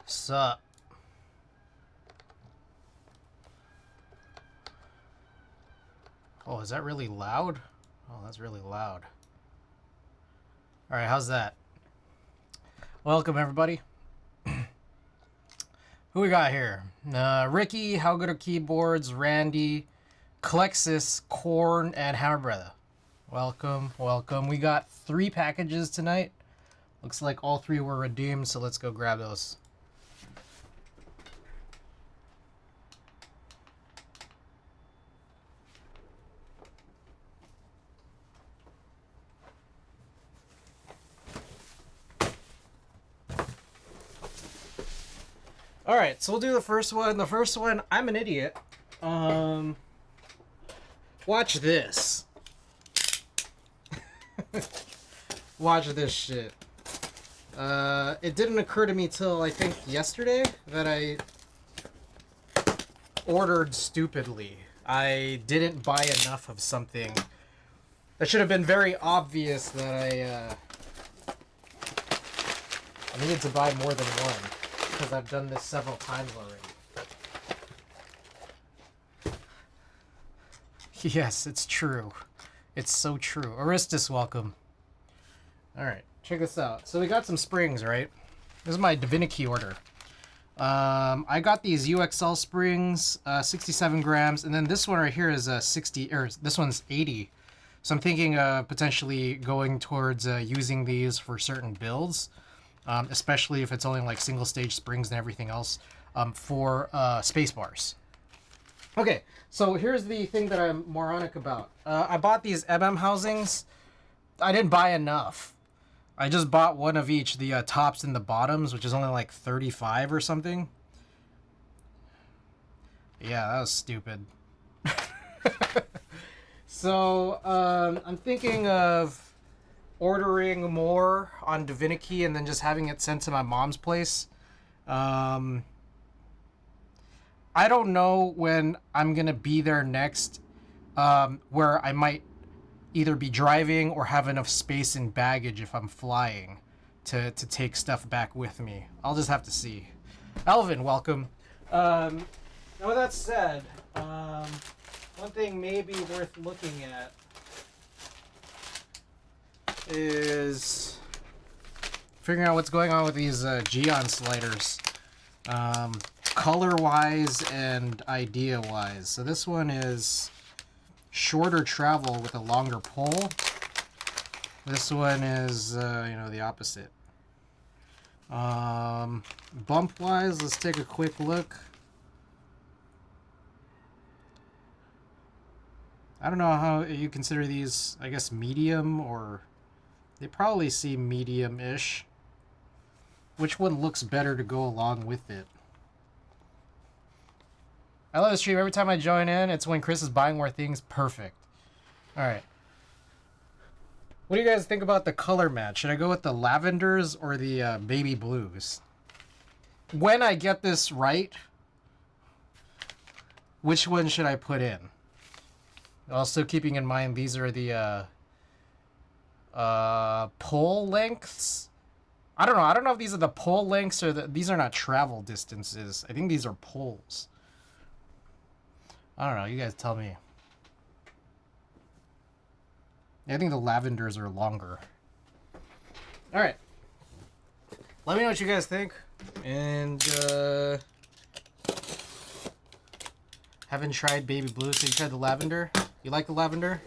Sup? Oh, is that really loud? Oh, that's really loud. Alright, how's that? Welcome, everybody. Who we got here? Ricky, How Good Are Keyboards, Randy, Klexis, Korn, and Hammer Brother. Welcome, welcome. We got 3 packages tonight. Looks like all 3 were redeemed, so let's go grab those. Alright, so we'll do the first one. The first one, I'm an idiot. Watch this. Watch this shit. It didn't occur to me till, I think, yesterday that I ordered stupidly. I didn't buy enough of something. That should have been very obvious that I needed to buy more than one. Because I've done this several times already. Yes, it's true. It's so true. Aristus, welcome. Alright, check this out. So we got some springs, right? This is my Divinity order. I got these UXL springs, 67 grams, and then this one right here is 60, or this one's 80. So I'm thinking potentially going towards using these for certain builds. Especially if it's only like single stage springs and everything else, for space bars. Okay, so here's the thing that I'm moronic about. I bought these housings. I didn't buy enough. I just bought one of each, the tops and the bottoms, which is only like 35 or something. Yeah, that was stupid. So, I'm thinking of ordering more on Divinity and then just having it sent to my mom's place. I don't know when I'm gonna be there next, where I might either be driving or have enough space in baggage if I'm flying to take stuff back with me. I'll just have to see. Alvin, welcome. Now with that said, one thing maybe worth looking at is figuring out what's going on with these Geon sliders, color-wise and idea-wise. So this one is shorter travel with a longer pole. This one is, the opposite. Bump-wise, let's take a quick look. I don't know how you consider these, I guess, medium or... They probably seem medium-ish. Which one looks better to go along with it? I love the stream. Every time I join in, it's when Chris is buying more things. Perfect. Alright. What do you guys think about the color match? Should I go with the lavenders or the baby blues? When I get this right, which one should I put in? Also keeping in mind these are the... pole lengths. I don't know if these are the pole lengths or these are not travel distances. I think these are poles. I don't know, you guys tell me. I think the lavenders are longer. Alright, let me know what you guys think. And haven't tried baby blue. So you tried the lavender? You like the lavender?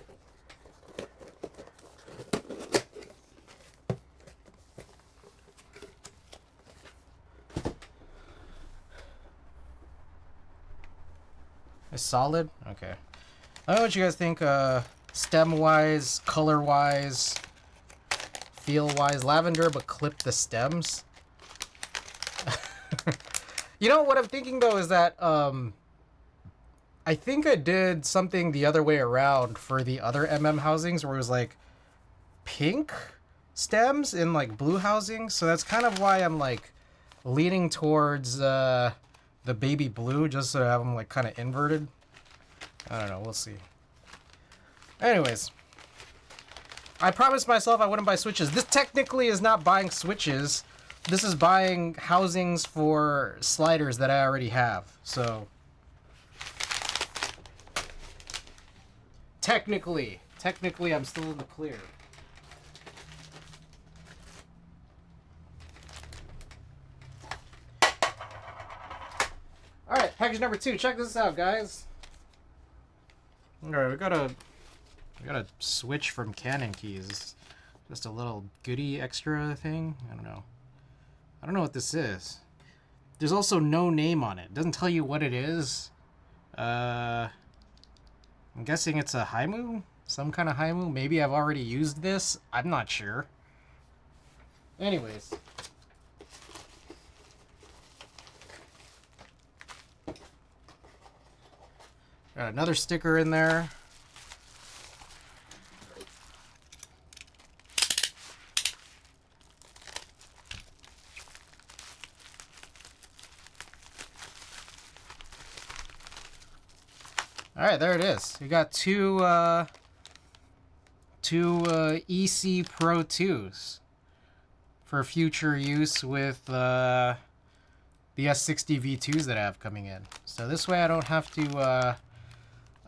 It's solid? Okay. I don't know what you guys think, stem-wise, color-wise, feel-wise. Lavender, but clip the stems. You know, what I'm thinking, though, is that, I think I did something the other way around for the other housings, where it was, like, pink stems in, like, blue housings. So that's kind of why I'm, like, leaning towards, the baby blue, just so I have them like kind of inverted. I don't know, we'll see. Anyways, I promised myself I wouldn't buy switches. This technically is not buying switches, this is buying housings for sliders that I already have. So technically I'm still in the clear. All right, package number 2. Check this out, guys. All right, we got a switch from Canon keys. Just a little goodie extra thing. I don't know what this is. There's also no name on it. It doesn't tell you what it is. I'm guessing it's a Haimu? Some kind of Haimu? Maybe I've already used this? I'm not sure. Anyways. Got another sticker in there. All right, there it is. We got two EC Pro 2s for future use with the S60 V2s that I have coming in. So this way I don't have to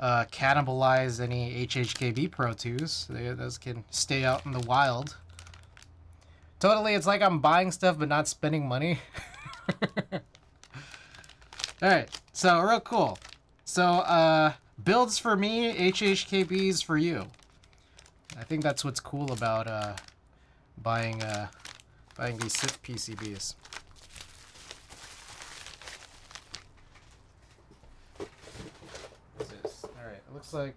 cannibalize any HHKB Pro 2s. Those can stay out in the wild. Totally, it's like I'm buying stuff but not spending money. Alright, so real cool. So, builds for me, HHKBs for you. I think that's what's cool about buying these SIP PCBs. Alright, it looks like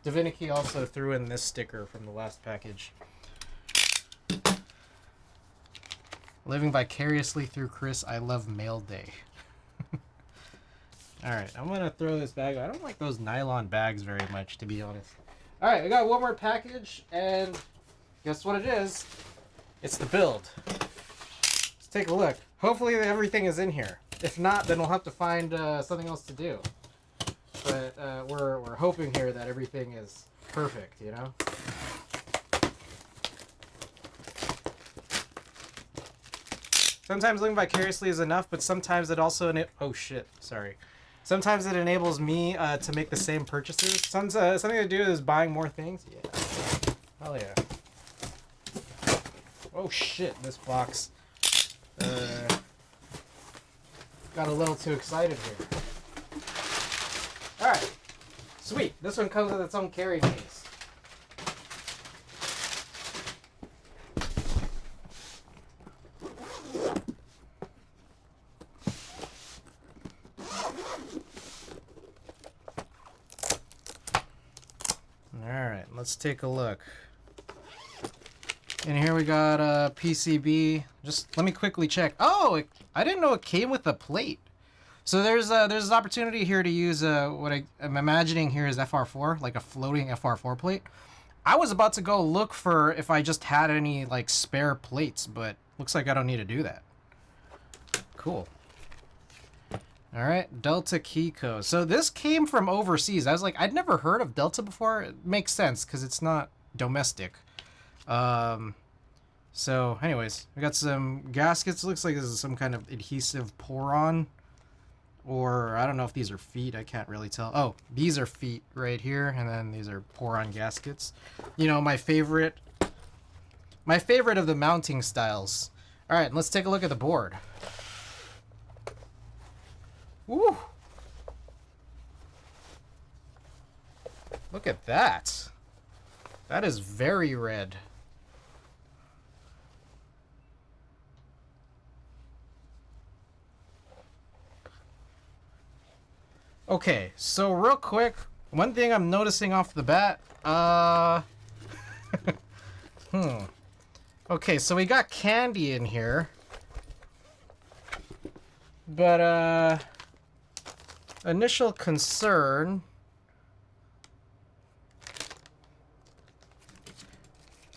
Divinity also threw in this sticker from the last package. Living vicariously through Chris, I love mail day. Alright, I'm gonna throw this bag. I don't like those nylon bags very much, to be honest. Alright, we got one more package, and guess what it is? It's the build. Let's take a look. Hopefully everything is in here. If not, then we'll have to find something else to do. But we're hoping here that everything is perfect, you know? Sometimes living vicariously is enough, but sometimes it also... Oh, shit. Sorry. Sometimes it enables me to make the same purchases. Something to do is buying more things. Yeah. Hell yeah. Oh, shit. This box got a little too excited here. Alright. Sweet. This one comes with its own carry case. Alright, let's take a look. And here we got a PCB. Just let me quickly check. Oh, I didn't know it came with a plate. So there's an opportunity here to use what I'm imagining here is FR4, like a floating FR4 plate. I was about to go look for if I just had any like spare plates, but looks like I don't need to do that. Cool. All right, Delta Kiko. So this came from overseas. I was like, I'd never heard of Delta before. It makes sense because it's not domestic. So anyways, we got some gaskets. Looks like this is some kind of adhesive pour-on. Or I don't know if these are feet. I can't really tell. Oh, these are feet right here. And then these are pour-on gaskets. You know, my favorite of the mounting styles. All right, let's take a look at the board. Woo! Look at that. That is very red. Okay, so real quick, one thing I'm noticing off the bat, Okay, so we got candy in here. But, initial concern...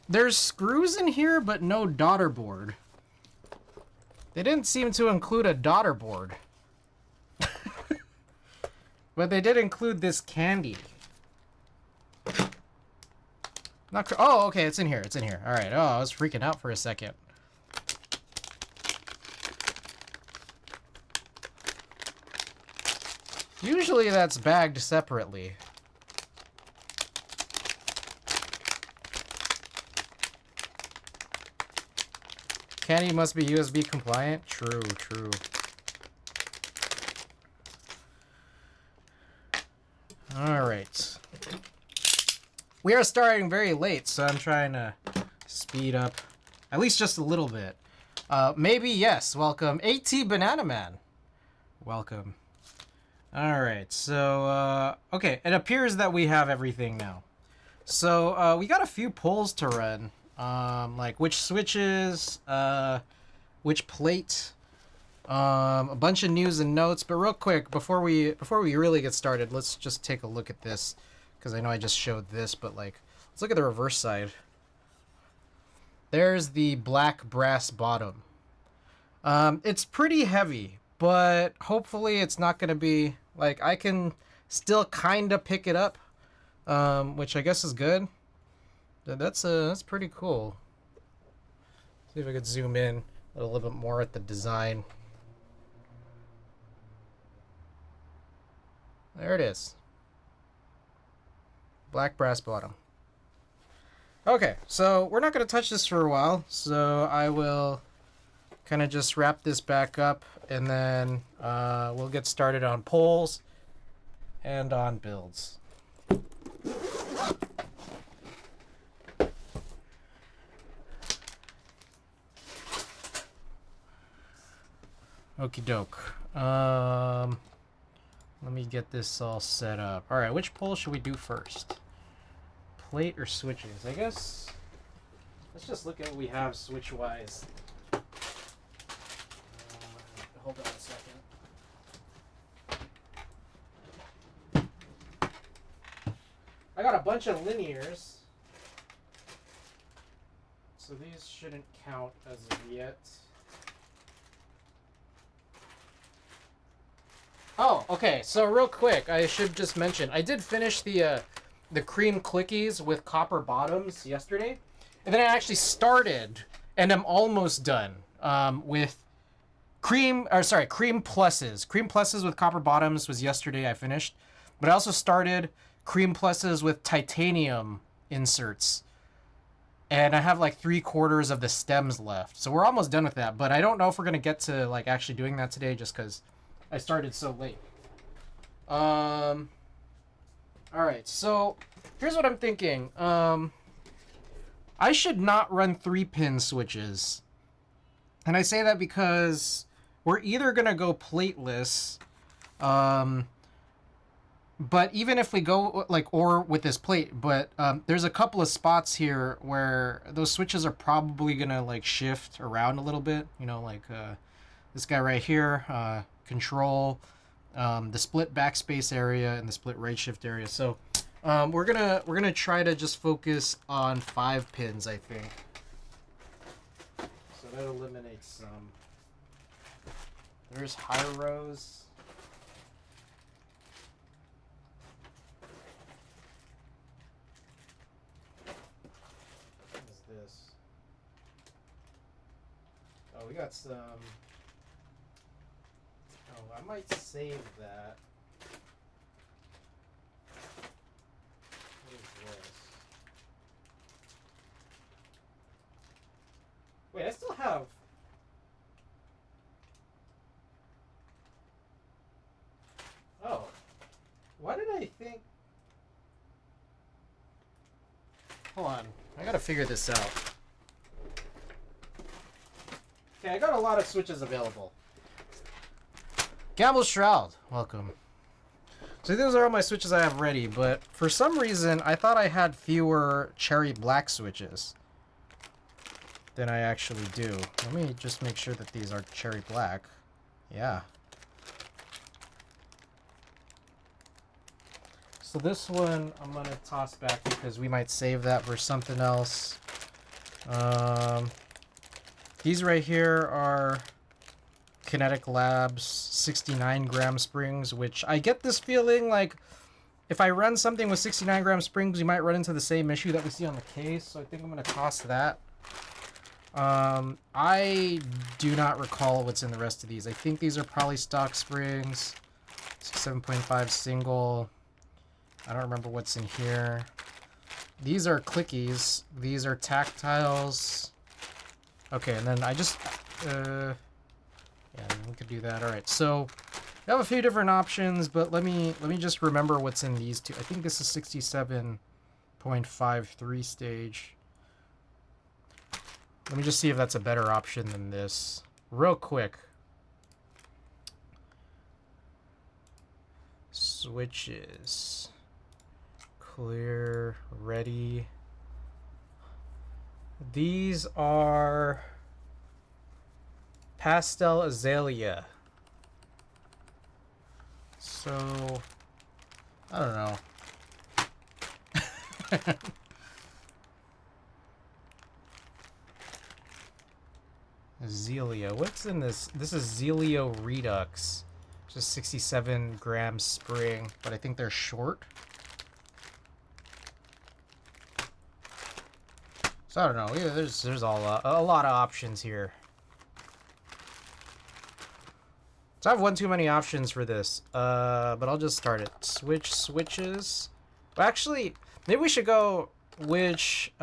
There's screws in here, but no daughter board. They didn't seem to include a daughter board. But they did include this candy. Oh, okay, it's in here. It's in here. All right. Oh, I was freaking out for a second. Usually that's bagged separately. Candy must be USB compliant? True, true. Alright. We are starting very late, so I'm trying to speed up at least just a little bit. Maybe yes. Welcome. AT Banana Man. Welcome. Alright, so, okay, it appears that we have everything now. So, we got a few polls to run. Like which switches, which plate, a bunch of news and notes. But real quick, before we really get started, let's just take a look at this, because I know I just showed this, but like, let's look at the reverse side. There's the black brass bottom. It's pretty heavy, but hopefully it's not going to be, like, I can still kind of pick it up, which I guess is good. That's pretty cool. See if I could zoom in a little bit more at the design. There it is. Black brass bottom. Okay, so we're not going to touch this for a while, so I will kind of just wrap this back up, and then we'll get started on polls and on builds. Okie doke. Let me get this all set up. Alright, which poll should we do first? Plate or switches? I guess let's just look at what we have switch-wise. Hold on a second. I got a bunch of linears, so these shouldn't count as of yet. Oh, okay. So real quick, I should just mention, I did finish the cream clickies with copper bottoms yesterday, and then I actually started, and I'm almost done with cream pluses. Cream pluses with copper bottoms was yesterday I finished, but I also started cream pluses with titanium inserts, and I have like 3/4 of the stems left, so we're almost done with that. But I don't know if we're gonna get to like actually doing that today, just because I started so late. All right, so here's what I'm thinking. I should not run 3-pin switches, and I say that because we're either gonna go plateless, but even if we go like or with this plate, but there's a couple of spots here where those switches are probably gonna like shift around a little bit. You know, like this guy right here. Control, the split backspace area and the split right shift area. So we're gonna try to just focus on 5 pins, I think. So that eliminates some. There's high rows. What is this? Oh, we got some. I might save that. What is this? Wait, I still have... Oh. Why did I think... Hold on. I gotta figure this out. Okay, I got a lot of switches available. Gamble Shroud, welcome. So those are all my switches I have ready, but for some reason I thought I had fewer cherry black switches than I actually do. Let me just make sure that these are cherry black. Yeah. So this one I'm gonna toss back because we might save that for something else. These right here are Kinetic Labs 69-gram springs, which I get this feeling like if I run something with 69-gram springs, we might run into the same issue that we see on the case, so I think I'm going to toss that. I do not recall what's in the rest of these. I think these are probably stock springs. 7.5 single. I don't remember what's in here. These are clickies. These are tactiles. Okay, and then I just... yeah, we could do that. All right, so we have a few different options, but let me just remember what's in these two. I think this is 67.53 stage. Let me just see if that's a better option than this. Real quick. Switches. Clear, ready. These are pastel azalea. So, I don't know. Zelio. What's in this? This is Zelio Redux. Just 67 gram spring, but I think they're short. So I don't know. Yeah, there's a lot of options here. So I have one too many options for this. But I'll just start it. Switches. Well, actually, maybe we should go which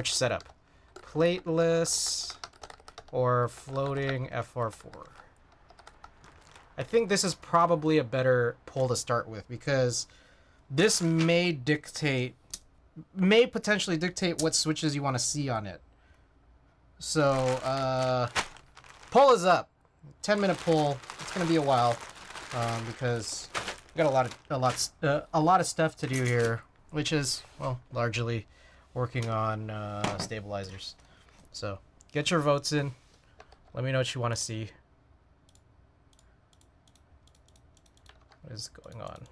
setup? Plateless or floating FR4? I think this is probably a better pull to start with because this may potentially dictate what switches you want to see on it. So, pull is up. 10-minute pull. It's gonna be a while because we got a lot of stuff to do here, which is, well, largely working on stabilizers. So get your votes in. Let me know what you want to see. What is going on?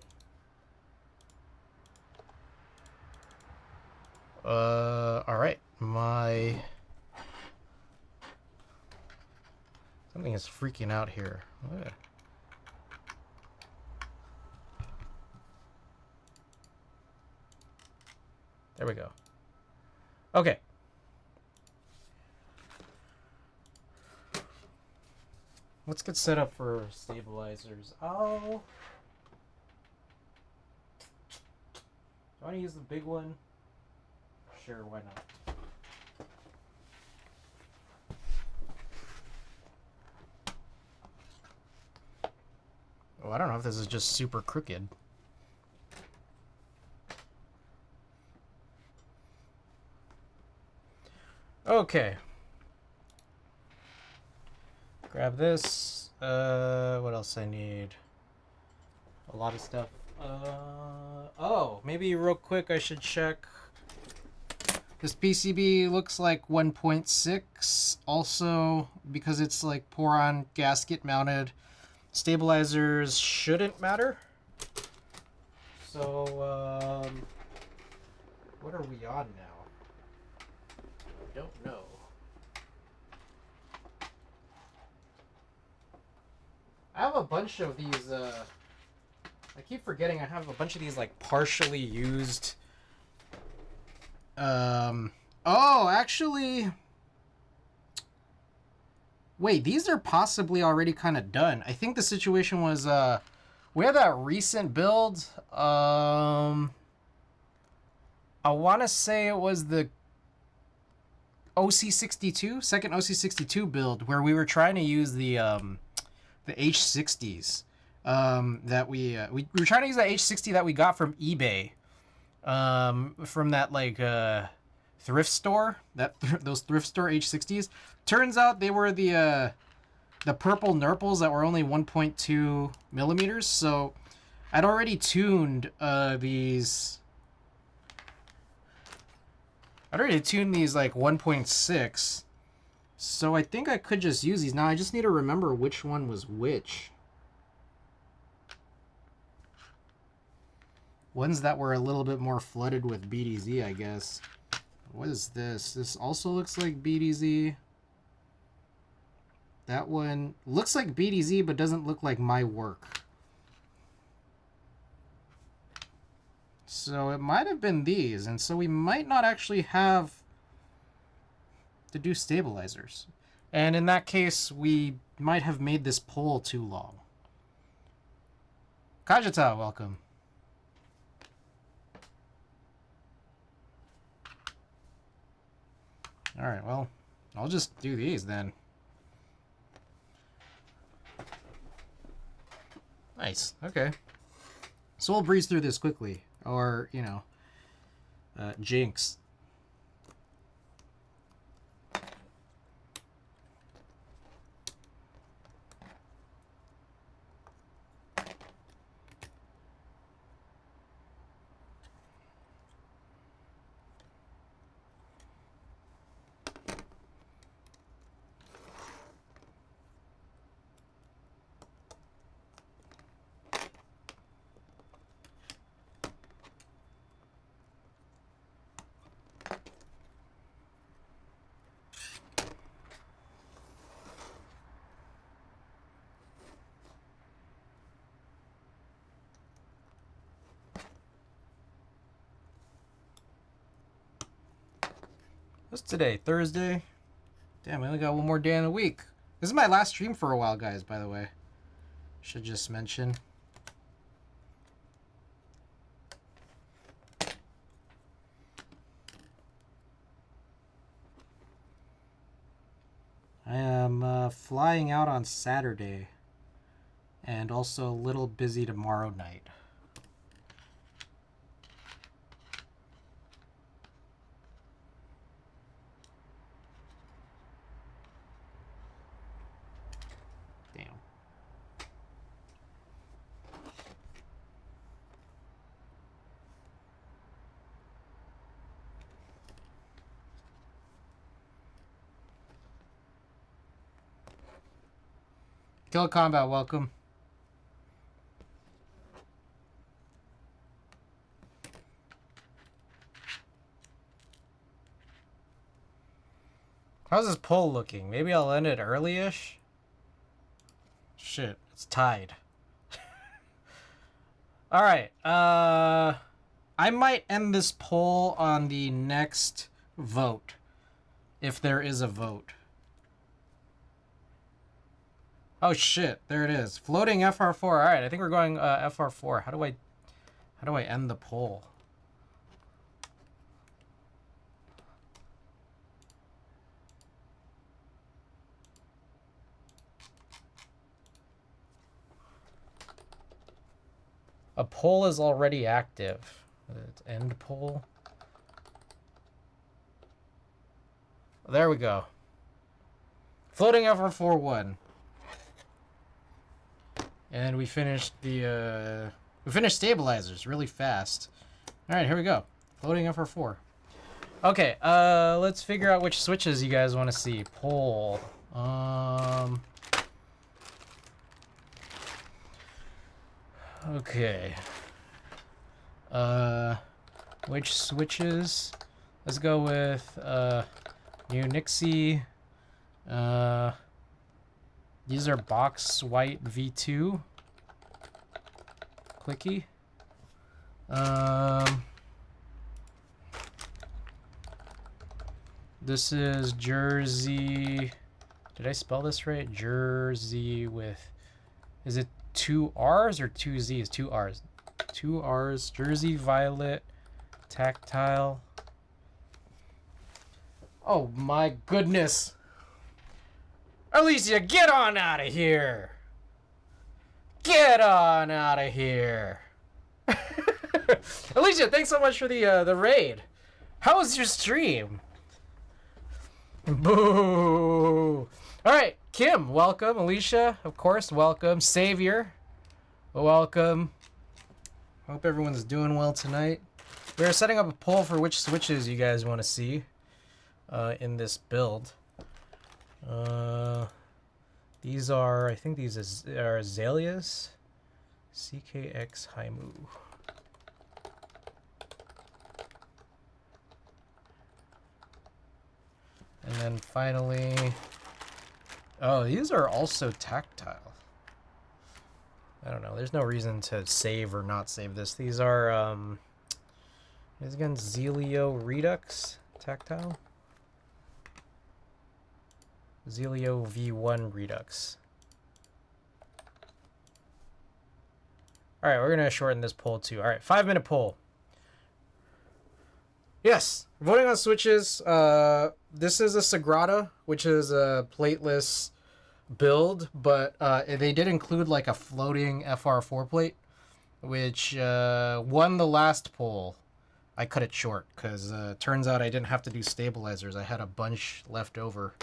All right. Something is freaking out here. What? There we go. Okay. Let's get set up for stabilizers. Oh. Do I want to use the big one? Sure, why not? Oh, I don't know if this is just super crooked. Okay. Grab this. What else I need? A lot of stuff. Oh, maybe real quick I should check. This PCB looks like 1.6. Also, because it's like pour-on gasket mounted, stabilizers shouldn't matter. So, what are we on now? I don't know. I have a bunch of these, I keep forgetting I have a bunch of these, like, partially used, oh, actually, wait, these are possibly already kind of done. I think the situation was, we had that recent build, I want to say it was the second OC62 build, where we were trying to use the H60s that we were trying to use that H60 that we got from eBay, from that like thrift store, those thrift store H60s. Turns out they were the purple nurples that were only 1.2 millimeters. So I'd already tuned these. I'd already tuned these like 1.6. So I think I could just use these. Now I just need to remember which one was which. Ones that were a little bit more flooded with BDZ, I guess. What is this? This also looks like BDZ. That one looks like BDZ, but doesn't look like my work. So it might have been these, and so we might not actually have to do stabilizers. And in that case, we might have made this poll too long. Kajita, welcome. Alright, well, I'll just do these then. Nice, okay. So we'll breeze through this quickly. Or, you know, jinx. What's today? Thursday? Damn, I only got one more day in the week. This is my last stream for a while, guys, by the way. Should just mention. I am flying out on Saturday. And also a little busy tomorrow night. Kill Combat, welcome. How's this poll looking? Maybe I'll end it early-ish? Shit, it's tied. Alright, I might end this poll on the next vote. If there is a vote. Oh shit, there it is. Floating FR4. Alright, I think we're going FR4. How do I end the poll? A poll is already active. It's end poll. There we go. Floating FR4 won. And we finished the stabilizers really fast. All right, here we go. Floating FR4. Okay, let's figure out which switches you guys want to see. Poll. Okay. Which switches? Let's go with Unixi. These are box white V2. Clicky. This is Jersey. Did I spell this right? Jersey with, is it 2 R's or 2 Z's? 2 R's. 2 R's. Jersey Violet. Tactile. Oh my goodness. Alicia, get on out of here. Get on out of here. Alicia, thanks so much for the raid. How was your stream? Boo. All right, Kim, welcome. Alicia, of course, welcome. Savior, welcome. Hope everyone's doing well tonight. We're setting up a poll for which switches you guys want to see in this build. These are, I think these are azaleas. CKX Haimu. And then finally, oh, these are also tactile. I don't know. There's no reason to save or not save this. These are, these again, Zelio Redux tactile. Zelio V1 Redux. All right, we're gonna shorten this poll too. All right, 5-minute poll. Yes, voting on switches. This is a Sagrada, which is a plateless build, but they did include like a floating FR4 plate, which won the last poll. I cut it short because turns out I didn't have to do stabilizers. I had a bunch left over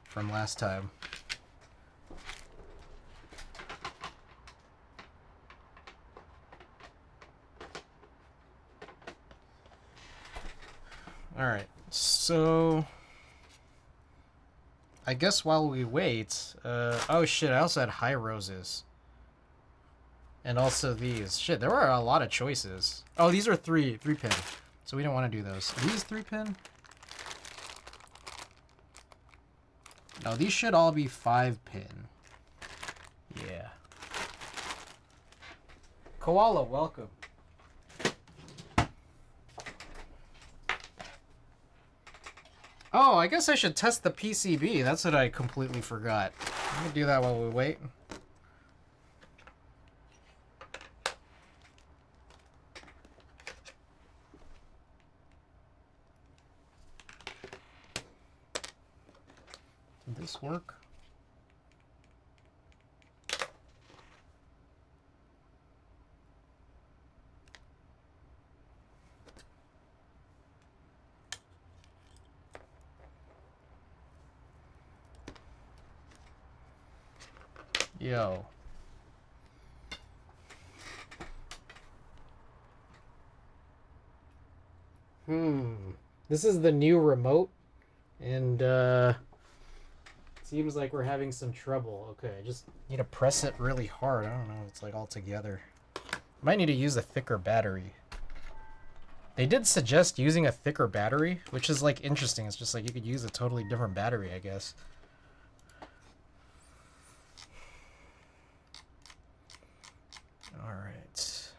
from last time. All right, so I guess while we wait, oh shit, I also had high roses. And also these. Shit, there were a lot of choices. Oh, these are three pin. So we don't want to do those. Are these 3-pin? No, these should all be 5-pin. Yeah. Koala, welcome. Oh, I guess I should test the PCB. That's what I completely forgot. Let me do that while we wait. Did this work? Yo. This is the new remote, and seems like we're having some trouble. Okay, I just need to press it really hard. I don't know, it's like all together. Might need to use a thicker battery. They did suggest using a thicker battery, which is like interesting. It's just like you could use a totally different battery, I guess. All right.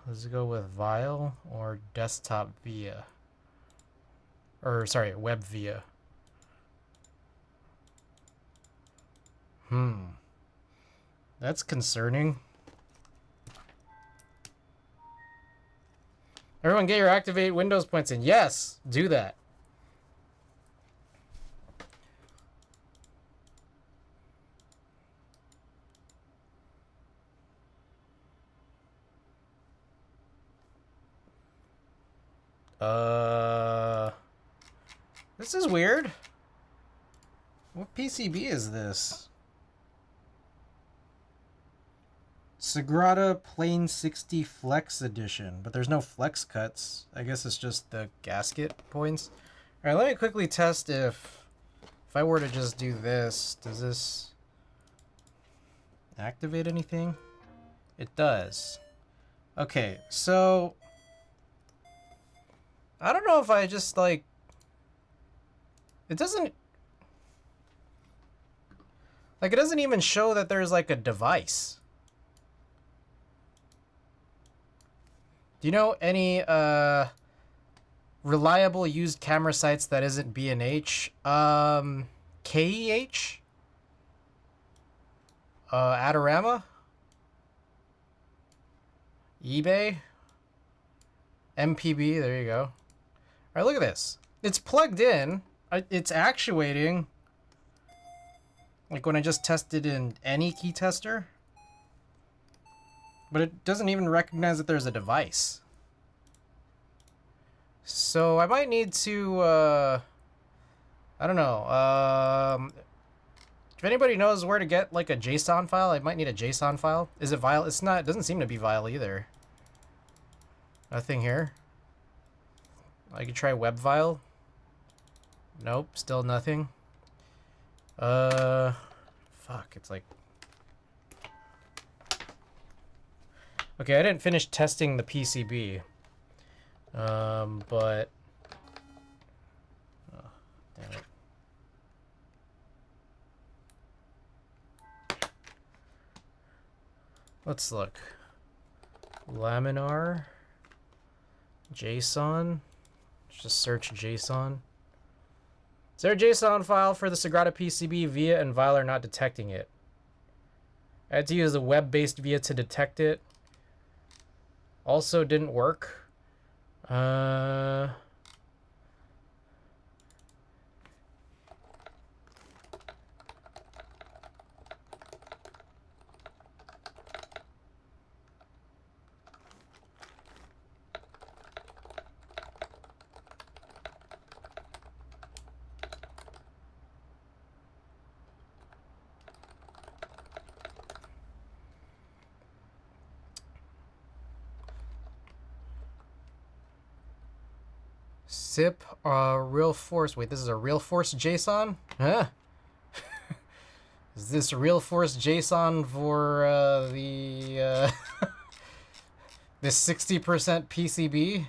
Let's go with Vial or Desktop Via. Or sorry, Web Via. That's concerning. Everyone get your activate Windows points in. Yes, do that. This is weird. What PCB is this? Sagrada Plain 60 Flex Edition, but there's no flex cuts. I guess it's just the gasket points. All right, let me quickly test if I were to just do this, does this activate anything? It does. Okay, so I don't know if I just like, it doesn't even show that there's like a device. Do you know any reliable used camera sites that isn't B&H? KEH? Adorama? eBay? MPB, there you go. All right, look at this. It's plugged in. It's actuating. Like when I just tested in any key tester. But it doesn't even recognize that there's a device. So I might need to, I don't know. If anybody knows where to get like a JSON file, I might need a JSON file. Is it Vile? It's not, it doesn't seem to be Vile either. Nothing here. I could try WebVile. Nope, still nothing. Fuck, it's like... Okay, I didn't finish testing the PCB. But... Oh, damn it. Let's look. Laminar. JSON. Let's just search JSON. Is there a JSON file for the SAGRADA PCB? VIA and VILE are not detecting it. I had to use a web-based VIA to detect it. Also didn't work. SIP, real force. Wait, this is a real force JSON? Huh? Is this a real force JSON for this 60% PCB?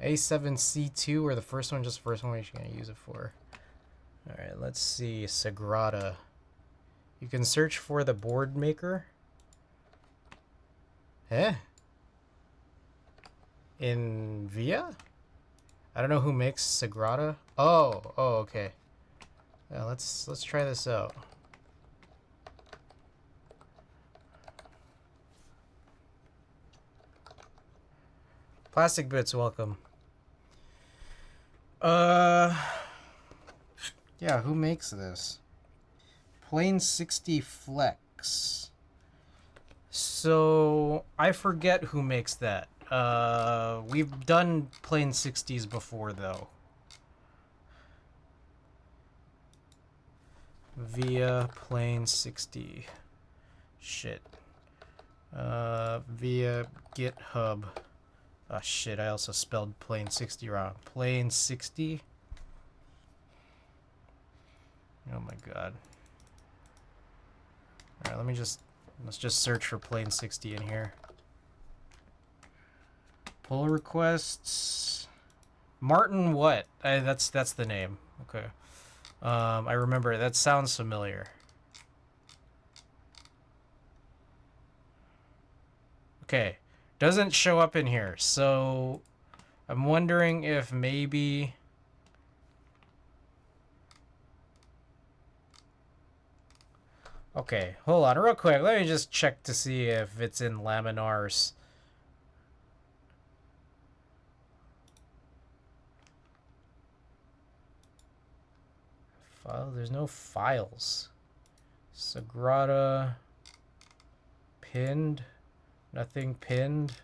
A7C2 or the first one, just the first one we're going to use it for. Alright, let's see. SAGRADA. You can search for the board maker. Eh? In VIA? I don't know who makes SAGRADA. Oh, okay. Yeah, let's try this out. Plastic Bits, welcome. Yeah, who makes this? Plane 60 Flex. So I forget who makes that. We've done Plane 60s before though. Via Plane 60. Shit. Via GitHub. Ah, shit, I also spelled Plane 60 wrong. Plane 60. Oh my god. Alright, let's just search for Plane 60 in here. Pull requests. Martin what? That's the name. Okay. I remember. That sounds familiar. Okay. Doesn't show up in here. So I'm wondering if maybe... Okay, hold on real quick. Let me just check to see if it's in Laminar's. File, there's no files. SAGRADA pinned. Nothing pinned.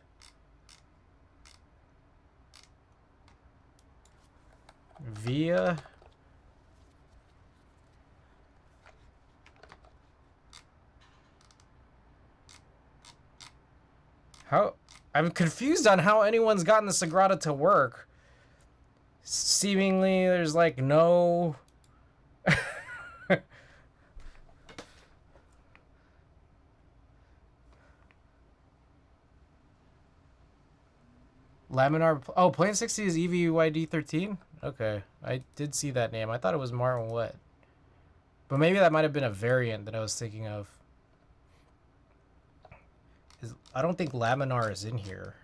Via. How? I'm confused on how anyone's gotten the SAGRADA to work. Seemingly, there's like no... Laminar... Oh, Plane 60 is EVYD13? Okay, I did see that name. I thought it was Martin What. But maybe that might have been a variant that I was thinking of. I don't think Laminar is in here.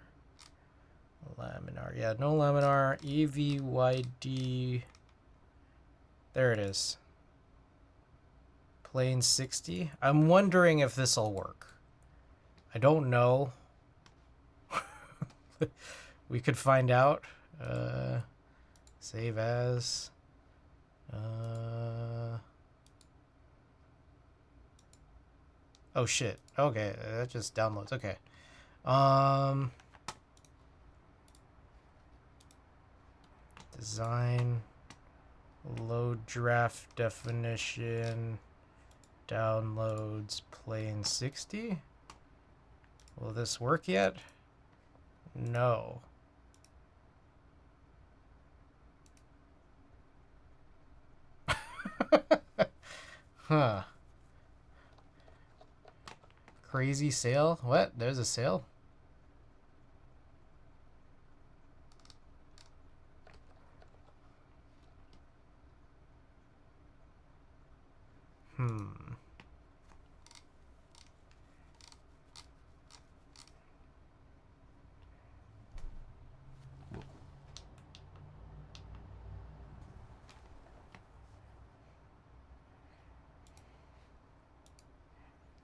Laminar. Yeah, no Laminar. EVYD. There it is. Plane 60. I'm wondering if this will work. I don't know. We could find out. Save as. Oh shit. Okay, that just downloads. Okay. Design. Load draft definition. Downloads Plane 60. Will this work yet? No. Huh. Crazy sale? What? There's a sale?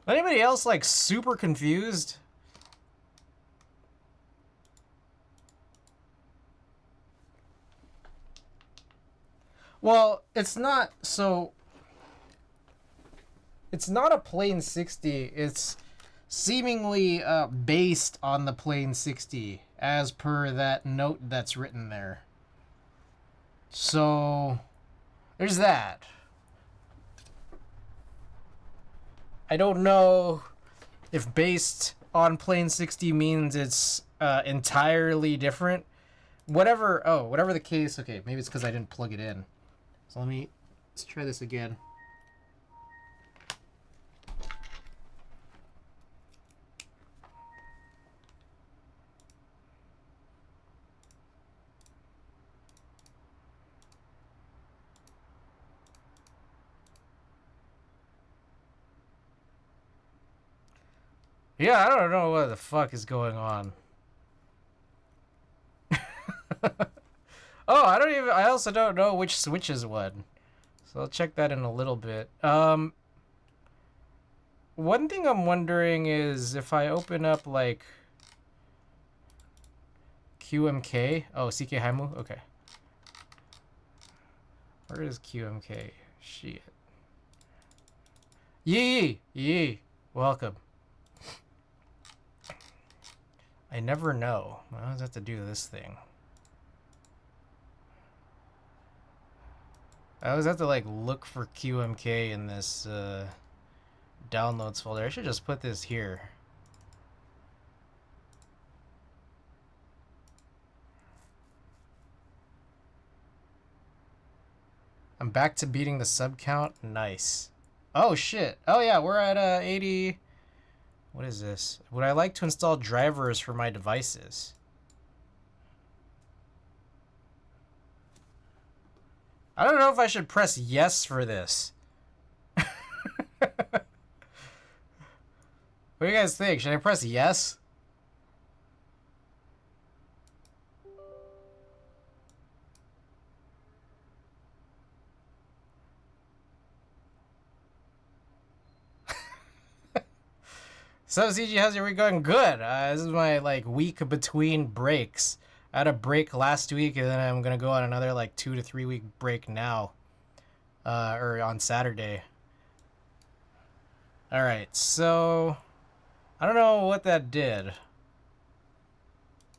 Anybody else like super confused? Well, it's not so. It's not a plain 60. It's seemingly based on the plain 60 as per that note that's written there. So there's that. I don't know if based on plain 60 means it's entirely different. Whatever the case, okay, maybe it's because I didn't plug it in. So let's try this again. Yeah, I don't know what the fuck is going on. Oh, I also don't know which switch is what. So I'll check that in a little bit. One thing I'm wondering is if I open up like QMK. Oh, CK Haimu? Okay. Where is QMK? Shit. Yee! Welcome. I never know. I always have to do this thing. I always have to like look for QMK in this downloads folder. I should just put this here. I'm back to beating the sub count. Nice. Oh shit. Oh yeah, we're at 80. What is this? Would I like to install drivers for my devices? I don't know if I should press yes for this. What do you guys think? Should I press yes? So CG, how's your week going? Good. This is my like week between breaks. I had a break last week, and then I'm gonna go on another like 2 to 3 week break now, or on Saturday. All right, so I don't know what that did.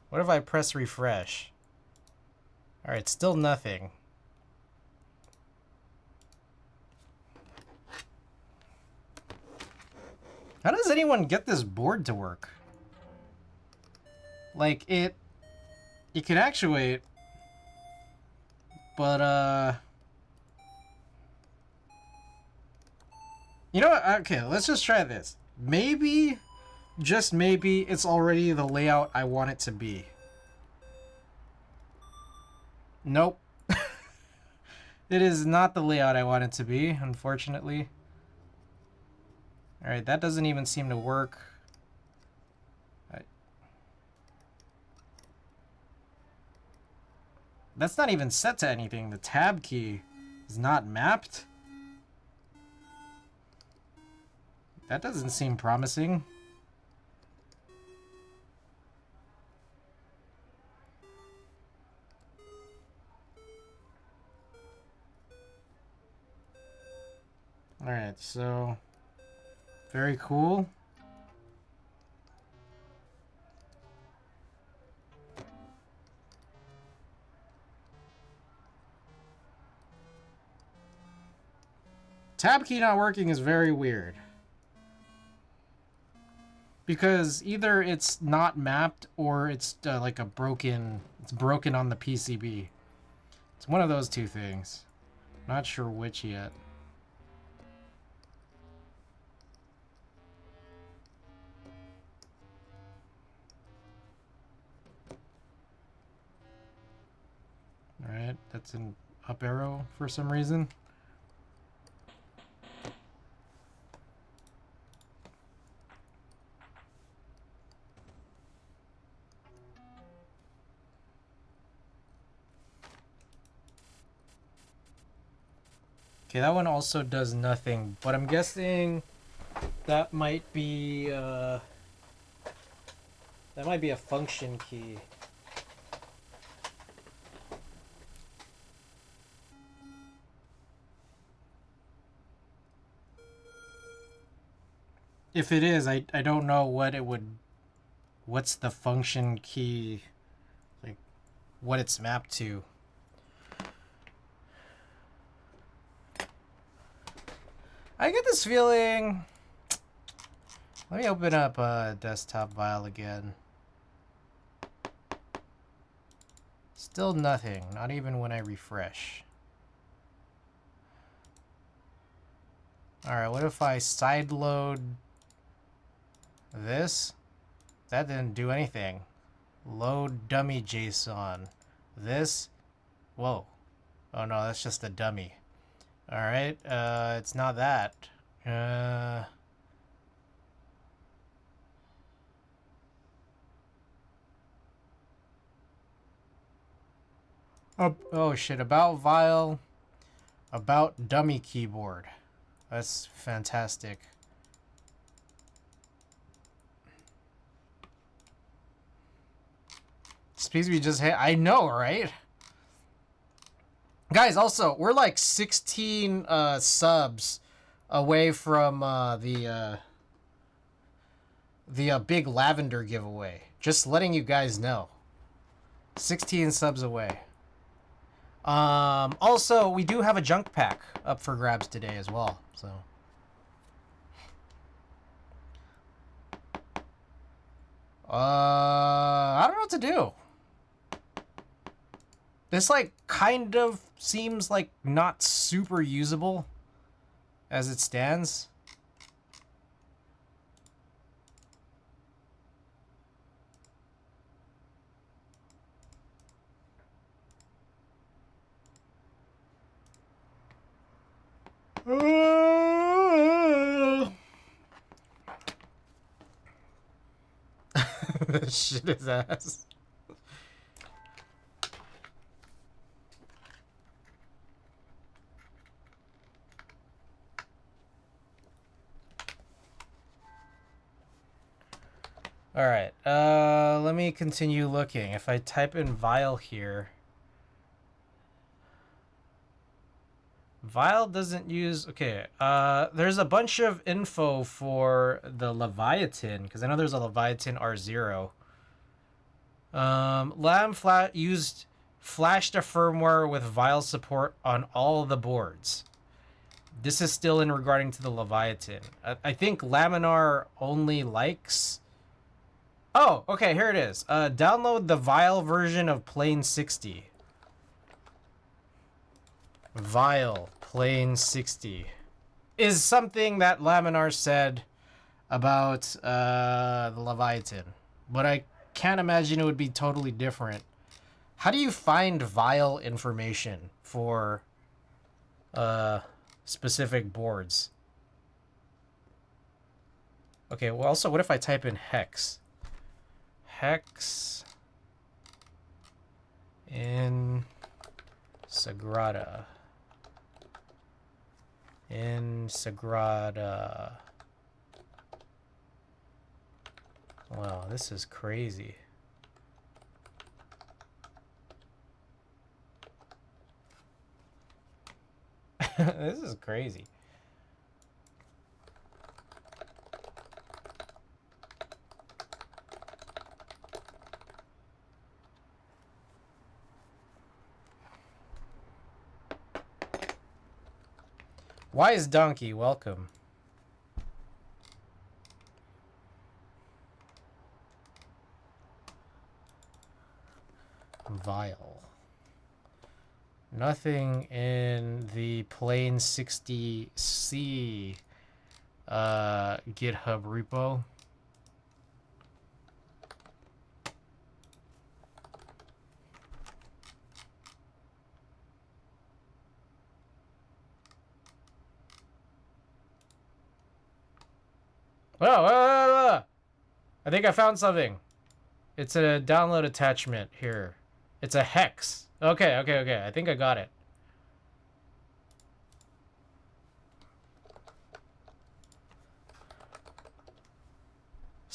What if I press refresh? All right, still nothing. How does anyone get this board to work? Like it can actuate, but you know what? Okay, let's just try this. Maybe, just maybe, it's already the layout I want it to be. Nope. It is not the layout I want it to be, unfortunately. Alright, that doesn't even seem to work. That's not even set to anything. The tab key is not mapped. That doesn't seem promising. Alright, so very cool. Tab key not working is very weird. Because either it's not mapped or it's like it's broken on the PCB. It's one of those two things. Not sure which yet. Alright, that's an up arrow for some reason. Okay, that one also does nothing, but I'm guessing That might be a function key. If it is, I don't know what's the function key, like what it's mapped to. I get this feeling. Let me open up a desktop file again. Still nothing, not even when I refresh. Alright, what if I sideload this? That didn't do anything. Load dummy JSON. This? Whoa. Oh no, that's just a dummy. Alright, it's not that. Oh shit, about Vile. About dummy keyboard. That's fantastic. Please be just I know, right? Guys, also, we're like 16 subs away from the big lavender giveaway. Just letting you guys know. 16 subs away. Also, we do have a junk pack up for grabs today as well, so. I don't know what to do. This, like, kind of seems like not super usable as it stands. Shit his ass. All right, let me continue looking. If I type in Vile here, Vile doesn't use, okay, there's a bunch of info for the Leviathan, because I know there's a Leviathan R0. Lam flashed a firmware with Vile support on all the boards. This is still in regarding to the Leviathan. I think Laminar only likes... Oh, okay, here it is. Download the Vile version of Plane 60. Vile Plane 60 is something that Laminar said about the Leviathan, but I can't imagine it would be totally different. How do you find Vile information for specific boards? Okay, well, also, what if I type in hex? Hex in SAGRADA. In SAGRADA. Wow, this is crazy. This is crazy. Wise Donkey, welcome. Vile. Nothing in the Plane 60C GitHub repo. Oh, I think I found something. It's a download attachment here. It's a hex. Okay. I think I got it.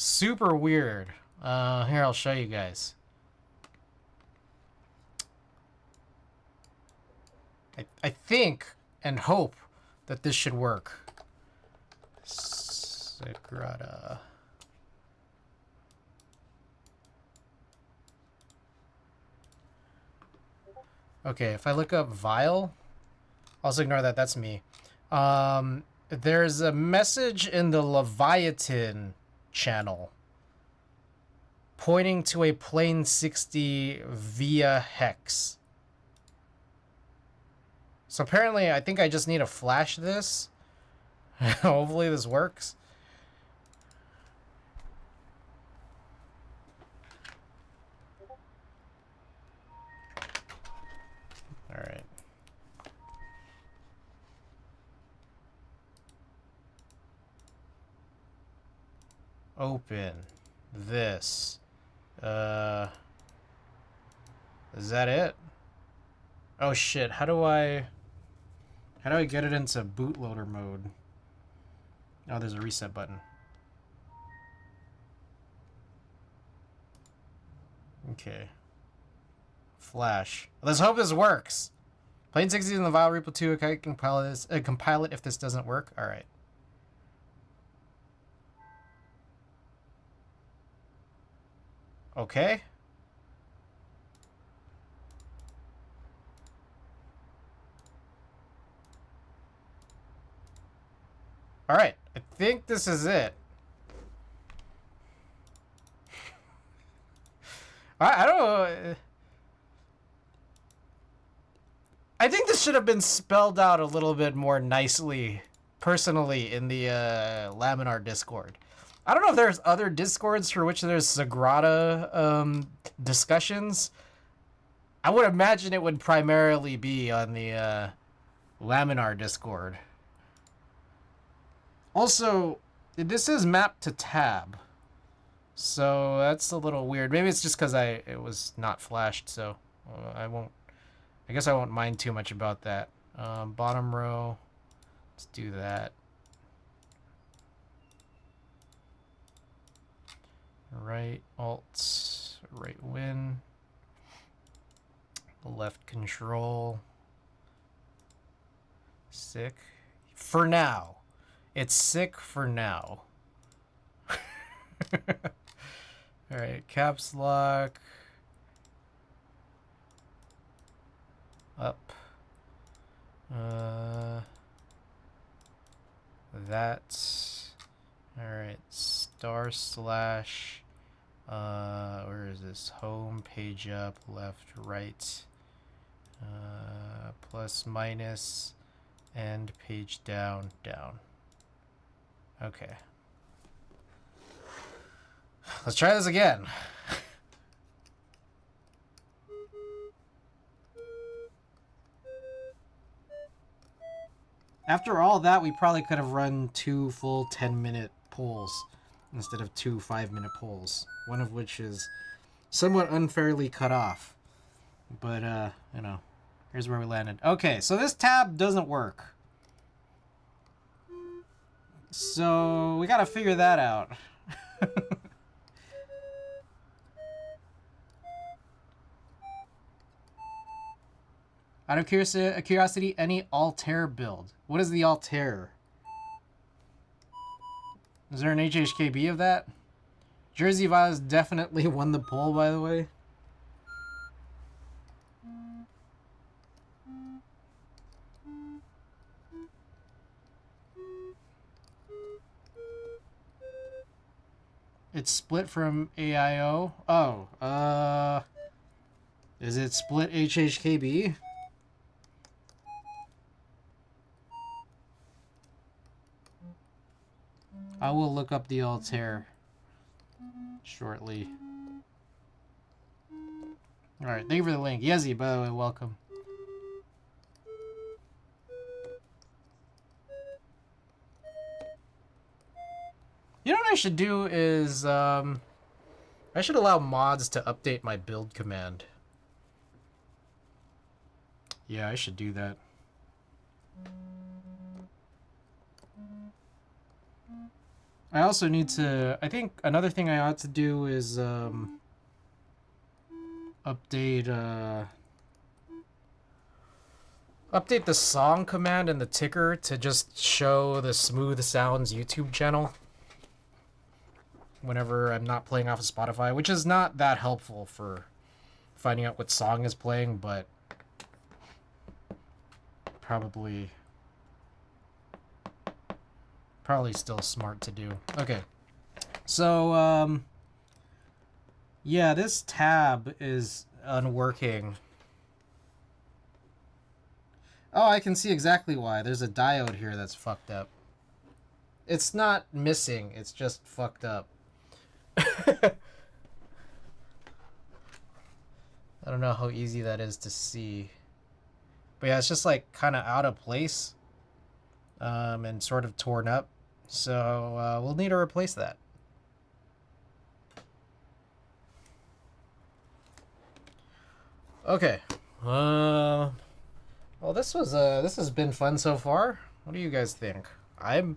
Super weird. Here, I'll show you guys. I think and hope that this should work. SAGRADA. Okay, if I look up Vile, also ignore that, that's me. There's a message in the Leviathan channel pointing to a plane 60 via hex. So apparently, I think I just need to flash this. Hopefully this works. All right. Open this. Is that it? Oh shit, how do I get it into bootloader mode? Oh, there's a reset button. Okay. Flash. Let's hope this works. Plane 60 in the Vile repo 2. Okay, compile it if this doesn't work. All right. Okay. All right. I think this is it. I don't know. I think this should have been spelled out a little bit more nicely, personally, in the Laminar Discord. I don't know if there's other Discords for which there's SAGRADA discussions. I would imagine it would primarily be on the Laminar Discord. Also, this is mapped to tab, so that's a little weird. Maybe it's just because it was not flashed, so I guess I won't mind too much about that. Bottom row, let's do that. Right alt, right win, left control, sick. For now. It's sick for now. Alright, caps lock. Up. That's. Alright, /. Where is this? Home, page up, left, right. Plus, minus, and page down, down. Okay. Let's try this again. After all that, we probably could have run 2 full 10-minute polls instead of 2 5-minute polls, one of which is somewhat unfairly cut off. But, you know, here's where we landed. Okay, so this tab doesn't work. So we gotta figure that out. Out of curiosity, any Altair build? What is the Altair? Is there an HHKB of that? Jersey Vibes definitely won the poll, by the way. It's split from AIO. Oh, is it split HHKB? I will look up the Altair shortly. Alright, thank you for the link. Yezi, by the way, welcome. You know what I should do is, I should allow mods to update my build command. Yeah, I should do that. I also need to, I think another thing I ought to do is update update the song command and the ticker to just show the Smooth Sounds YouTube channel whenever I'm not playing off of Spotify, which is not that helpful for finding out what song is playing, but probably still smart to do. Okay. So yeah, this tab is unworking. Oh, I can see exactly why. There's a diode here that's fucked up. It's not missing, it's just fucked up. I don't know how easy that is to see. But yeah, it's just like kind of out of place and sort of torn up. So we'll need to replace that. Okay. Well, this has been fun so far. What do you guys think? I've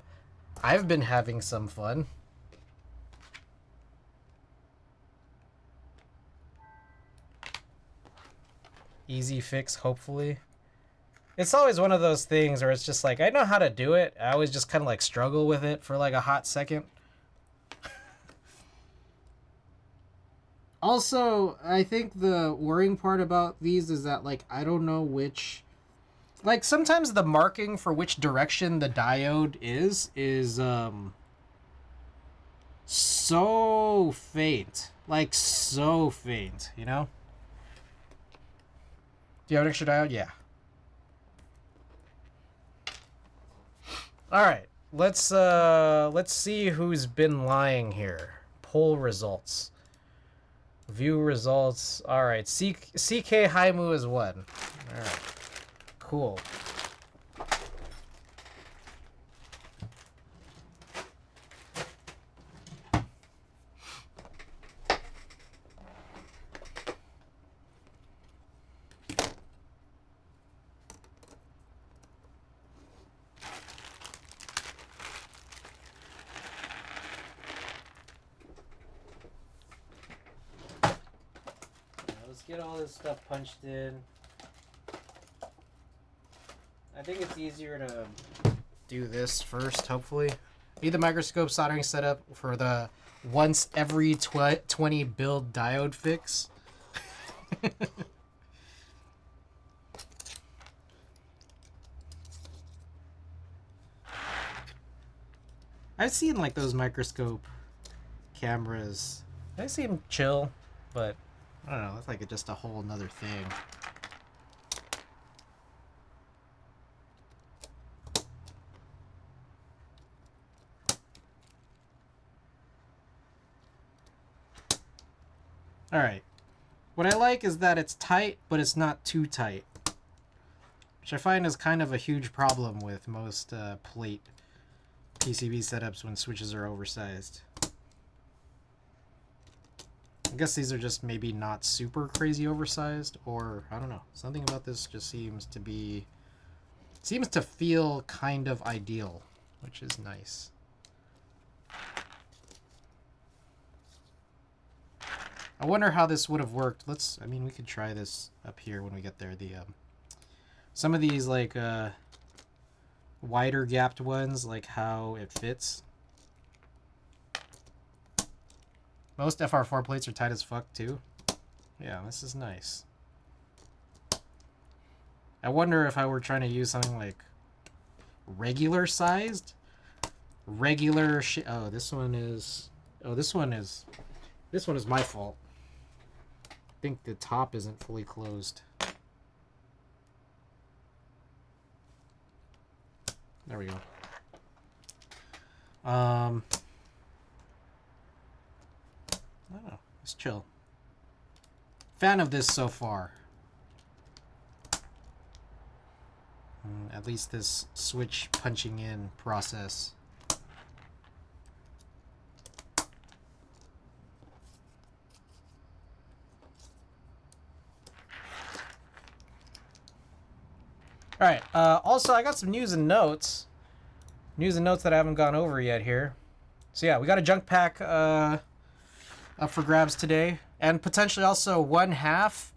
been having some fun. Easy fix, hopefully. It's always one of those things where it's just like, I know how to do it. I always just kind of like struggle with it for like a hot second. Also, I think the worrying part about these is that like, I don't know which, like sometimes the marking for which direction the diode is so faint. Like so faint, you know? Do you have an extra diode? Yeah. All right, let's see who's been lying here. Poll results. View results. All right, CK Haimu is one. All right, cool. Get all this stuff punched in. I think it's easier to do this first, hopefully. Need the microscope soldering setup for the once every 20 build diode fix. I've seen like those microscope cameras. They seem chill, but I don't know, it's like just a whole nother thing. Alright. What I like is that it's tight, but it's not too tight. Which I find is kind of a huge problem with most plate PCB setups when switches are oversized. I guess these are just maybe not super crazy oversized, or I don't know. Something about this just seems to feel kind of ideal, which is nice. I wonder how this would have worked. I mean, we could try this up here when we get there. Some of these like wider gapped ones, like how it fits. Most FR4 plates are tight as fuck too. Yeah, this is nice. I wonder if I were trying to use something like regular sized, oh, this one is my fault. I think the top isn't fully closed. There we go. I don't know. Let's chill. Fan of this so far. At least this switch punching in process. Alright, also I got some news and notes. News and notes that I haven't gone over yet here. So yeah, we got a junk pack up for grabs today, and potentially also one half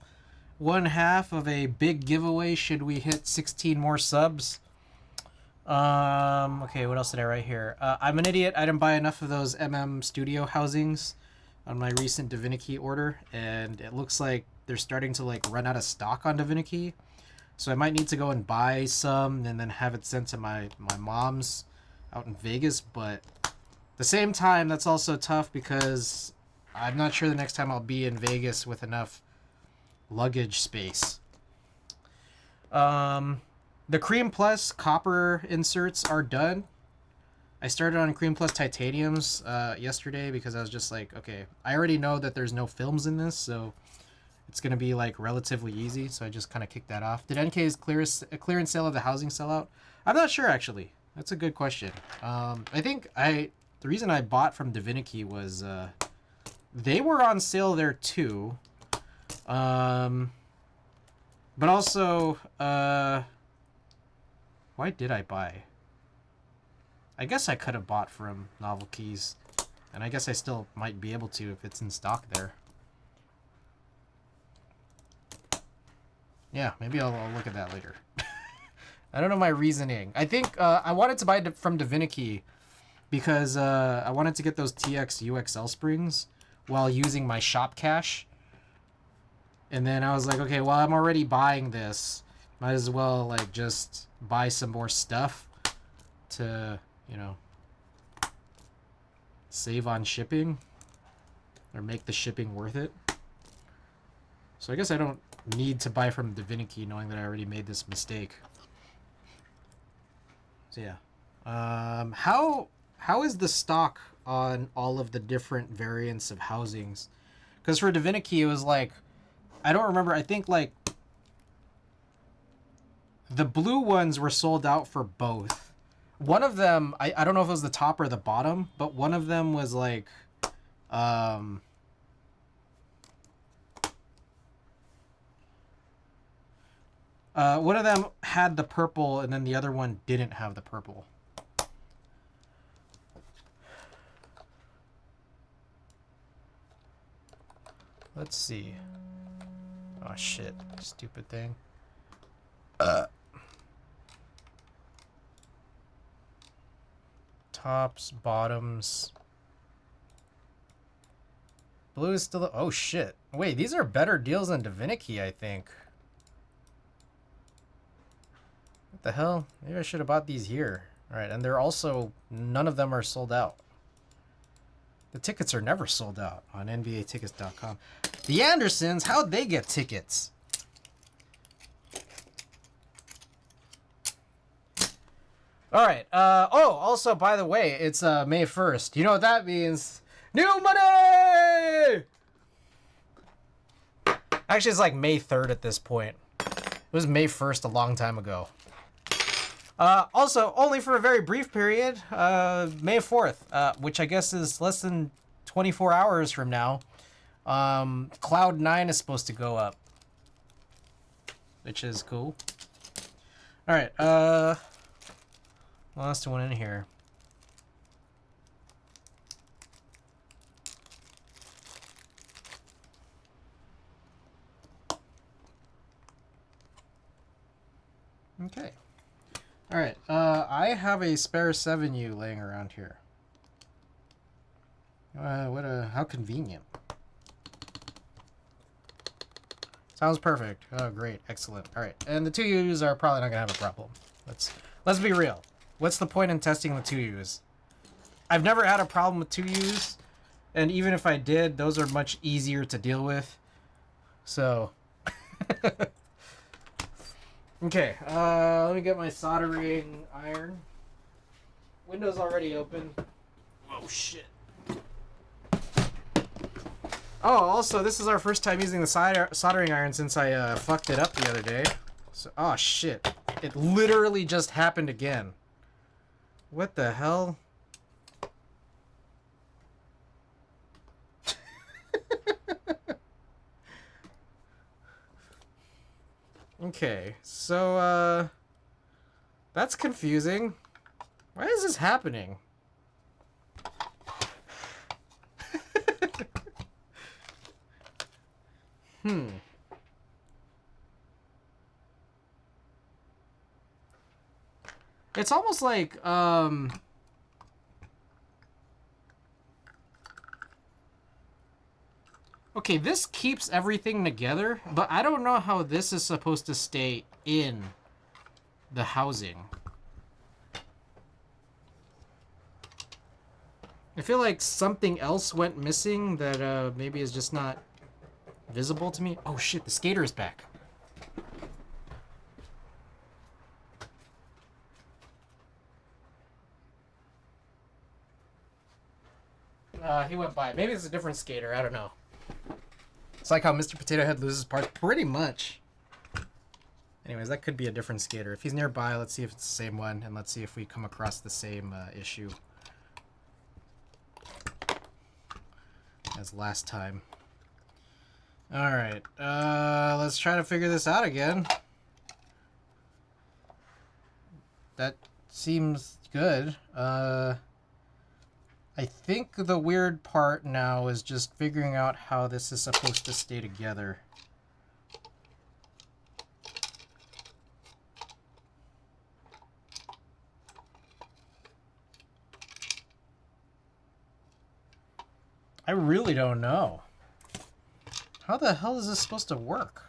of a big giveaway should we hit 16 more subs. Okay, what else did I write here? I'm an idiot. I didn't buy enough of those Studio housings on my recent Divinity order, and it looks like they're starting to like run out of stock on Divinity. So I might need to go and buy some and then have it sent to my mom's out in Vegas, but at the same time, that's also tough because I'm not sure the next time I'll be in Vegas with enough luggage space. The Cream Plus copper inserts are done. I started on Cream Plus titaniums yesterday because I was just like, okay, I already know that there's no films in this, so it's going to be like relatively easy. So I just kind of kicked that off. Did NK's clearance sale of the housing sell out? I'm not sure, actually. That's a good question. I think the reason I bought from Divinity was they were on sale there too. But also, why did I buy? I guess I could have bought from Novel Keys, and I guess I still might be able to if it's in stock there. Yeah, maybe I'll look at that later. I don't know my reasoning. I think I wanted to buy from Divinity because I wanted to get those TX UXL springs while using my shop cash. And then I was like, okay, well, I'm already buying this. Might as well, like, just buy some more stuff to, you know, save on shipping or make the shipping worth it. So I guess I don't need to buy from Divinity knowing that I already made this mistake. So yeah. How is the stock on all of the different variants of housings? Because for Divinity, it was like, I don't remember. I think like the blue ones were sold out for both. One of them, I don't know if it was the top or the bottom, but one of them was like, one of them had the purple and then the other one didn't have the purple. Let's see. Oh shit, stupid thing. Tops, bottoms. Blue is still... Oh shit. Wait, these are better deals than Divinity, I think. What the hell? Maybe I should have bought these here. Alright, and they're also... None of them are sold out. The tickets are never sold out on NBAtickets.com. The Andersons, how'd they get tickets? Alright, also, by the way, it's May 1st. You know what that means? New money! Actually, it's like May 3rd at this point. It was May 1st a long time ago. Also, only for a very brief period, May 4th, which I guess is less than 24 hours from now, Cloud 9 is supposed to go up, which is cool. Alright, last one in here. Okay. Alright, I have a spare 7U laying around here. How convenient. Sounds perfect. Oh, great. Excellent. Alright, and the 2Us are probably not going to have a problem. Let's be real. What's the point in testing the 2Us? I've never had a problem with 2Us, and even if I did, those are much easier to deal with. So... Okay, let me get my soldering iron. Window's already open. Oh, shit. Oh, also, this is our first time using the soldering iron since I fucked it up the other day. So, oh, shit. It literally just happened again. What the hell? Okay, so, that's confusing. Why is this happening? It's almost like, okay, this keeps everything together, but I don't know how this is supposed to stay in the housing. I feel like something else went missing that maybe is just not visible to me. Oh shit, the skater is back. He went by. Maybe it's a different skater. I don't know. It's like how Mr. Potato Head loses parts pretty much. Anyways, that could be a different skater. If he's nearby, let's see if it's the same one, and let's see if we come across the same issue as last time. Alright, let's try to figure this out again. That seems good. I think the weird part now is just figuring out how this is supposed to stay together. I really don't know. How the hell is this supposed to work?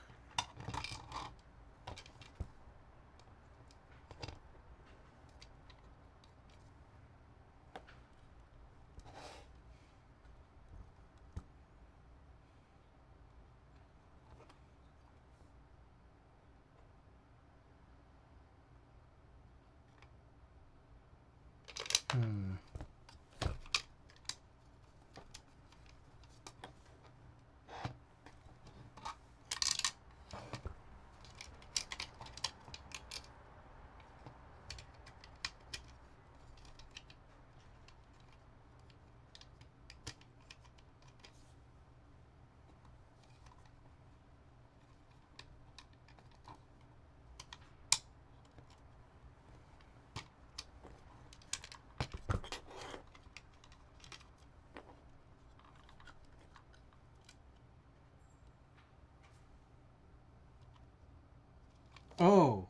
Oh.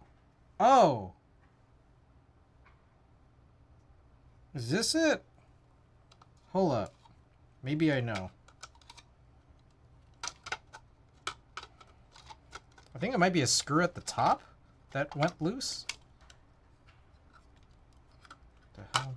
Oh! Is this it? Hold up. Maybe I know. I think it might be a screw at the top that went loose. What the hell?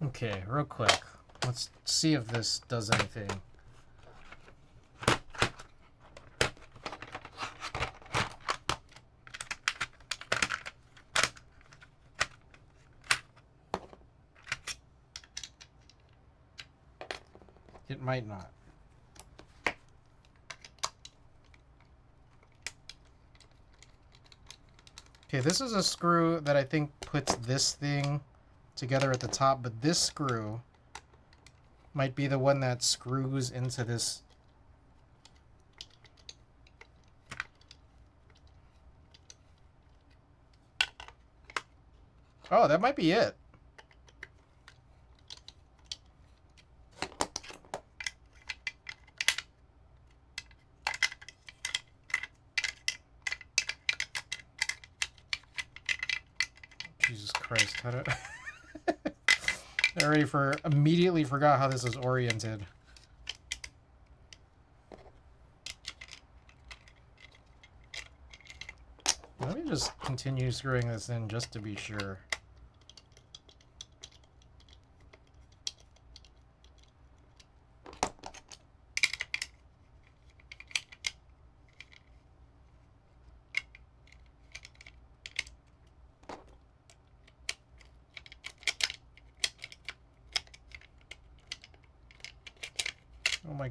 Okay, real quick. Let's see if this does anything. It might not. Okay, this is a screw that I think puts this thing together at the top, but this screw might be the one that screws into this. Oh, that might be it. Jesus Christ, how did I already immediately forgot how this is oriented. Let me just continue screwing this in just to be sure.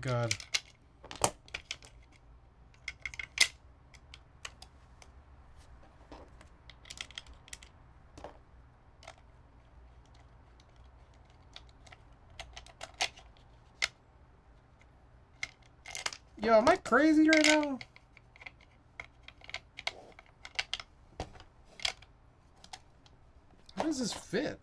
god. Yo, am I crazy right now? How does this fit?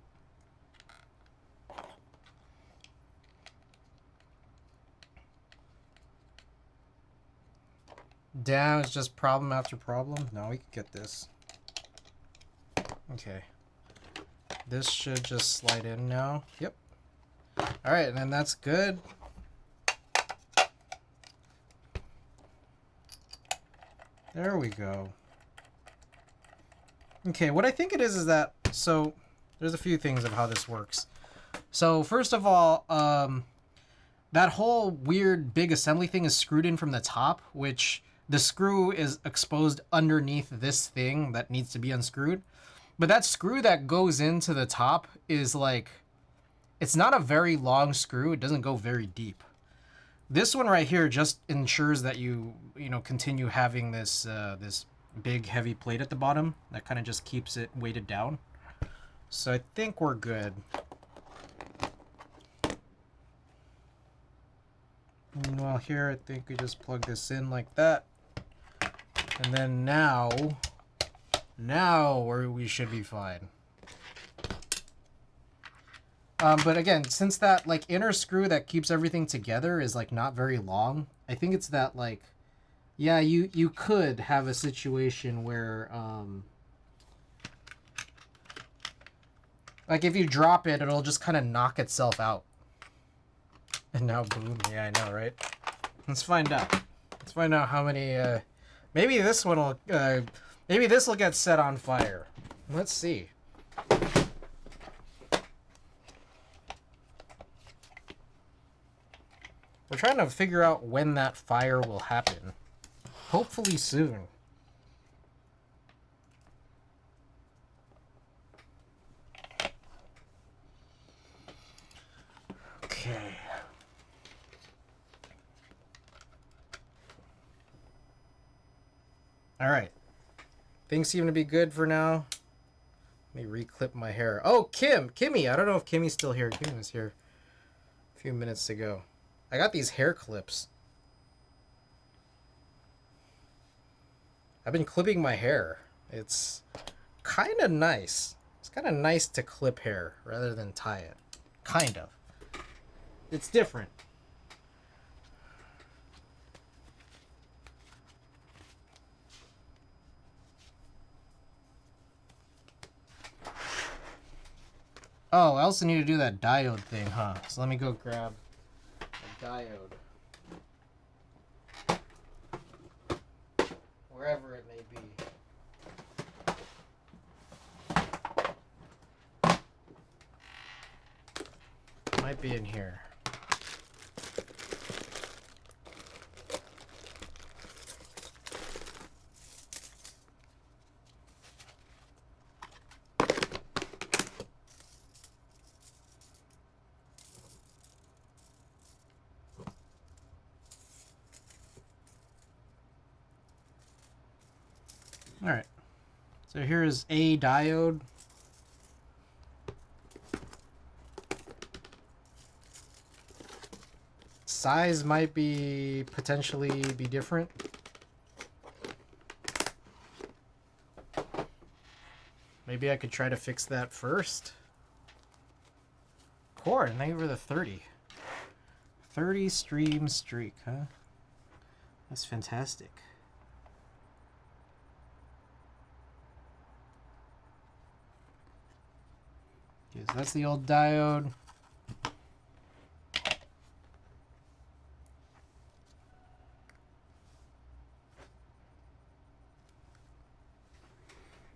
Damn, it's just problem after problem. No, we can get this. Okay. This should just slide in now. Yep. Alright, and then that's good. There we go. Okay, what I think it is that, so there's a few things of how this works. So first of all, that whole weird big assembly thing is screwed in from the top, which the screw is exposed underneath this thing that needs to be unscrewed. But that screw that goes into the top is like, it's not a very long screw. It doesn't go very deep. This one right here just ensures that you continue having this this big heavy plate at the bottom that kind of just keeps it weighted down. So I think we're good. Well, here I think we just plug this in like that, and then now we should be fine. But again, since that like inner screw that keeps everything together is like not very long, I think it's that like, yeah, you could have a situation where like if you drop it, it'll just kind of knock itself out. And now boom, yeah, I know, right? Let's find out. Let's find out how many. Maybe this one will. Maybe this will get set on fire. Let's see. We're trying to figure out when that fire will happen. Hopefully soon. Okay. All right. Things seem to be good for now. Let me reclip my hair. Oh, Kimmy. I don't know if Kimmy's still here. Kimmy was here a few minutes ago. I got these hair clips. I've been clipping my hair. It's kind of nice. It's kind of nice to clip hair rather than tie it. Kind of. It's different. Oh, I also need to do that diode thing, huh? So let me go grab a diode. Wherever it may be. Might be in here. All right, so here's a diode. Size might be potentially be different. Maybe I could try to fix that first. Core, thank you for the 30. 30 stream streak, huh? That's fantastic. Okay, so that's the old diode.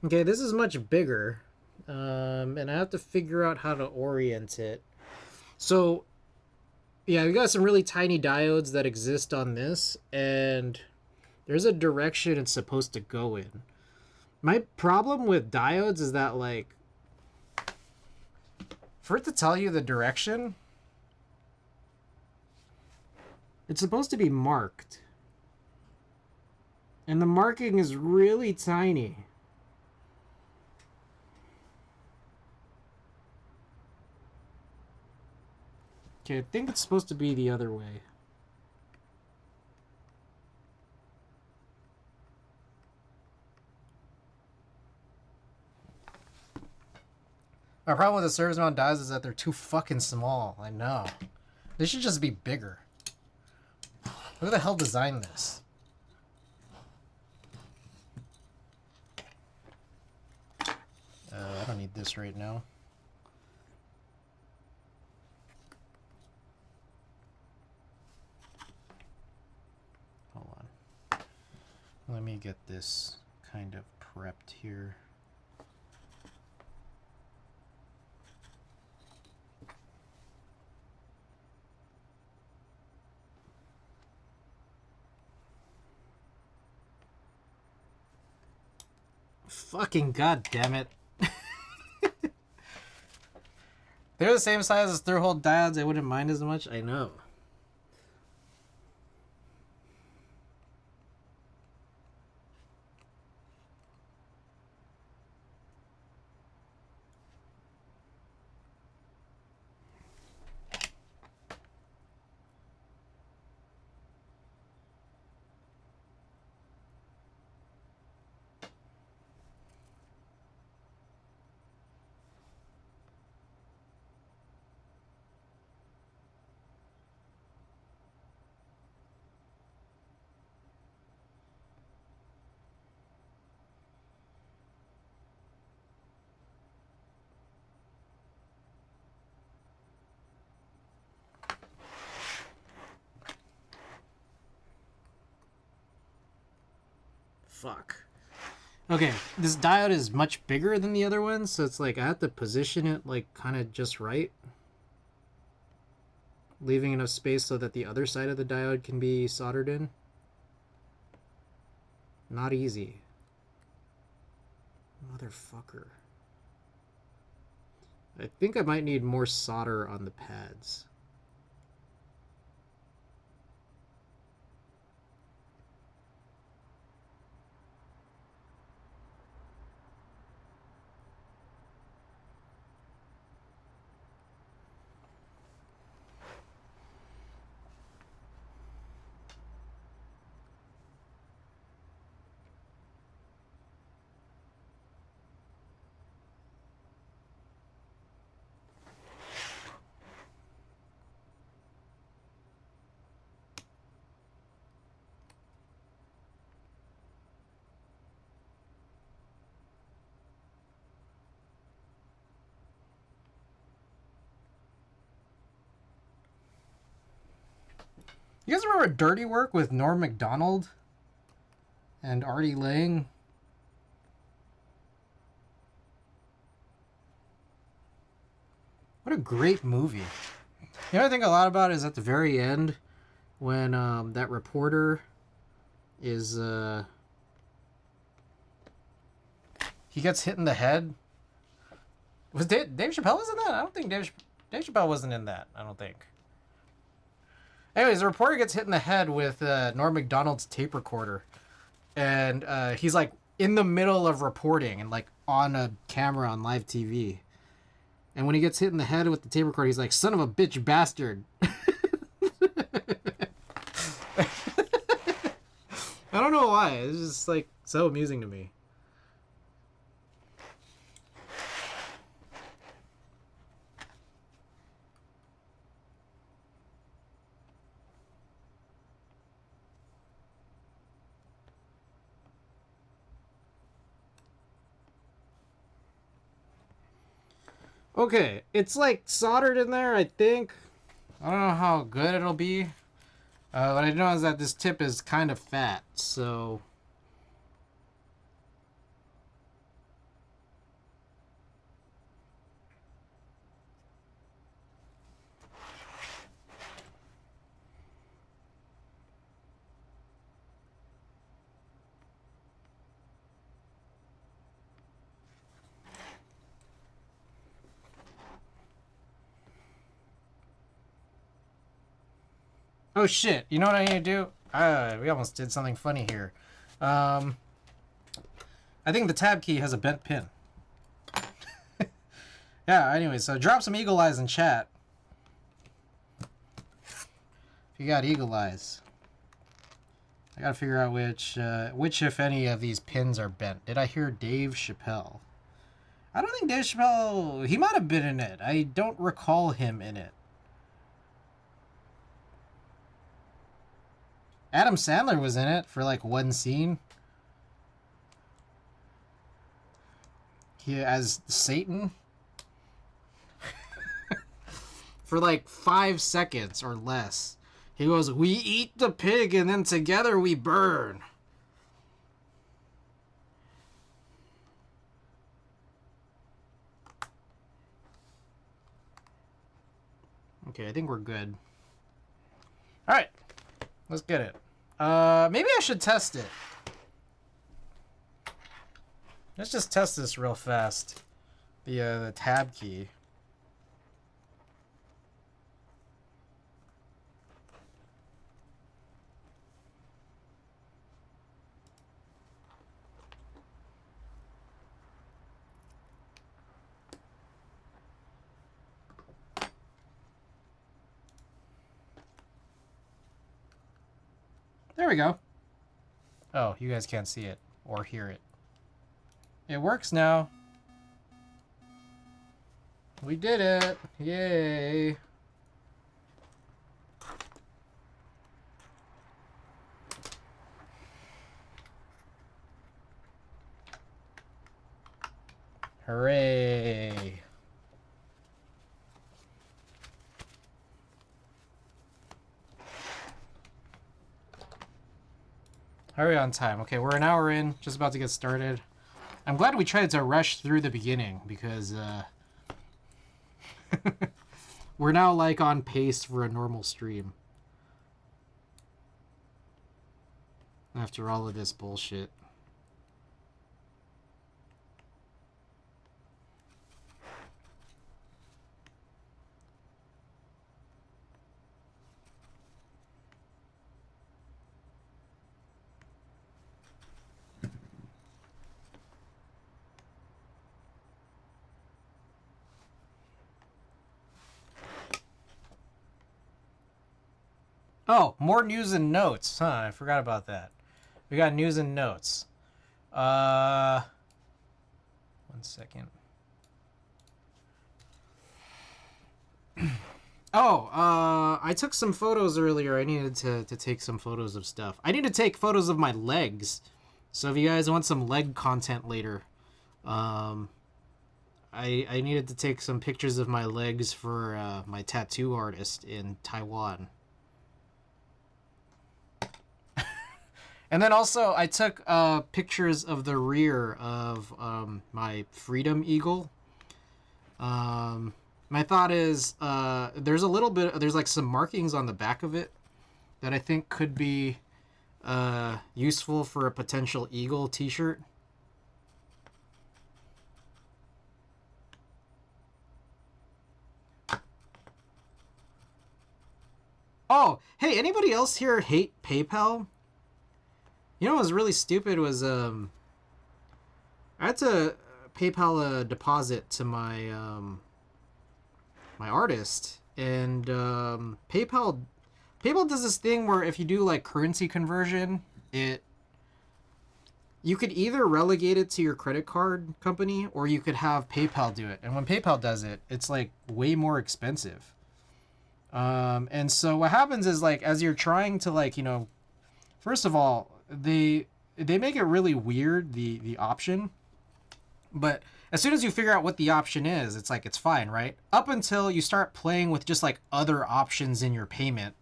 Okay, this is much bigger, and I have to figure out how to orient it. So, yeah, we got some really tiny diodes that exist on this, and there's a direction it's supposed to go in. My problem with diodes is that, like, for it to tell you the direction, It's supposed to be marked. And the marking is really tiny. Okay, I think it's supposed to be the other way. My problem with the surface mount dies is that they're too fucking small. I know. They should just be bigger. Who the hell designed this? I don't need this right now. Hold on. Let me get this kind of prepped here. Fucking goddammit. They're the same size as through-hole diodes. I wouldn't mind as much. I know. Fuck. Okay, this diode is much bigger than the other one, so it's like I have to position it like kind of just right. Leaving enough space so that the other side of the diode can be soldered in. Not easy. Motherfucker. I think I might need more solder on the pads. You guys remember Dirty Work with Norm Macdonald and Artie Lang? What a great movie. You know what I think a lot about is at the very end when that reporter is he gets hit in the head. Was Dave Chappelle was in that? I don't think Dave Chappelle wasn't in that. I don't think. Anyways, the reporter gets hit in the head with Norm Macdonald's tape recorder. And he's like in the middle of reporting and like on a camera on live TV. And when he gets hit in the head with the tape recorder, he's like, "Son of a bitch bastard." I don't know why. It's just like so amusing to me. Okay, it's like soldered in there, I think. I don't know how good it'll be. What I know is that this tip is kind of fat, so... Oh shit! You know what I need to do? We almost did something funny here. I think the tab key has a bent pin. Yeah. Anyway, so drop some eagle eyes in chat. If you got eagle eyes, I gotta figure out which if any of these pins are bent. Did I hear Dave Chappelle? I don't think Dave Chappelle. He might have been in it. I don't recall him in it. Adam Sandler was in it for like one scene. He as Satan for like 5 seconds or less. He goes, "We eat the pig and then together we burn." Okay, I think we're good. All right, let's get it. Maybe I should test it. Let's just test this real fast. The tab key. There we go. Oh, you guys can't see it or hear it. It works now. We did it. Yay. Hooray. Hurry on time. Okay, we're an hour in, just about to get started. I'm glad we tried to rush through the beginning because we're now like on pace for a normal stream. After all of this bullshit. Oh, more news and notes. Huh, I forgot about that. We got news and notes. 1 second. I took some photos earlier. I needed to take some photos of stuff. I need to take photos of my legs. So if you guys want some leg content later, I needed to take some pictures of my legs for my tattoo artist in Taiwan. And then also, I took pictures of the rear of my Freedom Eagle. My thought is there's a little bit, there's like some markings on the back of it that I think could be useful for a potential Eagle t-shirt. Oh, hey, anybody else here hate PayPal? You know what was really stupid was I had to PayPal a deposit to my my artist, and PayPal does this thing where if you do like currency conversion, you could either relegate it to your credit card company or you could have PayPal do it. And when PayPal does it, it's like way more expensive. And so what happens is like as you're trying to like, you know, first of all, they make it really weird, the option. But as soon as you figure out what the option is, it's like it's fine, right? Up until you start playing with just like other options in your payment,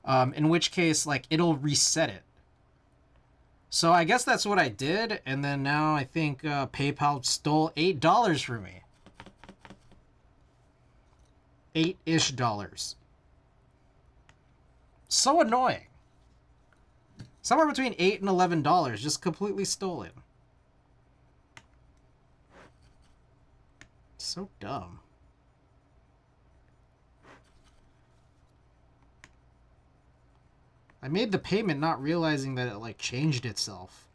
in which case like it'll reset it. So I guess that's what I did, and then now I think PayPal stole $8 from me. $8-ish. So annoying. Somewhere between $8 and $11, just completely stolen. So dumb. I made the payment not realizing that it like changed itself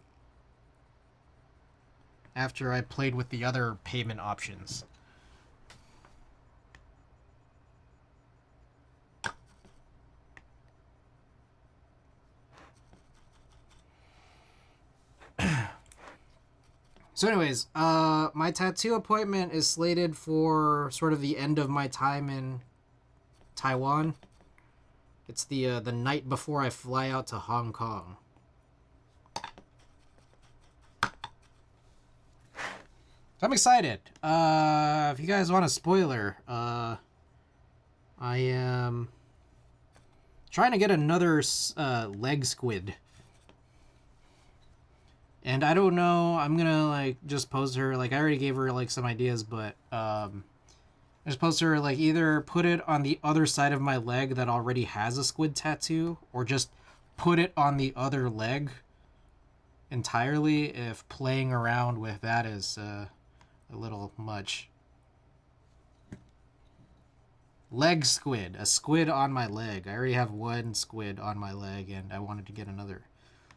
after I played with the other payment options. So anyways, my tattoo appointment is slated for sort of the end of my time in Taiwan. It's the night before I fly out to Hong Kong. So I'm excited. If you guys want a spoiler, I am trying to get another leg squid. And I don't know, I'm gonna like just pose her, like I already gave her like some ideas, but I just pose her like either put it on the other side of my leg that already has a squid tattoo, or just put it on the other leg entirely if playing around with that is a little much. Leg squid, a squid on my leg. I already have one squid on my leg and I wanted to get another.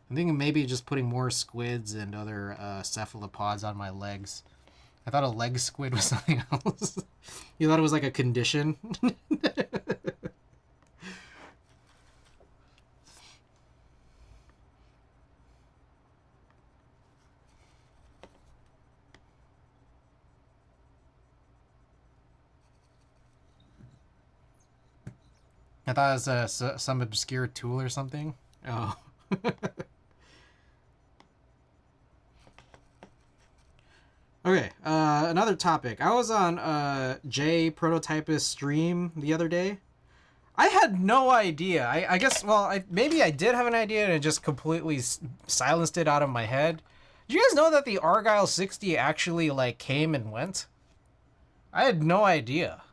I'm thinking maybe just putting more squids and other cephalopods on my legs. I thought a leg squid was something else. You thought it was like a condition? I thought it was some obscure tool or something. Oh. Okay, another topic. I was on Jay Prototypist stream the other day. I had no idea. I guess, well, maybe I did have an idea and it just completely silenced it out of my head. Did you guys know that the Argyle 60 actually, like, came and went? I had no idea.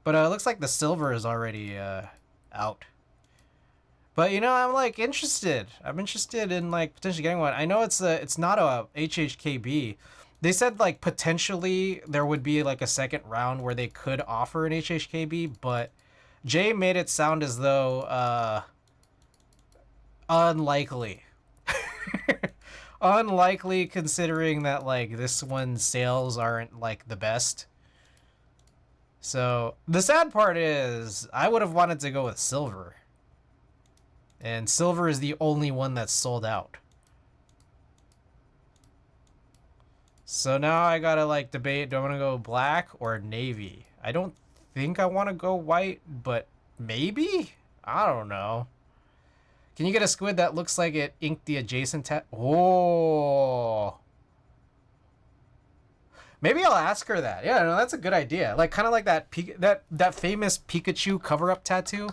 But it looks like the silver is already out. But, you know, I'm, like, interested. I'm interested in, like, potentially getting one. I know it's not a HHKB. They said, like, potentially there would be, like, a second round where they could offer an HHKB, but Jay made it sound as though, unlikely. Unlikely considering that, like, this one's sales aren't, like, the best. So, the sad part is, I would have wanted to go with silver. And silver is the only one that's sold out. So now I gotta like debate, do I want to go black or navy? I don't think I want to go white, but maybe? I don't know. Can you get a squid that looks like it inked the adjacent Oh. Maybe I'll ask her that. Yeah, no, that's a good idea. Like kind of like that famous Pikachu cover-up tattoo.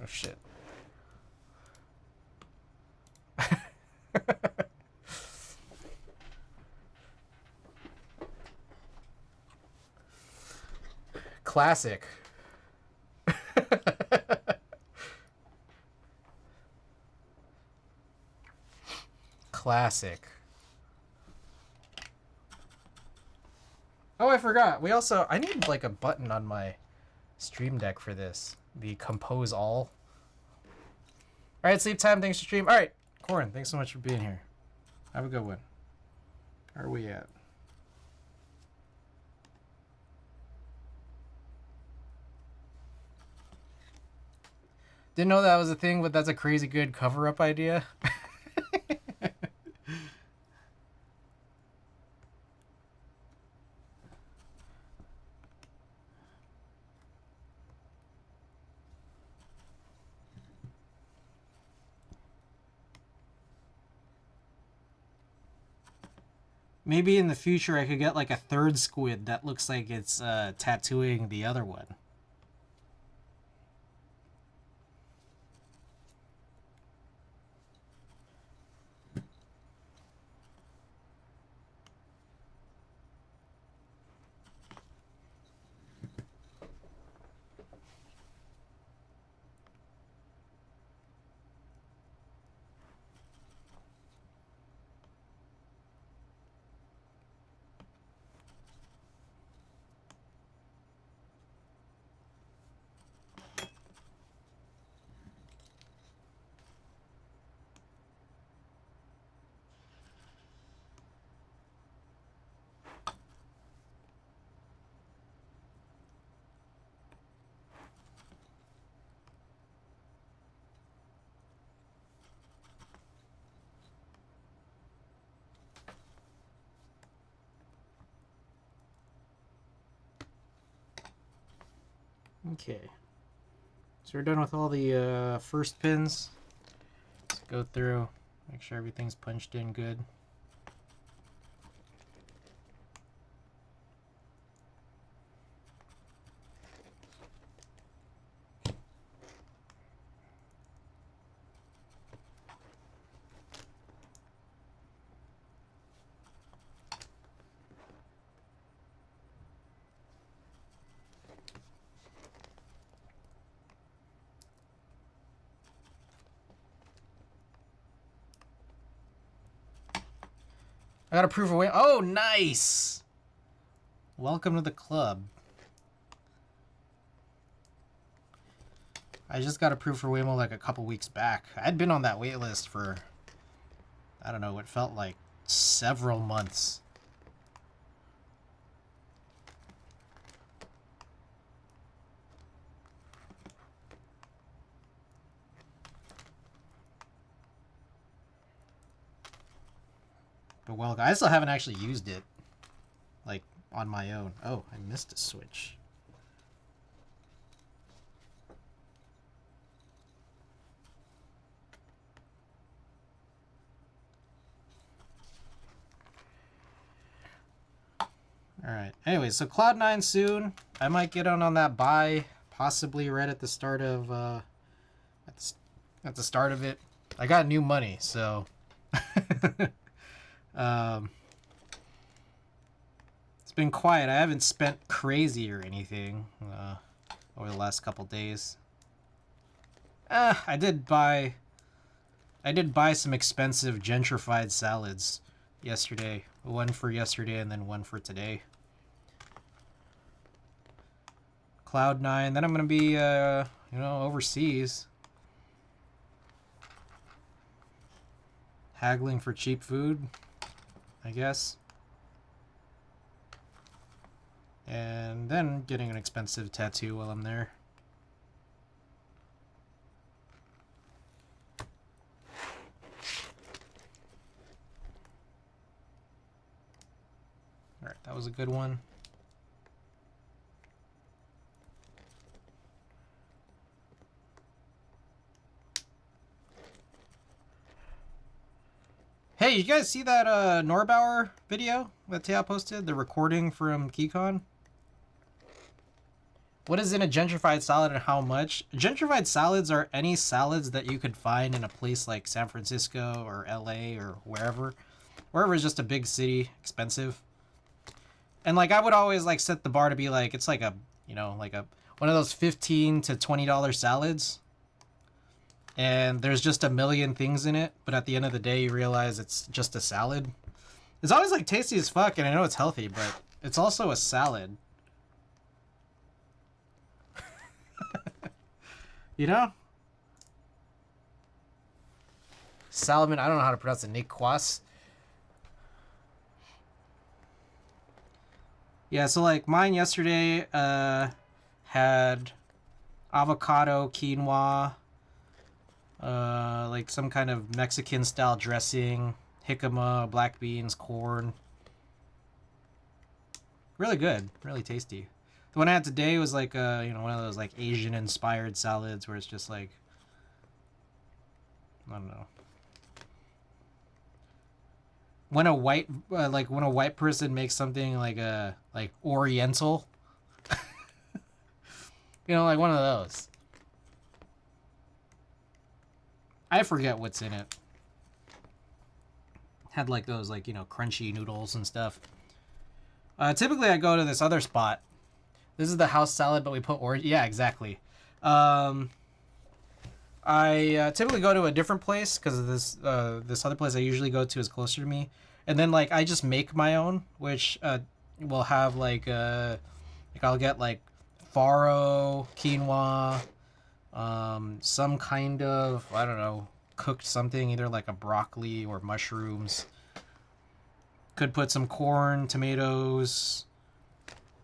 Oh shit. Classic. Classic. Oh, I forgot. I need like a button on my Stream Deck for this. The compose all. All right, sleep time. Thanks for stream. All right, Corin, thanks so much for being here. Have a good one. Where are we at? Didn't know that was a thing, but that's a crazy good cover-up idea. Maybe in the future I could get like a third squid that looks like it's tattooing the other one. Okay. So we're done with all the first pins. Let's go through, make sure everything's punched in good. I got a proof of weight. Oh, nice! Welcome to the club. I just got approved for Waymo like a couple weeks back. I'd been on that wait list for, I don't know, it felt like several months. But well, I still haven't actually used it, like, on my own. Oh, I missed a switch. Alright, anyway, so Cloud9 soon. I might get on that buy, possibly right at the start of, at the start of it. I got new money, so... it's been quiet. I haven't spent crazy or anything over the last couple days. I did buy some expensive gentrified salads yesterday. One for yesterday and then one for today. Cloud9. Then I'm gonna be overseas, haggling for cheap food, I guess. And then getting an expensive tattoo while I'm there. Alright, that was a good one. Hey, you guys see that Norbauer video that Teo posted? The recording from KeyCon? What is in a gentrified salad and how much? Gentrified salads are any salads that you could find in a place like San Francisco or LA or wherever. Wherever is just a big city, expensive. And like I would always like set the bar to be like, it's like a, like a one of those $15 to $20 salads. And there's just a million things in it, but at the end of the day you realize it's just a salad. It's always like tasty as fuck, and I know it's healthy, but it's also a salad. You know? Salmon, I don't know how to pronounce it. Nikwas. Yeah, so like mine yesterday had avocado, quinoa, like some kind of Mexican style dressing, jicama, black beans, corn. Really good, really tasty. The one I had today was like one of those like Asian inspired salads where it's just like, I don't know. When a white person makes something like oriental, like one of those. I forget what's in it. Had like those crunchy noodles and stuff. Typically I go to this other spot. This is the house salad, but we put yeah, exactly. I typically go to a different place because this other place I usually go to is closer to me. And then like I just make my own, which will have like I'll get like farro, quinoa, some kind of, I don't know, cooked something, either like a broccoli or mushrooms. Could put some corn, tomatoes,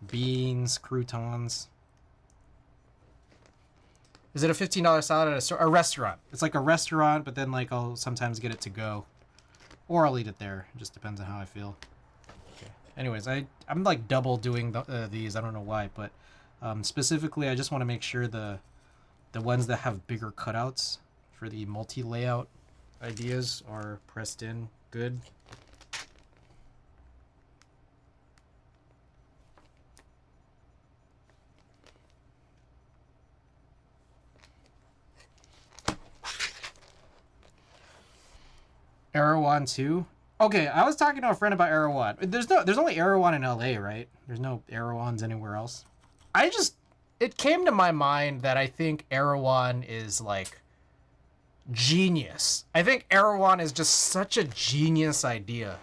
beans, croutons. Is it a $15 salad at a restaurant? It's like a restaurant, but then like I'll sometimes get it to go. Or I'll eat it there. It just depends on how I feel. Okay. Anyways, I'm like double doing these. I don't know why, but Specifically, I just want to make sure the ones that have bigger cutouts for the multi-layout ideas are pressed in good. Erewhon 2? Okay, I was talking to a friend about Erewhon. There's only Erewhon in LA, right? There's no Erewhons anywhere else. It came to my mind that I think Erewhon is like genius. I think Erewhon is just such a genius idea.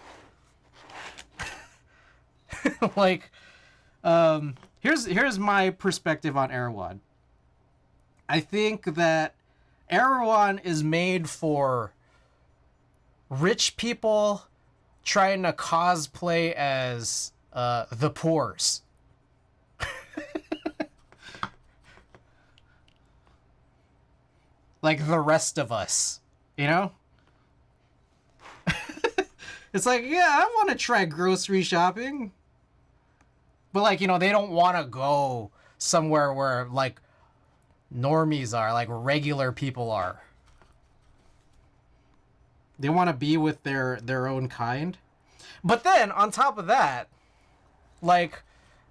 Like, here's my perspective on Erewhon. I think that Erewhon is made for rich people trying to cosplay as the poors. Like the rest of us, you know? It's like, yeah, I want to try grocery shopping. But like, you know, they don't want to go somewhere where like normies are, like regular people are. They want to be with their own kind. But then on top of that, like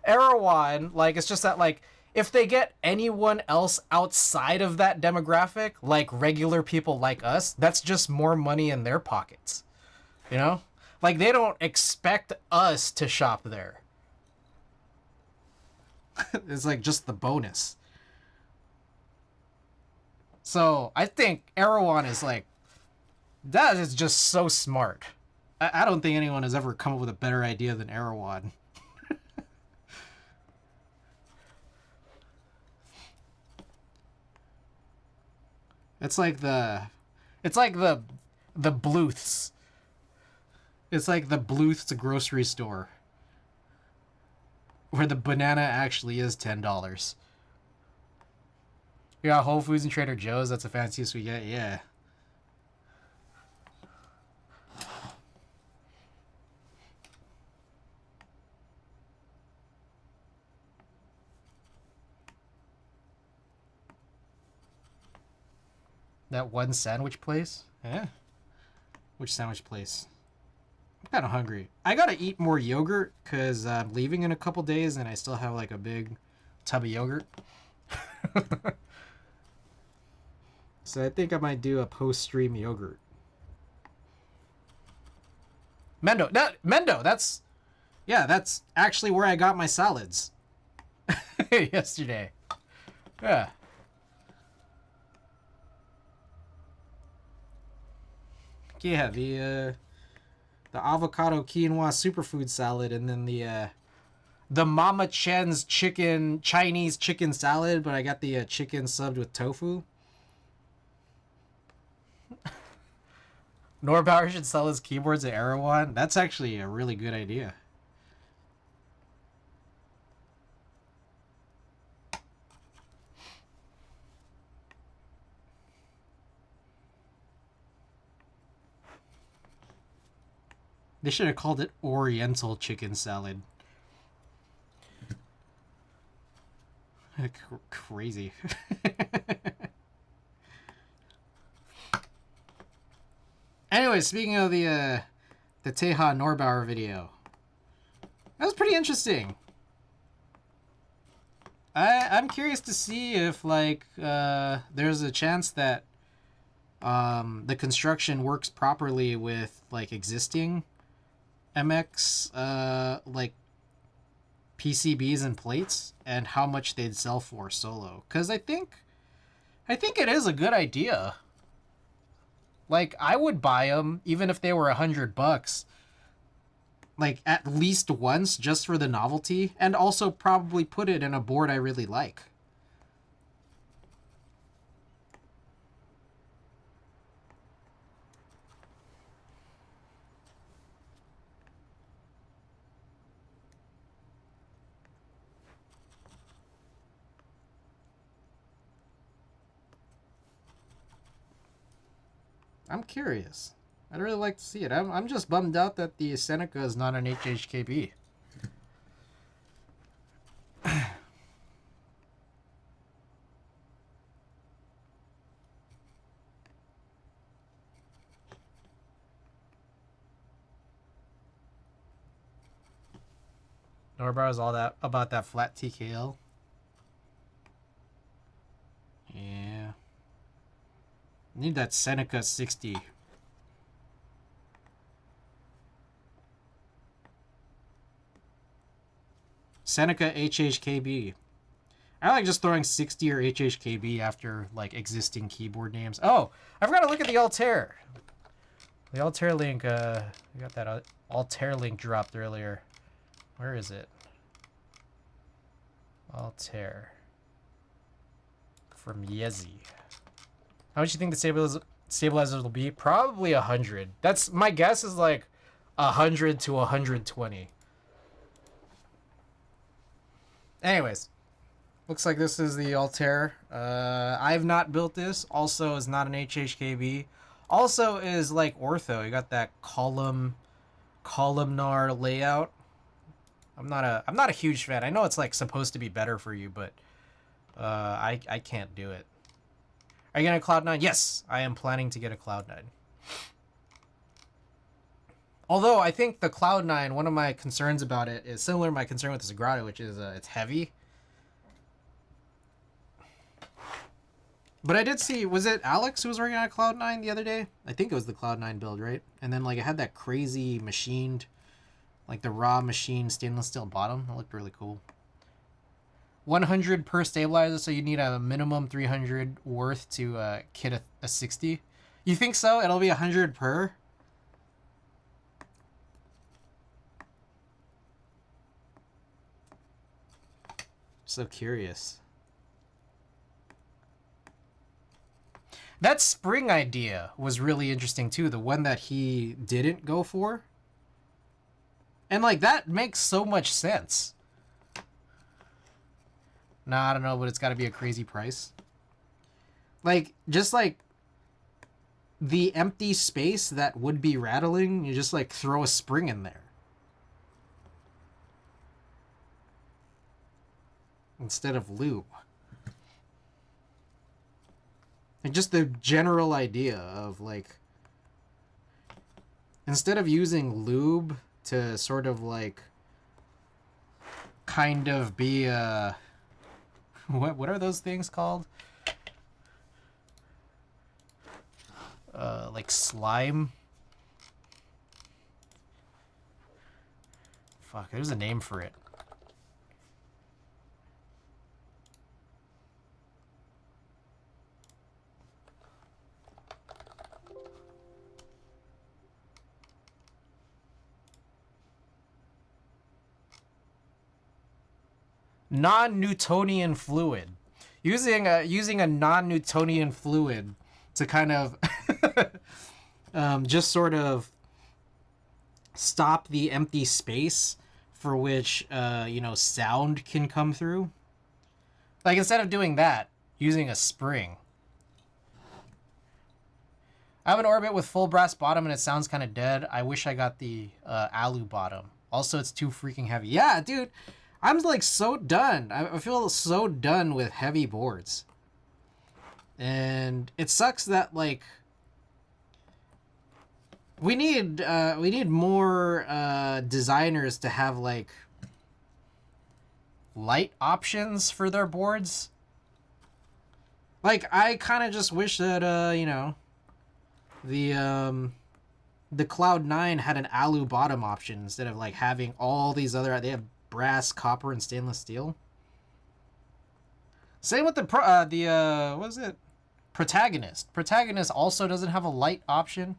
Erewhon, like it's just that like if they get anyone else outside of that demographic, like regular people like us, that's just more money in their pockets. You know? Like they don't expect us to shop there. It's like just the bonus. So I think Erewhon is like, that is just so smart. I don't think anyone has ever come up with a better idea than Erewhon. It's like the Bluths. It's like the Bluths grocery store, where the banana actually is $10. You got Whole Foods and Trader Joe's. That's the fanciest we get. Yeah. That one sandwich place? Yeah. Which sandwich place? I'm kind of hungry. I gotta eat more yogurt because I'm leaving in a couple days and I still have like a big tub of yogurt. So I think I might do a post-stream yogurt. Mendo, that's actually where I got my salads. Yesterday. Yeah. Yeah, the avocado quinoa superfood salad, and then the Mama Chen's Chinese chicken salad, but I got the chicken subbed with tofu. Norbauer should sell his keyboards at Erewhon. That's actually a really good idea. They should have called it Oriental chicken salad. Crazy. Anyway, speaking of the Teja Norbauer video, that was pretty interesting. I'm curious to see if like there's a chance that the construction works properly with like existing MX like PCBs and plates, and how much they'd sell for solo. Because I think it is a good idea. Like, I would buy them even if they were $100, like at least once, just for the novelty, and also probably put it in a board I really like. I'm curious. I'd really like to see it. I'm just bummed out that the Seneca is not an HHKB. Norbar is all that about that flat TKL. Yeah. Need that Seneca 60. Seneca HHKB. I like just throwing 60 or HHKB after like existing keyboard names. Oh, I forgot to look at the Altair. The Altair link, we got that Altair link dropped earlier. Where is it? Altair. From Yezi. How much do you think the stabilizers will be? Probably 100. That's my guess is like 100 to 120. Anyways, looks like this is the Altair. I've not built this. Also is not an HHKB. Also is like ortho. You got that columnar layout. I'm not a huge fan. I know it's like supposed to be better for you, but I can't do it. Are you getting a Cloud9? Yes, I am planning to get a Cloud9. Although I think the Cloud9, one of my concerns about it is similar to my concern with the SAGRADA, which is it's heavy. But I did see, was it Alex who was working on a Cloud9 the other day? I think it was the Cloud9 build, right? And then like it had that crazy machined, like the raw machined stainless steel bottom. It looked really cool. 100 per stabilizer, so you need a minimum 300 worth to kit a 60. You think so? It'll be 100 per? So curious. That spring idea was really interesting too, the one that he didn't go for. And like that makes so much sense. Nah, I don't know, but it's got to be a crazy price. Like, just like the empty space that would be rattling, you just like throw a spring in there. Instead of lube. And just the general idea of like, instead of using lube to sort of like kind of be a, what are those things called? Like slime? Fuck, there's a name for it. Non-Newtonian fluid. Using a non-Newtonian fluid to kind of just sort of stop the empty space for which sound can come through. Like instead of doing that, using a spring. I have an Orbit with full brass bottom and it sounds kind of dead. I wish I got the alu bottom. Also, it's too freaking heavy. Yeah, dude. I'm like so done. I feel so done with heavy boards. And it sucks that like we need more designers to have like light options for their boards. Like I kind of just wish that the Cloud9 had an alu bottom option instead of like having all these other, they have brass, copper, and stainless steel. Same with the what is it? Protagonist. Protagonist also doesn't have a light option.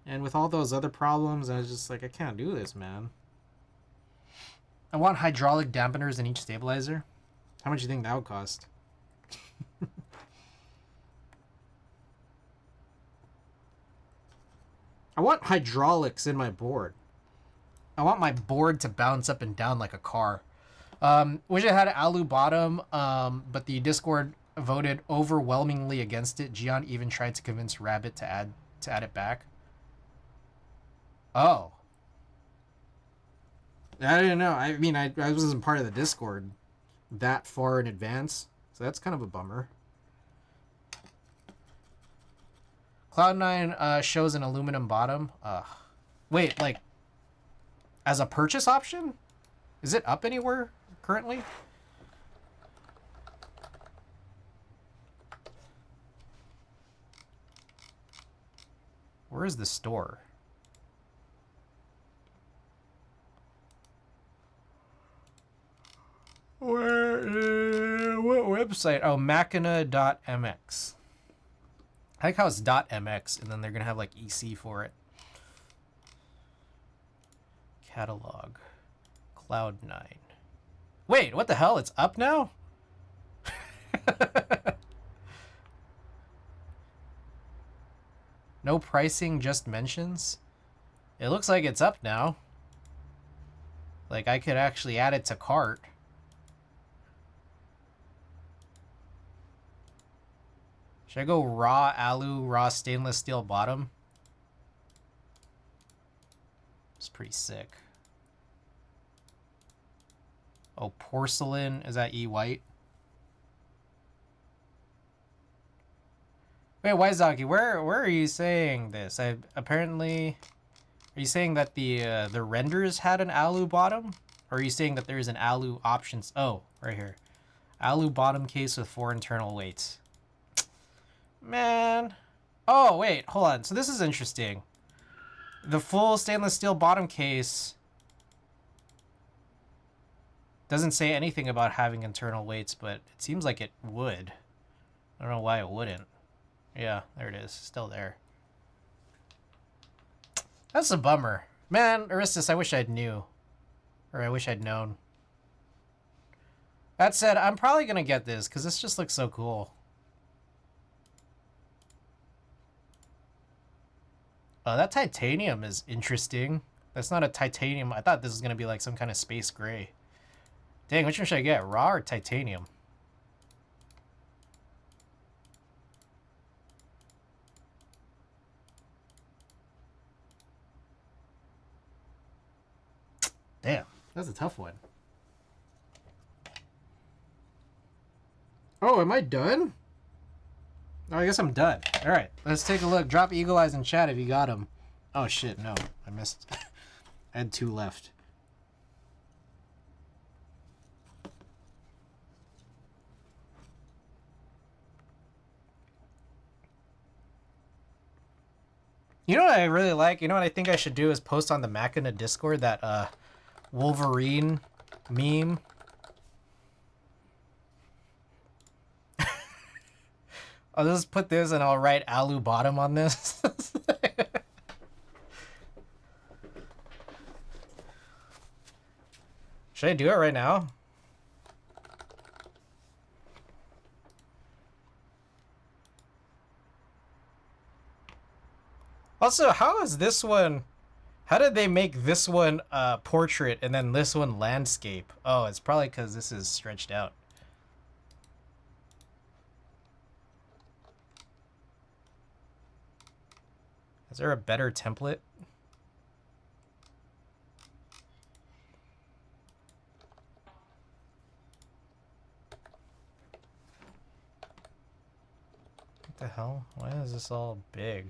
And with all those other problems, I was just like, I can't do this, man. I want hydraulic dampeners in each stabilizer. How much do you think that would cost? I want hydraulics in my board. I want my board to bounce up and down like a car. Wish I had an alu bottom, but the Discord voted overwhelmingly against it. Gian even tried to convince Rabbit to add it back. Oh. I didn't know. I mean, I wasn't part of the Discord that far in advance, so that's kind of a bummer. Cloud9 shows an aluminum bottom. Wait, like As a purchase option? Is it up anywhere currently? Where is the store? Where? What website? Oh, machina.mx. I like how it's .mx, and then they're gonna have like EC for it. Catalog. Cloud9. Wait, what the hell? It's up now? No pricing, just mentions? It looks like it's up now. Like, I could actually add it to cart. Should I go raw alu, raw stainless steel bottom? It's pretty sick. Oh, porcelain. Is that E-white? Wait, Waizaki, where are you saying this? Apparently, are you saying that the renders had an alu bottom? Or are you saying that there's an alu options? Oh, right here. Alu bottom case with 4 internal weights. Man. Oh, wait, hold on. So this is interesting. The full stainless steel bottom case doesn't say anything about having internal weights, but it seems like it would. I don't know why it wouldn't. Yeah, there it is. Still there. That's a bummer. Man, Aristus, I wish I'd knew. Or I wish I'd known. That said, I'm probably going to get this, because this just looks so cool. That titanium is interesting. That's not a titanium. I thought this was going to be like some kind of space gray. Dang, which one should I get? Raw or titanium? Damn, that's a tough one. Oh, am I done? Oh, I guess I'm done. All right, let's take a look. Drop eagle eyes in chat if you got them. Oh, shit, no. I missed. I had 2 left. You know what I really like? You know what I think I should do is post on the Machina Discord that Wolverine meme. I'll just put this and I'll write alu bottom on this. Should I do it right now? Also, how is this one... How did they make this one portrait and then this one landscape? Oh, it's probably because this is stretched out. Is there a better template? What the hell? Why is this all big?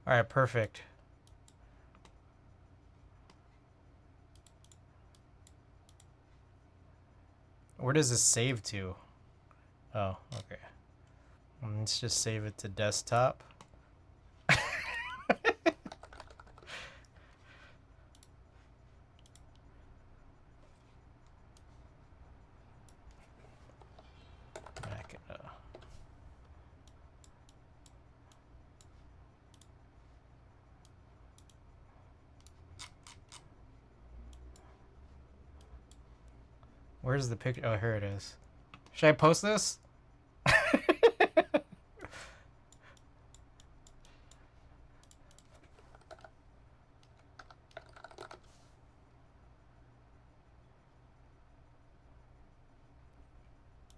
All right, perfect. Where does this save to? Oh, okay. Let's just save it to desktop. Where's the picture? Oh, here it is. Should I post this?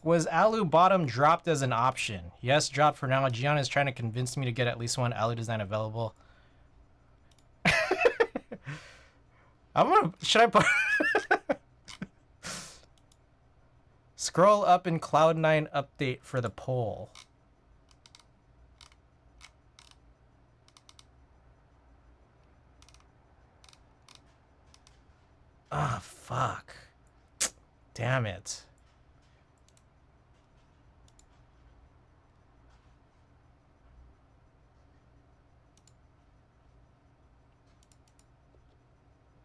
Was Alu bottom dropped as an option? Yes, dropped for now. Gian is trying to convince me to get at least one Alu design available. I'm gonna. Should I put? Scroll up in Cloud9 update for the poll. Ah, fuck. Damn it.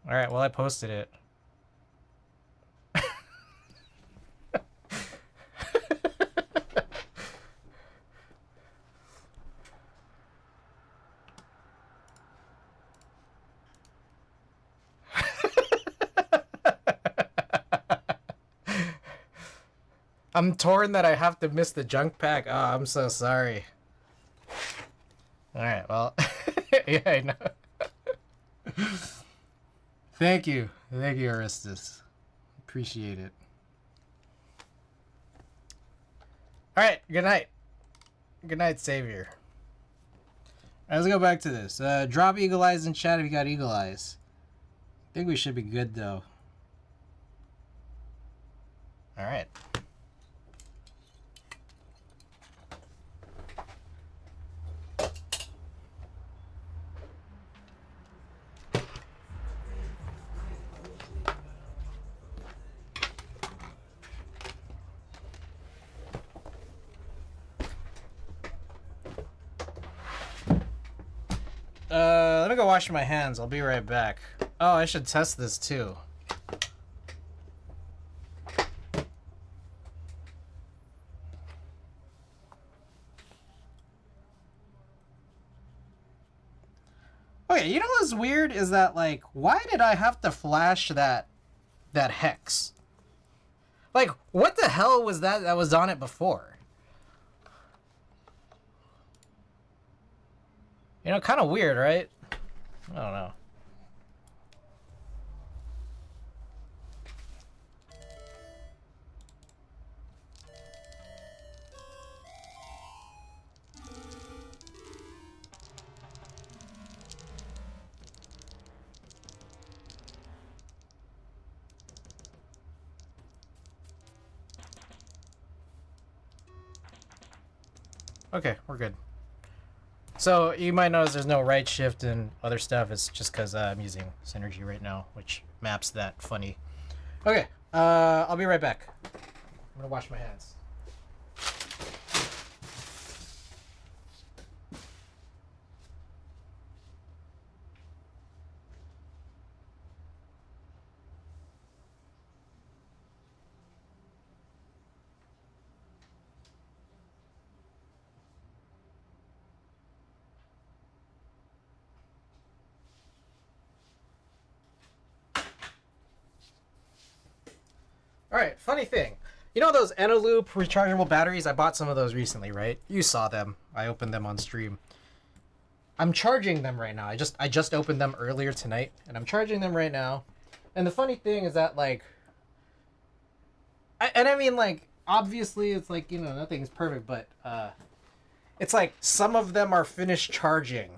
All right, well, I posted it. I'm torn that I have to miss the junk pack. Oh, I'm so sorry. All right, well, yeah, I know. Thank you, Aristus. Appreciate it. All right, good night. Good night, Savior. All right, let's go back to this. Drop Eagle Eyes in chat if you got Eagle Eyes. I think we should be good though. All right. Let me go wash my hands. I'll be right back. Oh, I should test this too. Okay, you know what's weird is that, like, why did I have to flash that hex? Like, what the hell was that was on it before? You know, kind of weird, right? I don't know. Okay, we're good. So you might notice there's no right shift and other stuff. It's just because I'm using Synergy right now, which maps that funny. Okay, I'll be right back. I'm gonna wash my hands. Alright, funny thing. You know those Eneloop rechargeable batteries? I bought some of those recently, right? You saw them. I opened them on stream. I'm charging them right now. I just opened them earlier tonight, and I'm charging them right now. And the funny thing is that, like... I mean, like, obviously it's like, you know, nothing's perfect, but it's like some of them are finished charging,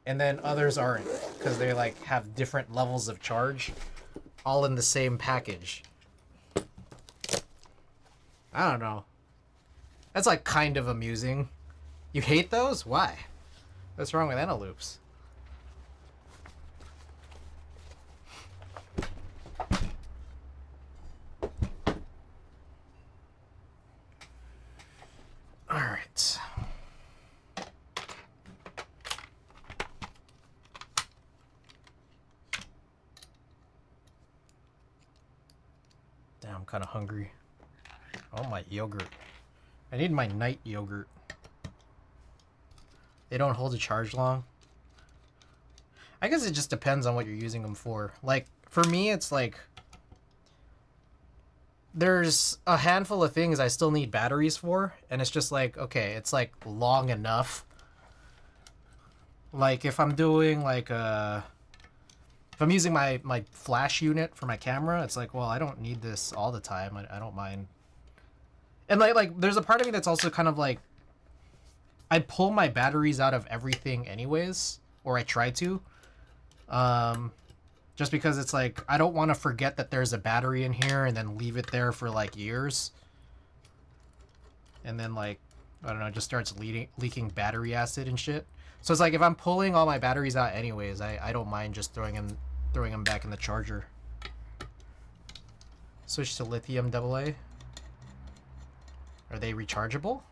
and then others aren't, because they, like, have different levels of charge, all in the same package. I don't know. That's like kind of amusing. You hate those? Why? What's wrong with Eneloops? Alright. Damn, I'm kind of hungry. Oh, my yogurt. I need my night yogurt. They don't hold a charge long. I guess it just depends on what you're using them for. Like, for me, it's like... there's a handful of things I still need batteries for, and it's just like, okay, it's like long enough. Like if I'm doing like if I'm using my flash unit for my camera, it's like, well, I don't need this all the time. I don't mind. And like there's a part of me that's also kind of like, I pull my batteries out of everything anyways, or I try to. Just because it's like, I don't want to forget that there's a battery in here and then leave it there for like years. And then like, I don't know, it just starts leaking battery acid and shit. So it's like, if I'm pulling all my batteries out anyways, I don't mind just throwing them back in the charger. Switch to lithium AA. Are they rechargeable?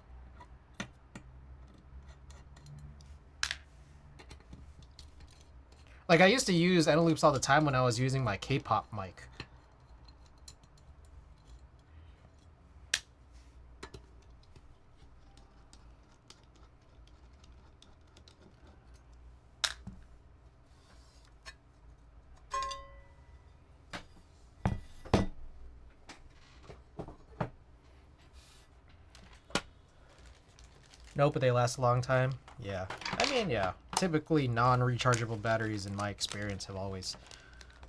Like I used to use Eneloops all the time when I was using my K-pop mic. Nope, but they last a long time. Yeah. I mean, yeah. Typically non-rechargeable batteries in my experience have always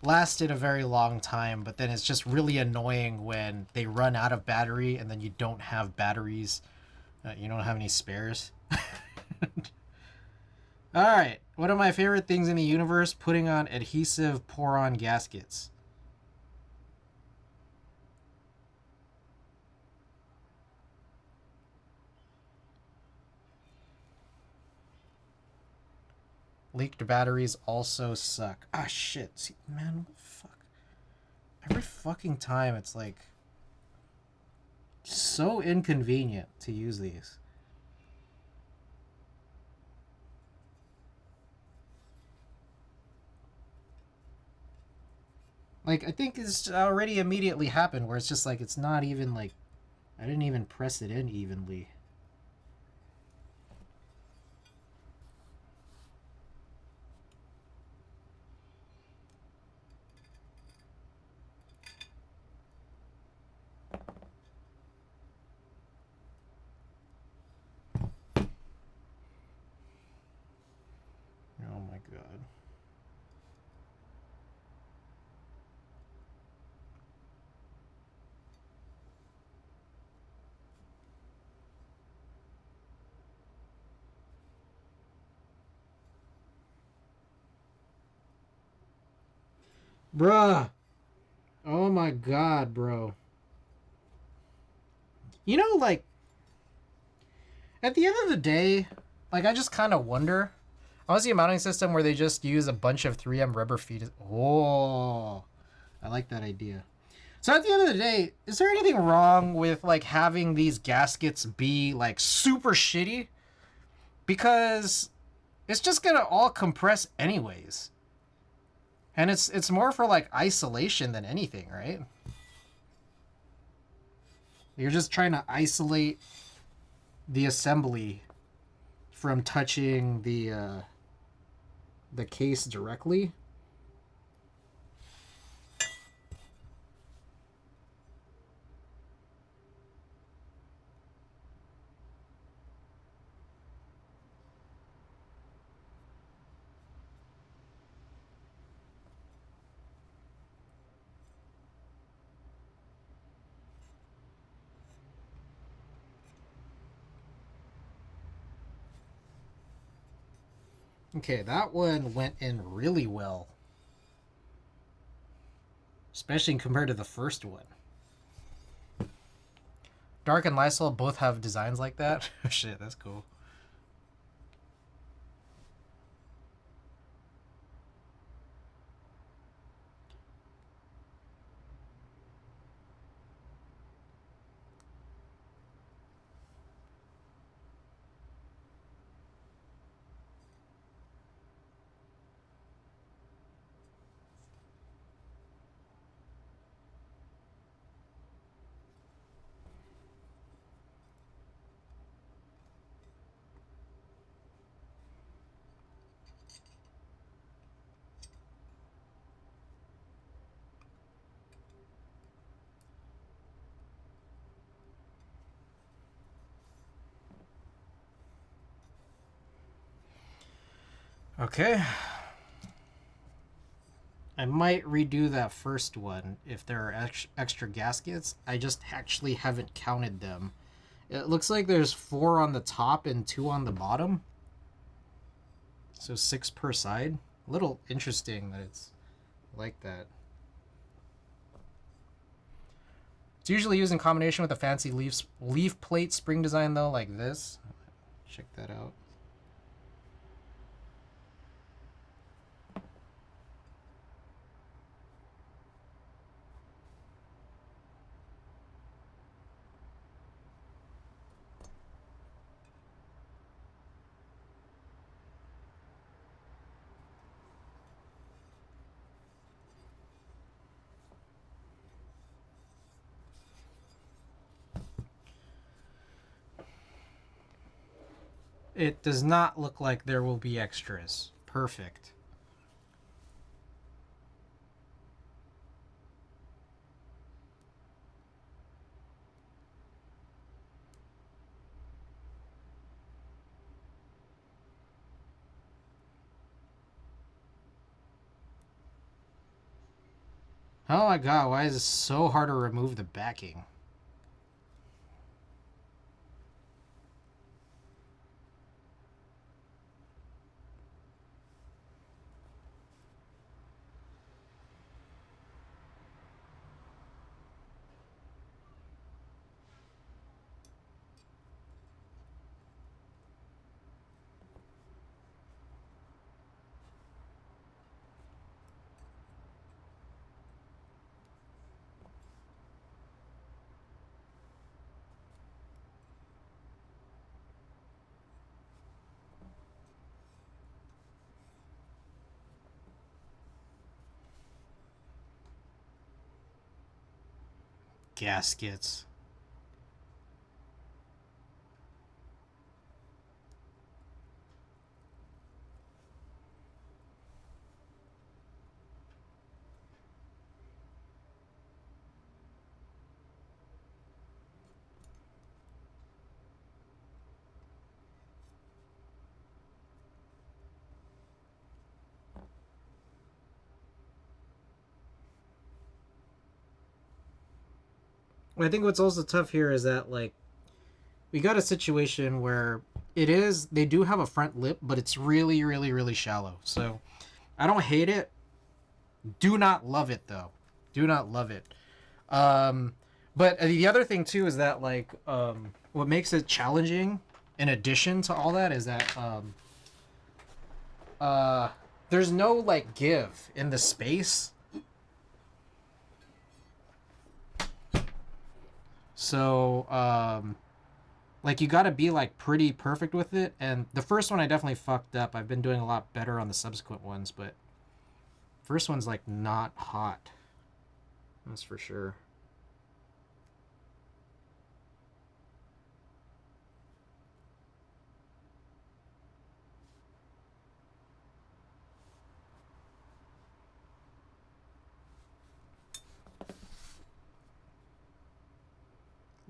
lasted a very long time, but then it's just really annoying when they run out of battery and then you don't have batteries. You don't have any spares. Alright, one of my favorite things in the universe, putting on adhesive pour-on gaskets. Leaked batteries also suck. Ah, shit. See, man, what the fuck? Every fucking time it's like so inconvenient to use these. Like, I think it's already immediately happened where it's just like, it's not even like, I didn't even press it in evenly. Oh my god. Bruh. Oh my god, bro. You know, like, at the end of the day, like, I just kind of wonder. I want to see a mounting system where they just use a bunch of 3M rubber feet. Oh, I like that idea. So at the end of the day, is there anything wrong with like having these gaskets be like super shitty? Because it's just gonna all compress anyways. And it's more for like isolation than anything, right? You're just trying to isolate the assembly from touching the case directly. Okay, that one went in really well. Especially compared to the first one. Dark and Lysol both have designs like that. Shit, that's cool. Okay. I might redo that first one if there are extra gaskets. I just actually haven't counted them. It looks like there's 4 on the top and 2 on the bottom. So 6 per side. A little interesting that it's like that. It's usually used in combination with a fancy leaf plate spring design though, like this. Check that out. It does not look like there will be extras. Perfect. Oh my god, why is it so hard to remove the backing? Gaskets. I think what's also tough here is that, like, we got a situation where they do have a front lip, but it's really, really, really shallow. So I don't hate it. Do not love it, though. Do not love it. But the other thing, too, is that, like, what makes it challenging, in addition to all that, is that there's no, like, give in the space. So, like, you gotta be, like, pretty perfect with it. And the first one I definitely fucked up. I've been doing a lot better on the subsequent ones, but first one's, like, not hot. That's for sure.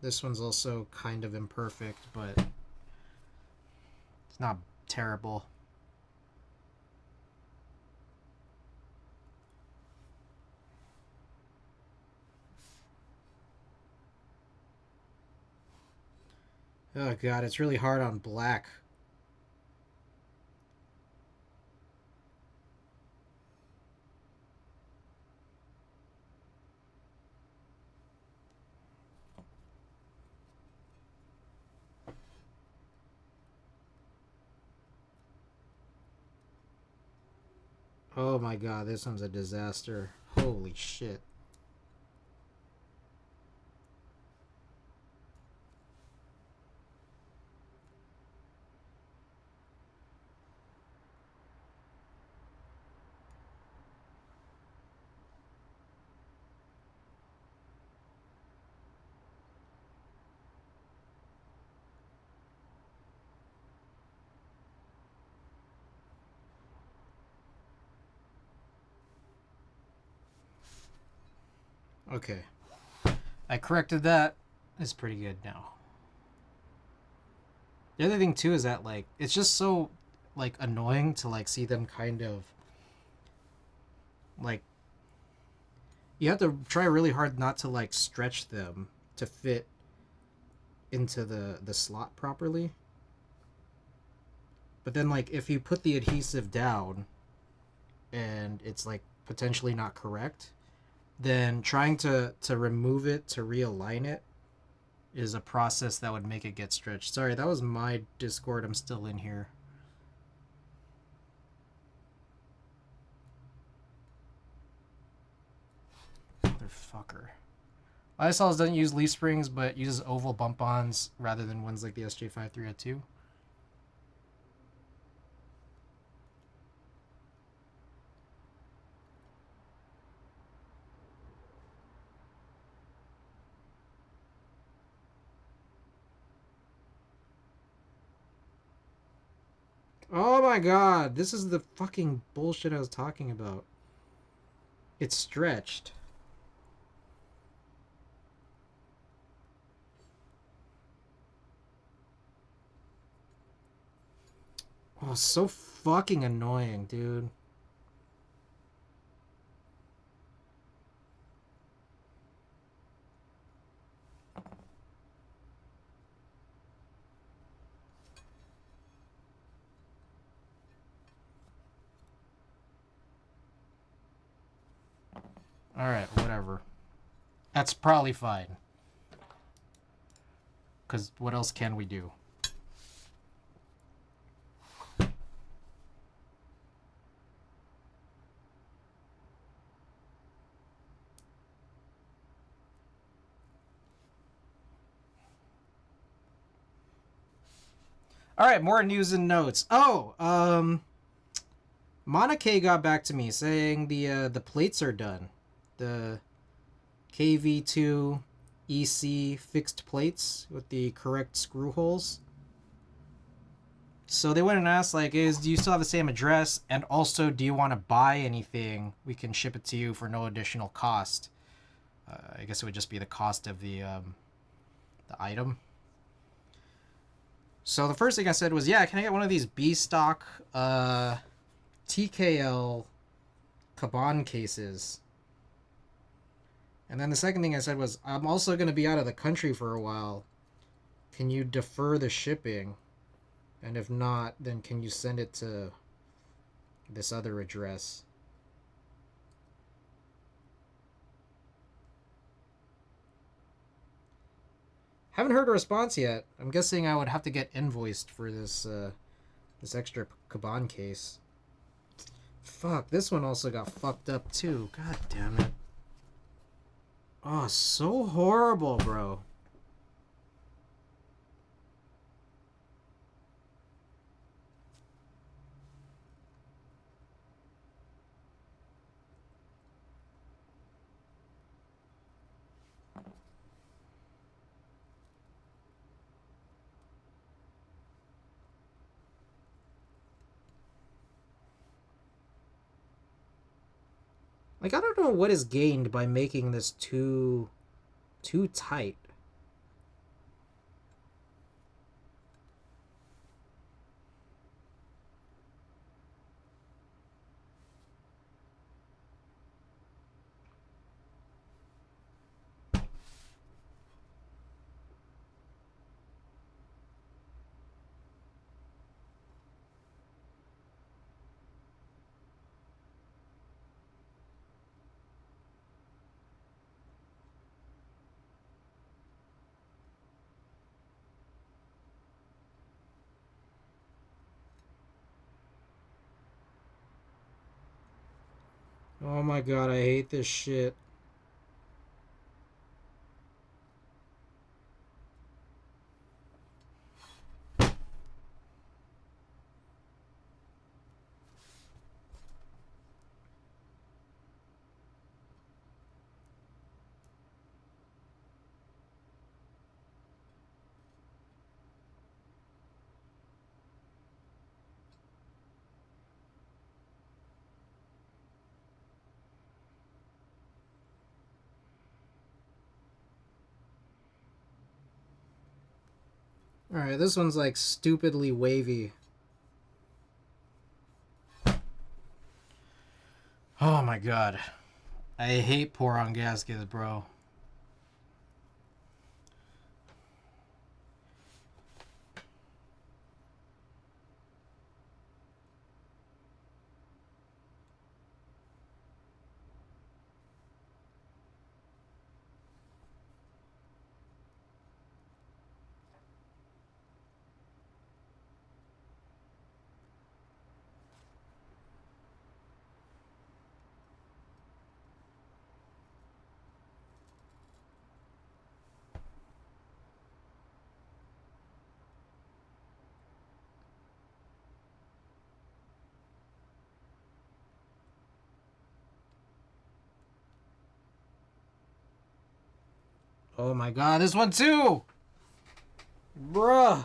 This one's also kind of imperfect, but it's not terrible. Oh god, it's really hard on black. Oh my god, this one's a disaster. Holy shit. Okay. I corrected that. It's pretty good now. The other thing too is that, like, it's just so, like annoying to like see them kind of like, you have to try really hard not to like stretch them to fit into the slot properly. But then like if you put the adhesive down and it's like potentially not correct, then trying to remove it to realign it is a process that would make it get stretched. Sorry, that was my Discord. I'm still in here. Motherfucker. ISLs doesn't use leaf springs, but uses oval bump-ons rather than ones like the SJ5302. Oh my god, this is the fucking bullshit I was talking about. It's stretched. Oh, so fucking annoying, dude. Alright, whatever. That's probably fine. Because what else can we do? Alright, more news and notes. Oh, Monica got back to me saying the plates are done. The KV2 EC fixed plates with the correct screw holes. So they went and asked, like, do you still have the same address? And also, do you want to buy anything? We can ship it to you for no additional cost. I guess it would just be the cost of the item. So the first thing I said was, yeah, can I get one of these B-stock TKL Kaban cases? And then the second thing I said was, I'm also going to be out of the country for a while. Can you defer the shipping? And if not, then can you send it to this other address? Haven't heard a response yet. I'm guessing I would have to get invoiced for this this extra Kaban case. Fuck, this one also got fucked up too. God damn it. Oh, so horrible, bro. Like, I don't know what is gained by making this too tight. Oh my god, I hate this shit. Alright, this one's like stupidly wavy. Oh my god. I hate pour-on gaskets, bro. Oh my god, this one too! Bruh!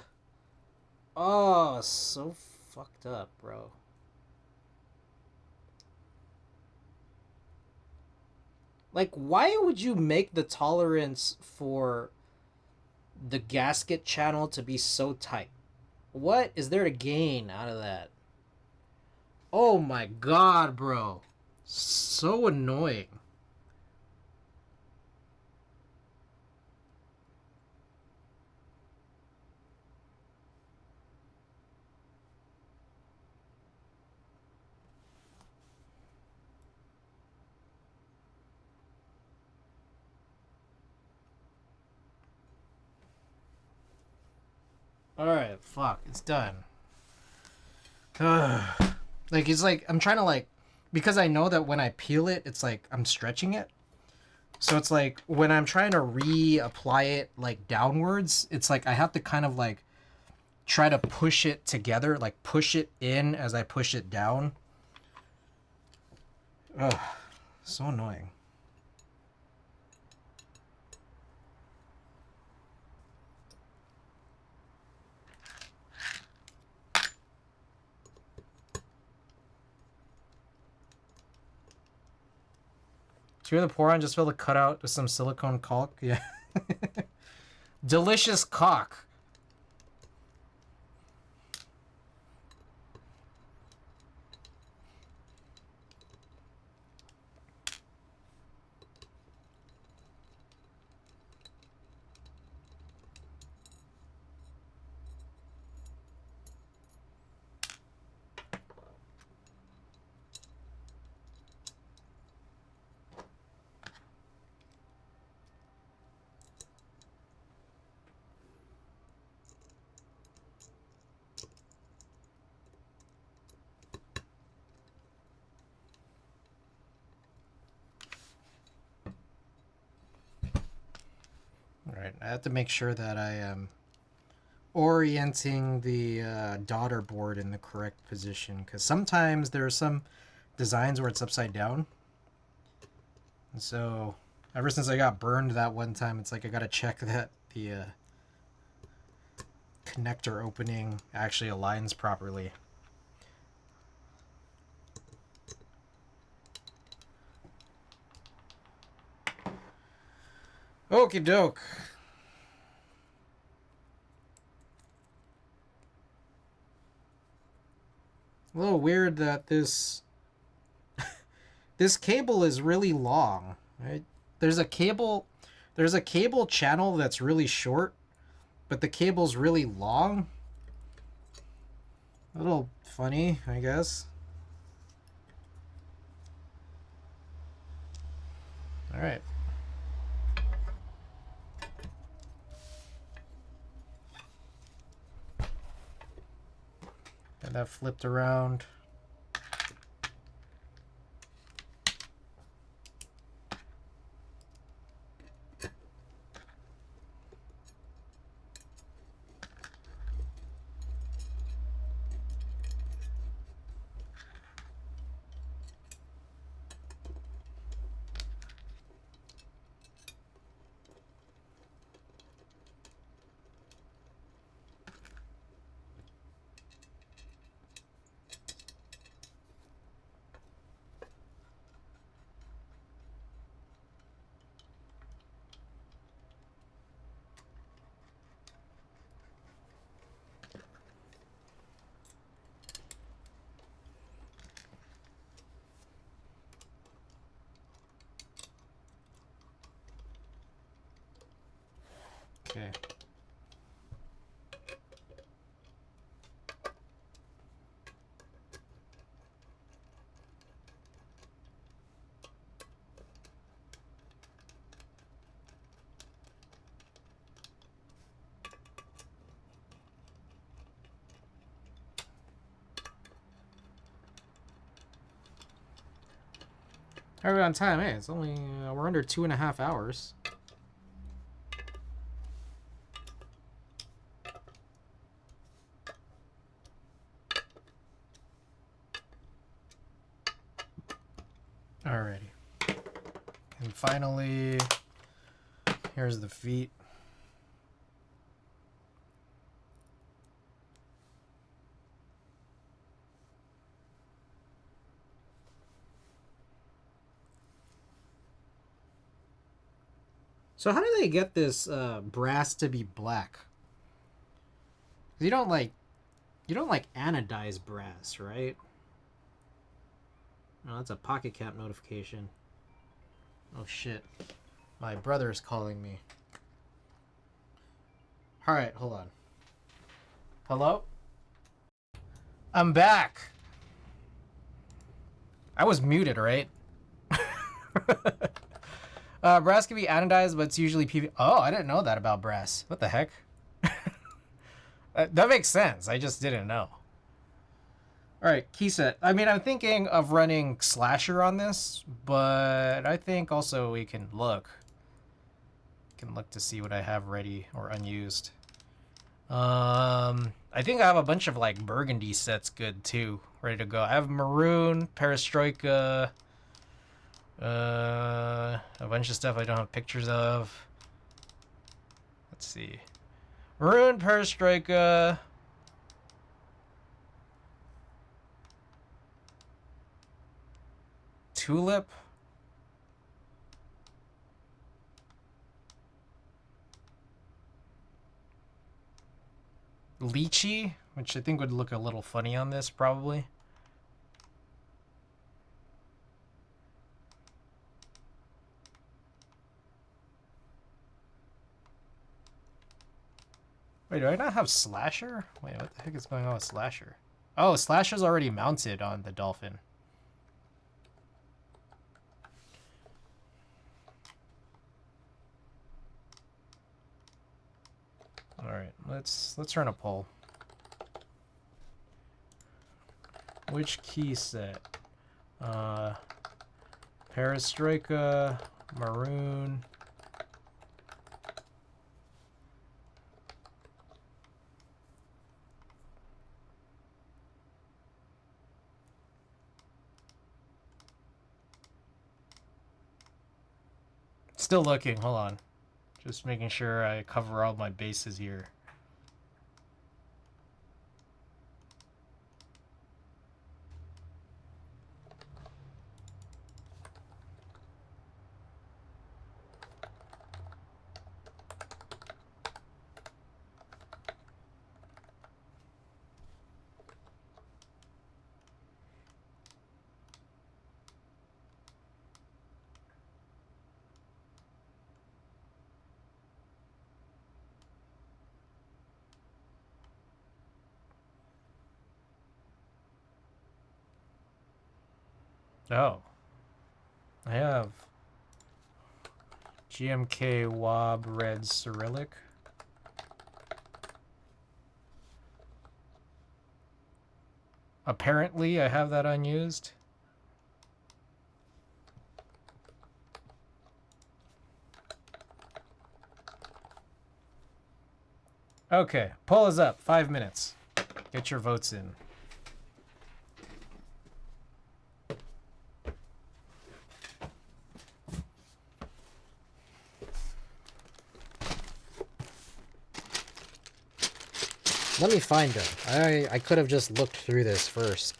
Oh, so fucked up, bro. Like, why would you make the tolerance for the gasket channel to be so tight? What is there to gain out of that? Oh my god, bro. So annoying. Alright, fuck, it's done. Like, it's like, I'm trying to, like, because I know that when I peel it, it's like, I'm stretching it. So it's like, when I'm trying to reapply it, like, downwards, it's like, I have to kind of, like, try to push it together, like, push it in as I push it down. Ugh, so annoying. Do you hear the pour on? Just fill the cutout with some silicone caulk. Yeah. Delicious cock. Alright, I have to make sure that I am orienting the daughter board in the correct position, because sometimes there are some designs where it's upside down. And so, ever since I got burned that one time, it's like I gotta check that the connector opening actually aligns properly. Okie doke. A little weird that this cable is really long, right? There's a cable channel that's really short, but the cable's really long. A little funny, I guess. All right. And that flipped around. Okay. How are we on time? Hey, it's only, we're under 2.5 hours. Alrighty. And finally, here's the feet. So how do they get this brass to be black? You don't like anodized brass, right? Oh, that's a Pocket Camp notification. Oh shit. My brother's calling me. Alright, hold on. Hello? I'm back. I was muted, right? Brass can be anodized, but it's usually PV. Oh, I didn't know that about brass. What the heck? That makes sense. I just didn't know. Alright, key set. I mean, I'm thinking of running slasher on this, but I think also we can look. To see what I have ready or unused. I think I have a bunch of like burgundy sets good too, ready to go. I have maroon, perestroika, a bunch of stuff I don't have pictures of. Let's see. Maroon, perestroika. Tulip. Lychee, which I think would look a little funny on this, probably. Wait, do I not have Slasher? Wait, what the heck is going on with Slasher? Oh, Slasher's already mounted on the Dolphin. All right, let's run a poll. Which key set? Perestroika, maroon. Still looking, hold on. Just making sure I cover all my bases here. Oh. I have GMK Wob Red Cyrillic. Apparently, I have that unused. Okay, poll is up. 5 minutes. Get your votes in. Let me find them. I could have just looked through this first.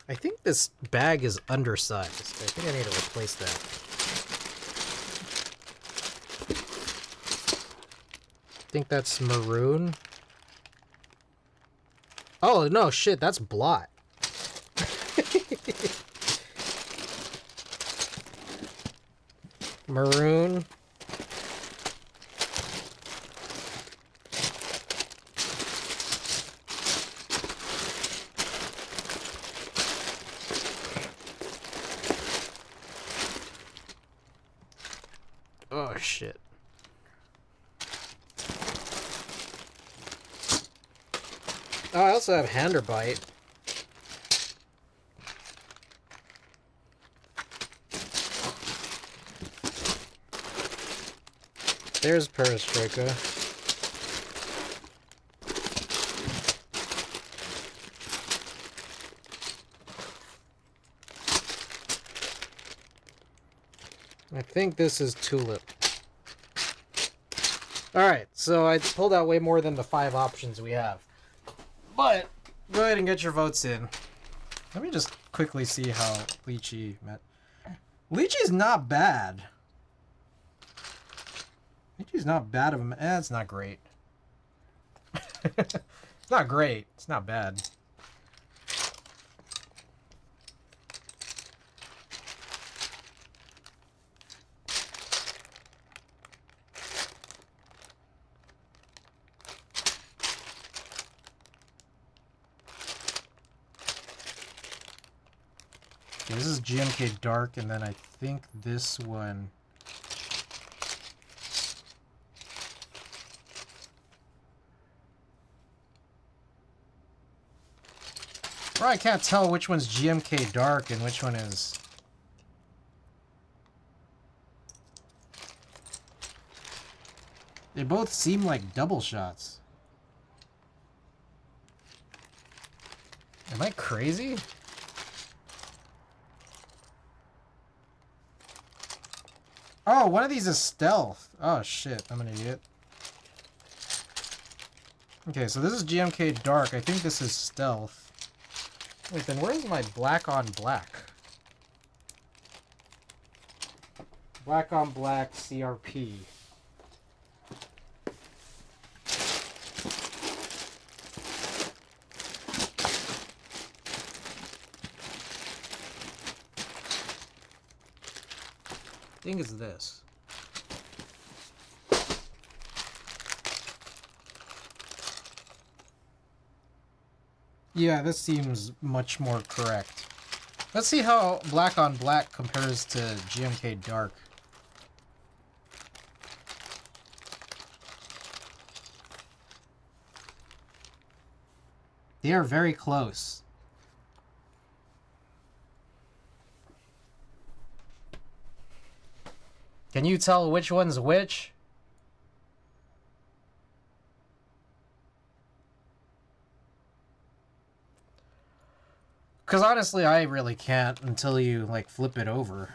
I think this bag is undersized. I think I need to replace that. think that's maroon. Oh, no, shit, that's blot. Maroon. Oh, shit. Oh, I also have Handerbite. There's Perestroika. I think this is Tulip. Alright, so I pulled out way more than the 5 options we have. But, go ahead and get your votes in. Let me just quickly see how Lychee met. Lychee's not bad. Lychee's not bad of a... it's not great. It's not great. It's not bad. Okay, this is GMK Dark, and then I think this one... Well, I can't tell which one's GMK Dark and which one is... They both seem like double shots. Am I crazy? Oh, one of these is stealth. Oh shit, I'm an idiot. Okay, so this is GMK Dark. I think this is stealth. Wait, then where's my black on black? Black on black CRP. I think it's this. Yeah, this seems much more correct. Let's see how black on black compares to GMK Dark. They are very close. Can you tell which one's which? Because honestly, I really can't until you, like, flip it over.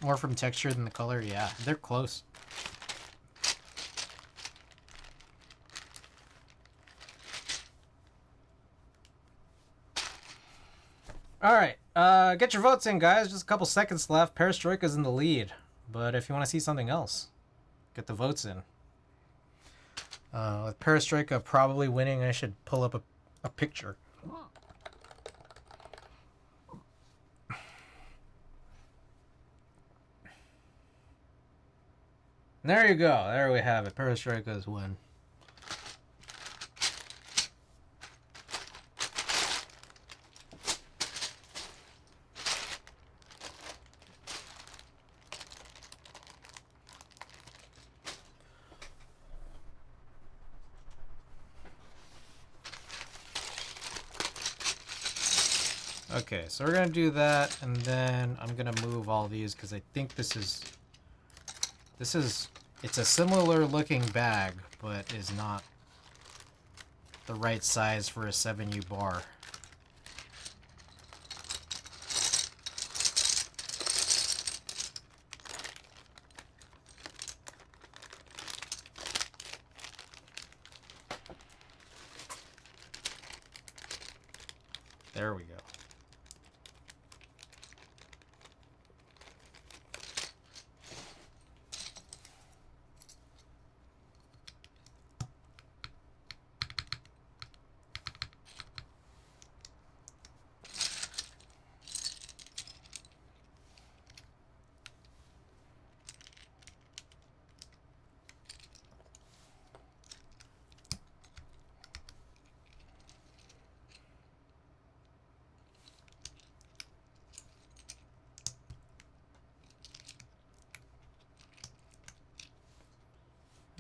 More from texture than the color? Yeah, they're close. Alright, get your votes in, guys. Just a couple seconds left. Perestroika's in the lead. But if you want to see something else, get the votes in. With Perestroika probably winning, I should pull up a picture. There you go. There we have it. Perestroika's win. Okay, so we're gonna do that, and then I'm gonna move all these because I think it's a similar looking bag, but is not the right size for a 7U bar. There we go.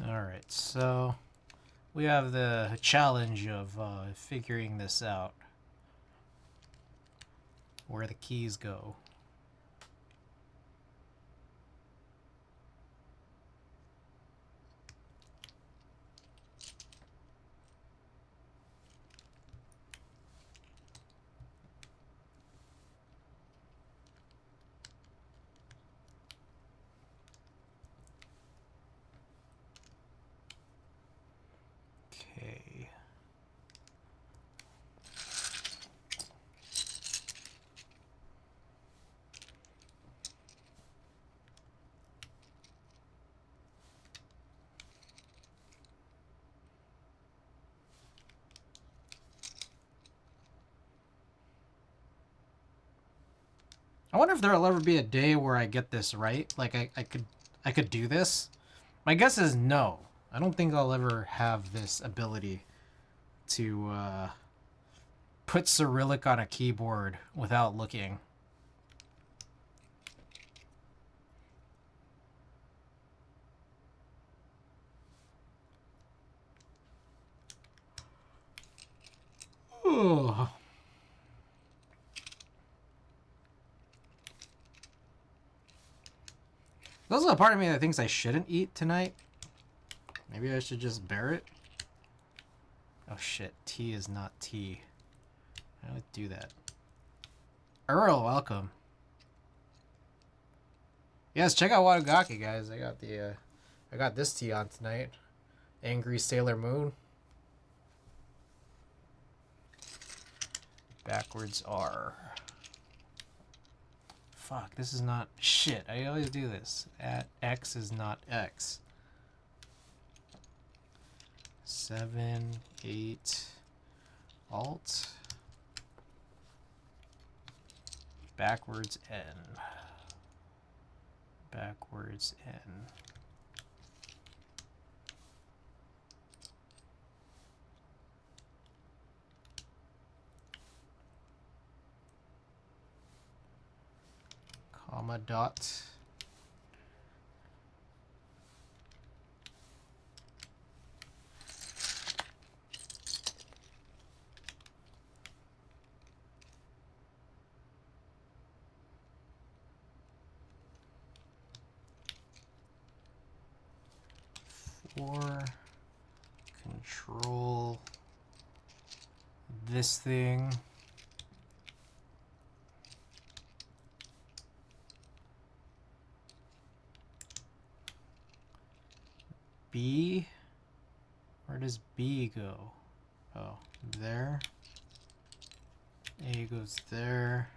Alright, so we have the challenge of figuring this out. Where the keys go. Okay. I wonder if there'll ever be a day where I get this right. Like I could do this. My guess is no. I don't think I'll ever have this ability to put Cyrillic on a keyboard without looking. Oh. There's a part of me that thinks I shouldn't eat tonight. Maybe I should just bear it. Oh shit, tea is not tea. I would do that. Earl, welcome. Yes, check out Wadagaki, guys. I got the I got this tea on tonight. Angry Sailor Moon. Backwards R. Fuck, this is not shit. I always do this. At X is not X. 7, 8, Alt. Backwards N. Backwards N. Comma dot. For control this thing. B, where does B go? Oh, there. A goes there.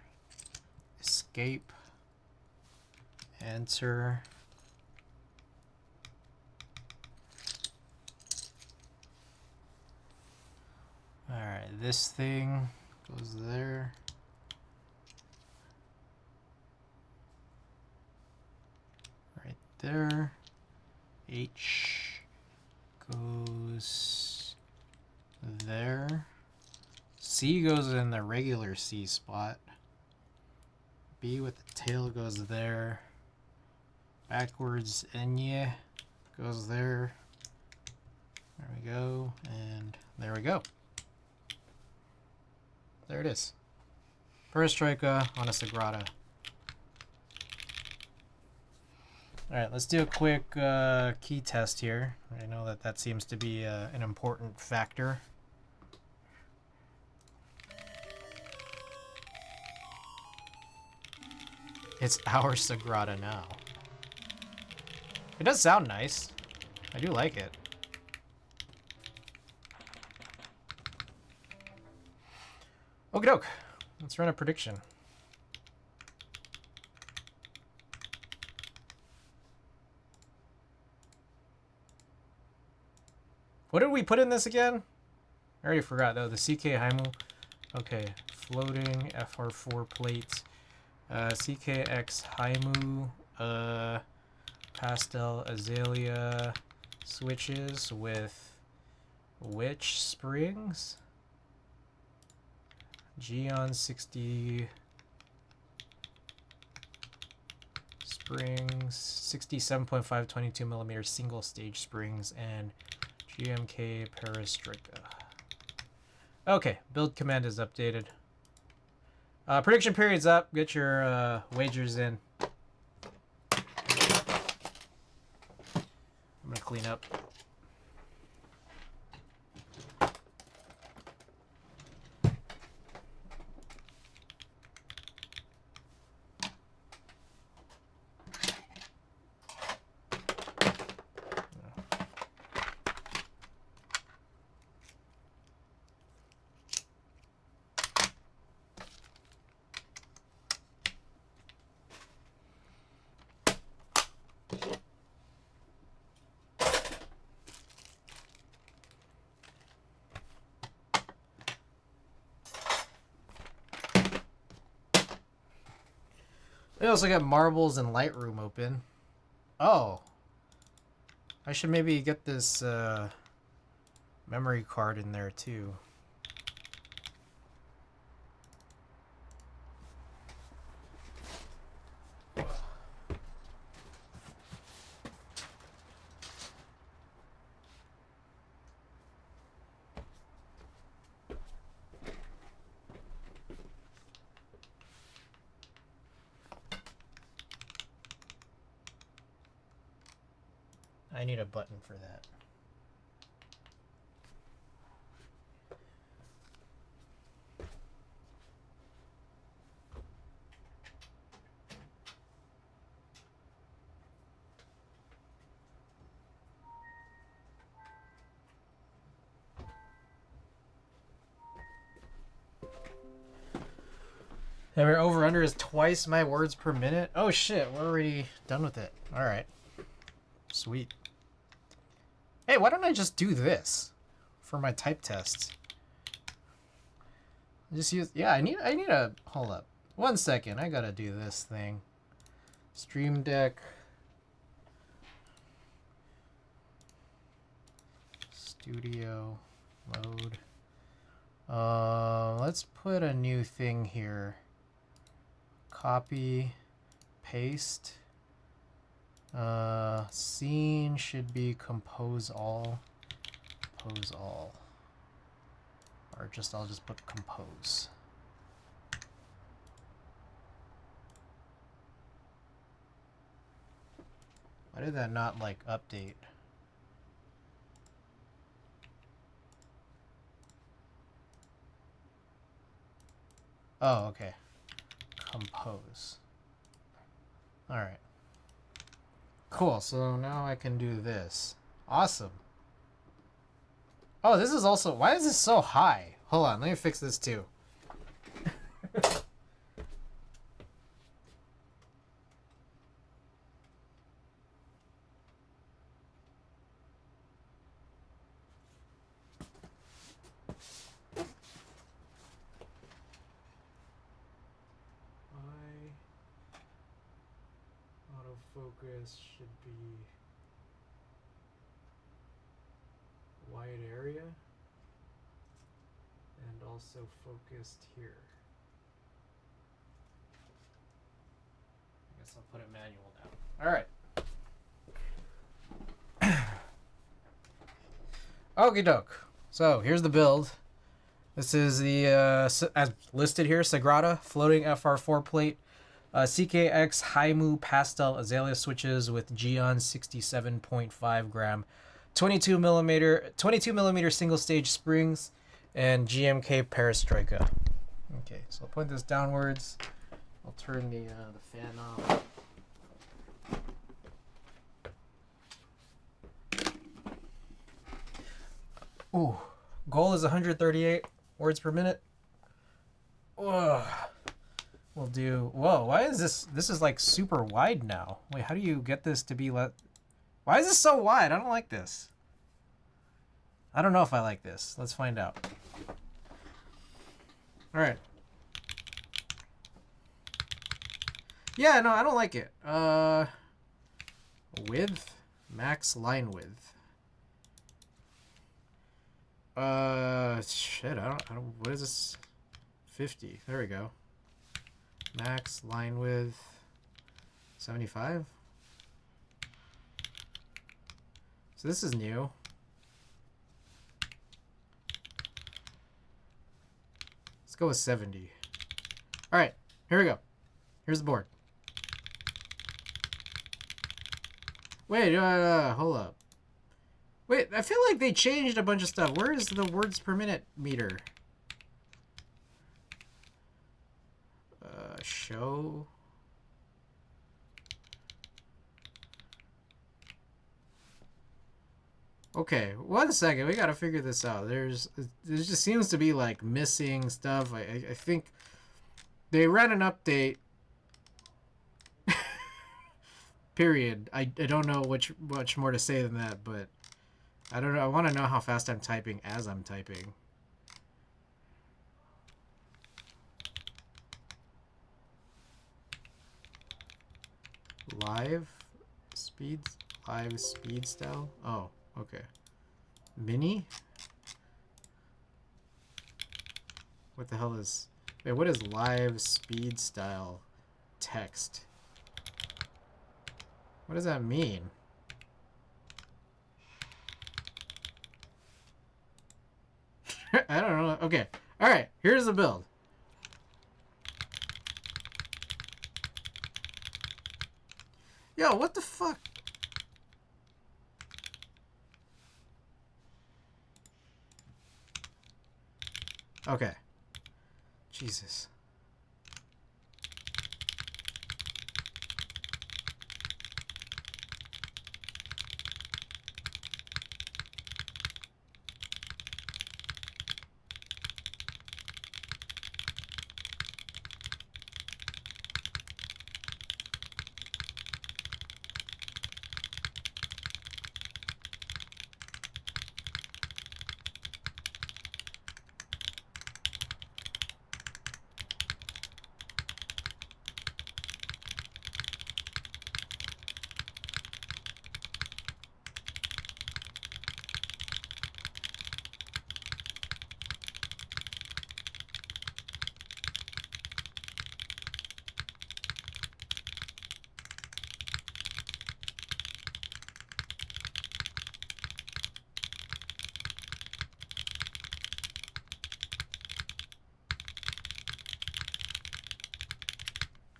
Escape. Enter. Alright, this thing goes there. Right there. H goes there. C goes in the regular C spot. B with the tail goes there. Backwards Enye goes there. There we go. And there we go. There it is. Perestroika on a Sagrada. Alright, let's do a quick key test here. I know that that seems to be an important factor. It's our Sagrada now. It does sound nice. I do like it. Okie doke. Let's run a prediction. What did we put in this again? I already forgot though. The CK Haimu. Okay, floating FR4 plate. CKX Haimu. Pastel Azalea switches with which springs? Geon 60 springs, 67.5 22 millimeter single stage springs, and GMK Perestroika. Okay, build command is updated. Prediction period's up. Get your wagers in. I'm gonna clean up. I also got marbles and Lightroom open. Oh. I should maybe get this memory card in there too. I need a button for that. And our over under is twice my words per minute. Oh shit, we're already done with it. All right. Sweet. Hey, why don't I just do this for my type tests? Just use, yeah, I need a, hold up. 1 second, I gotta do this thing. Stream Deck. Studio mode. Let's put a new thing here. Copy, paste. Scene should be compose all. Compose all. Or just, I'll just put compose. Why did that not like update? Oh, okay. Compose. All right. Cool, so now I can do this. Awesome. Oh, this is also... Why is this so high? Hold on, let me fix this too. Autofocus should be wide area and also focused here. I guess I'll put it manual now. All right. Okie doke. So here's the build. This is the, as listed here, Sagrada floating FR4 plate. CKX Haimu Pastel Azalea switches with Geon 67.5 gram 22 millimeter single stage springs and GMK Perestroika. Okay, so I'll point this downwards. I'll turn the fan off. Ooh, goal is 138 words per minute. Ugh. We'll do... Whoa, why is this... This is like super wide now. Wait, how do you get this to be... Why is this so wide? I don't like this. I don't know if I like this. Let's find out. Alright. Yeah, no, I don't like it. Width? Max line width. Shit, I don't... What is this? 50. There we go. Max line width 75. So this is new. Let's go with 70. All right, here we go. Here's the board. Wait, hold up. Wait, I feel like they changed a bunch of stuff. Where is the words per minute meter? Show. Okay, 1 second. We gotta figure this out. There just seems to be like missing stuff. I think they ran an update. Period. I don't know much more to say than that, but I don't know. I want to know how fast I'm typing as I'm typing. Live speed style. Oh, okay. Mini. What the hell is? Wait, what is live speed style text? What does that mean? I don't know. Okay. All right. Here's the build. Yo, what the fuck? Okay. Jesus.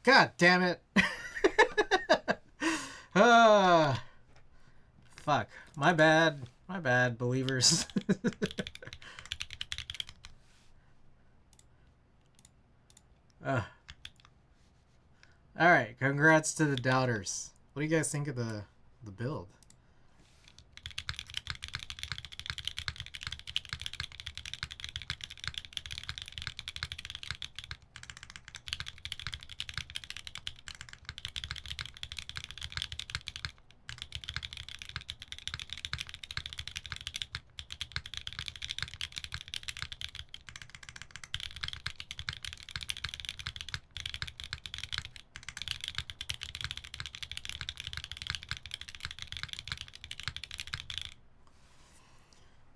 God damn it. Fuck. My bad. My bad, believers. Alright, congrats to the doubters. What do you guys think of the build?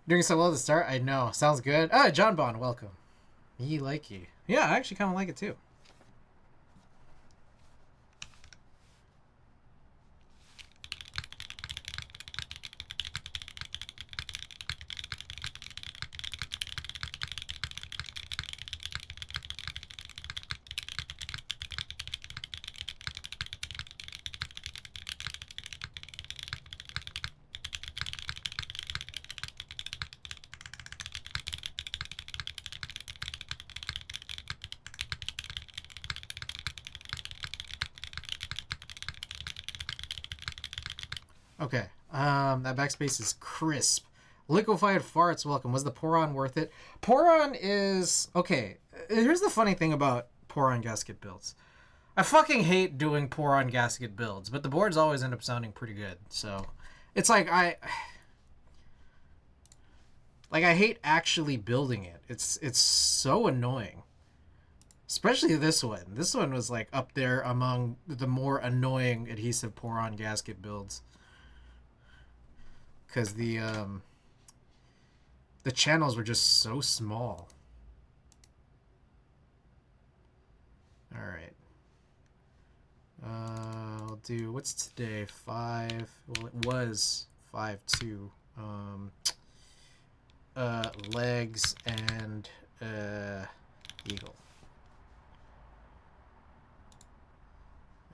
Doing so well to start? I know. Sounds good. Ah, John Bond, welcome. Me like you. Yeah, I actually kind of like it too. Okay. That backspace is crisp. Liquefied farts, welcome. Was the Poron worth it? Poron is... Okay, here's the funny thing about Poron gasket builds. I fucking hate doing Poron gasket builds, but the boards always end up sounding pretty good. So, it's like I hate actually building it. It's so annoying. Especially this one. This one was like up there among the more annoying adhesive Poron gasket builds. Because the channels were just so small. Alright. I'll do, what's today? 5, well it was 5-2. Legs and eagle.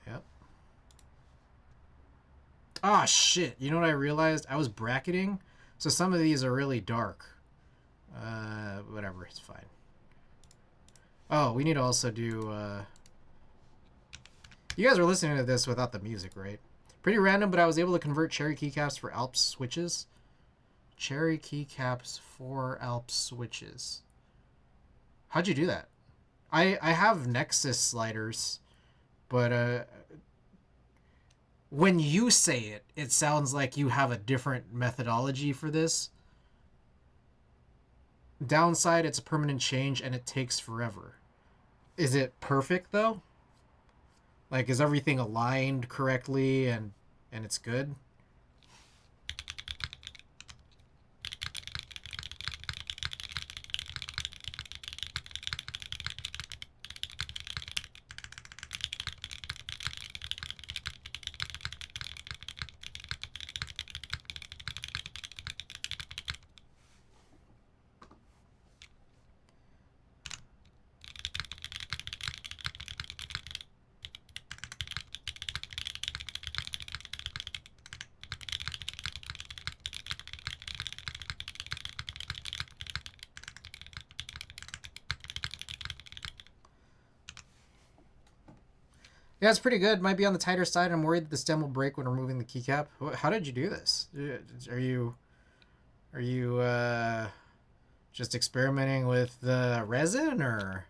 Yep. Ah, shit. You know what I realized? I was bracketing, so some of these are really dark. Whatever, it's fine. Oh, we need to also do, You guys are listening to this without the music, right? Pretty random, but I was able to convert cherry keycaps for Alps switches. Cherry keycaps for Alps switches. How'd you do that? I have Nexus sliders, but when you say it, it sounds like you have a different methodology for this. Downside, it's a permanent change and it takes forever. Is it perfect though? Like, is everything aligned correctly and it's good? Yeah, it's pretty good. Might be on the tighter side. I'm worried that the stem will break when removing the keycap. How did you do this? Are you just experimenting with the resin, or?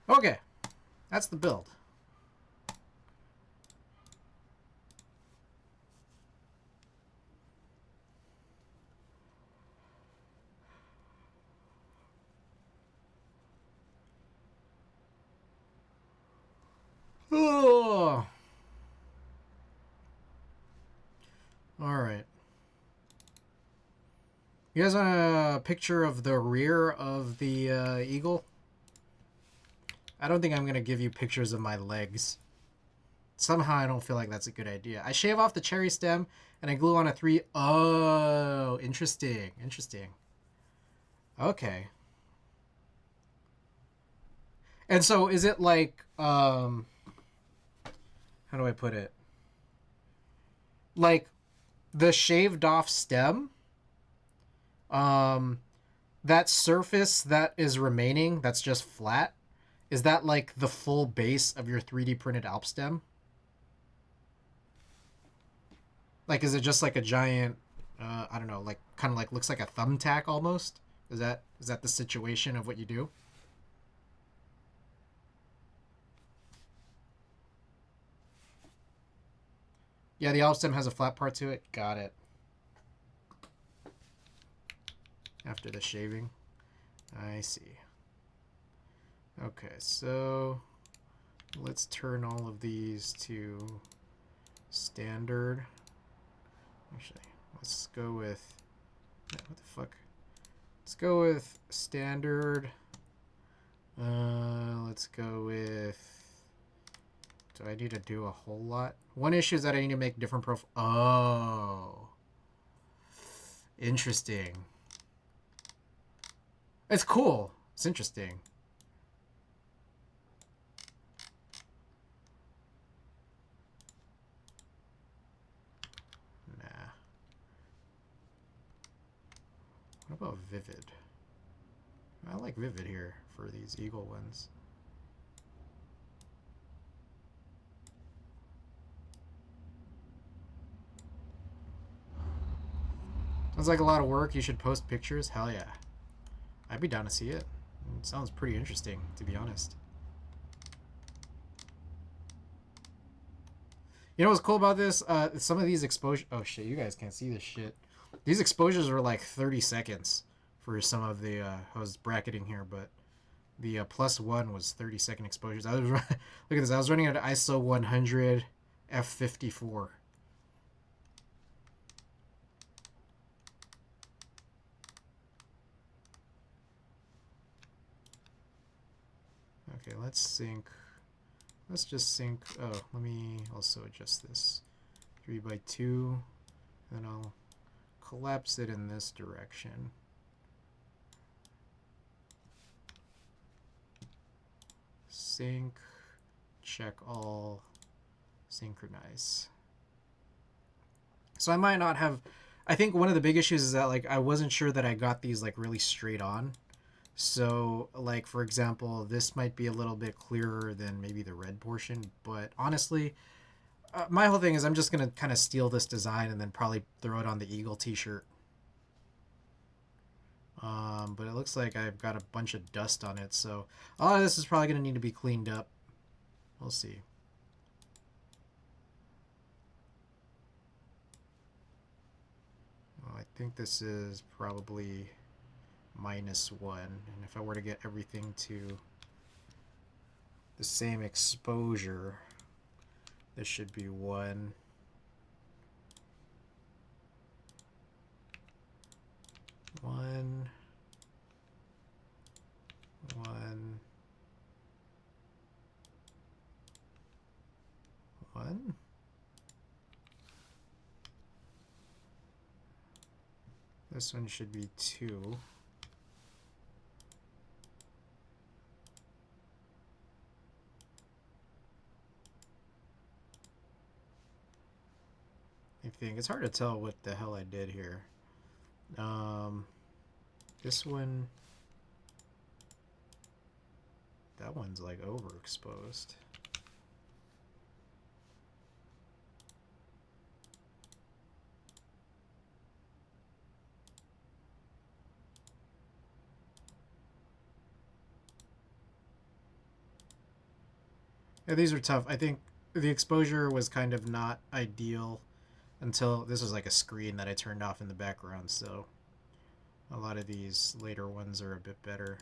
Okay, that's the build. Oh. All right. You guys want a picture of the rear of the eagle? I don't think I'm going to give you pictures of my legs. Somehow I don't feel like that's a good idea. I shave off the cherry stem and I glue on a 3... Oh, interesting. Interesting. Okay. And so is it like... how do I put it? Like the shaved off stem... that surface that is remaining, that's just flat, is that like the full base of your 3D printed Alp stem? Like, is it just like a giant, I don't know, like kind of like looks like a thumbtack almost? Is that the situation of what you do? Yeah, the Alp stem has a flat part to it. Got it. After the shaving. I see. Okay, so let's turn all of these to standard. Actually, let's go with... What the fuck? Let's go with standard. Let's go with... Do I need to do a whole lot? One issue is that I need to make different profile. Oh. Interesting. It's cool. It's interesting. about vivid? I like vivid here for these eagle ones. Sounds like a lot of work. You should post pictures. Hell yeah. I'd be down to see it. It sounds pretty interesting, to be honest. You know what's cool about this? Some of these exposure... Oh, shit. You guys can't see this shit. These exposures were like 30 seconds for some of the... I was bracketing here, but the +1 was 30-second exposures. I was look at this. I was running at ISO 100 f54. Okay, let's sync. Let's just sync. Oh, let me also adjust this 3x2. Then I'll collapse it in this direction. Sync, check all, synchronize. So I might not have. I think one of the big issues is that like I wasn't sure that I got these like really straight on. So, like, for example, this might be a little bit clearer than maybe the red portion. But honestly, my whole thing is I'm just going to kind of steal this design and then probably throw it on the Eagle t-shirt. But it looks like I've got a bunch of dust on it. So, a lot of this is probably going to need to be cleaned up. We'll see. Well, I think this is probably -1, and if I were to get everything to the same exposure, this should be 1. 1, 1, 1. This one should be 2. I think it's hard to tell what the hell I did here. This one, that one's like overexposed. Yeah, these are tough. I think the exposure was kind of not ideal until this was like a screen that I turned off in the background, so a lot of these later ones are a bit better.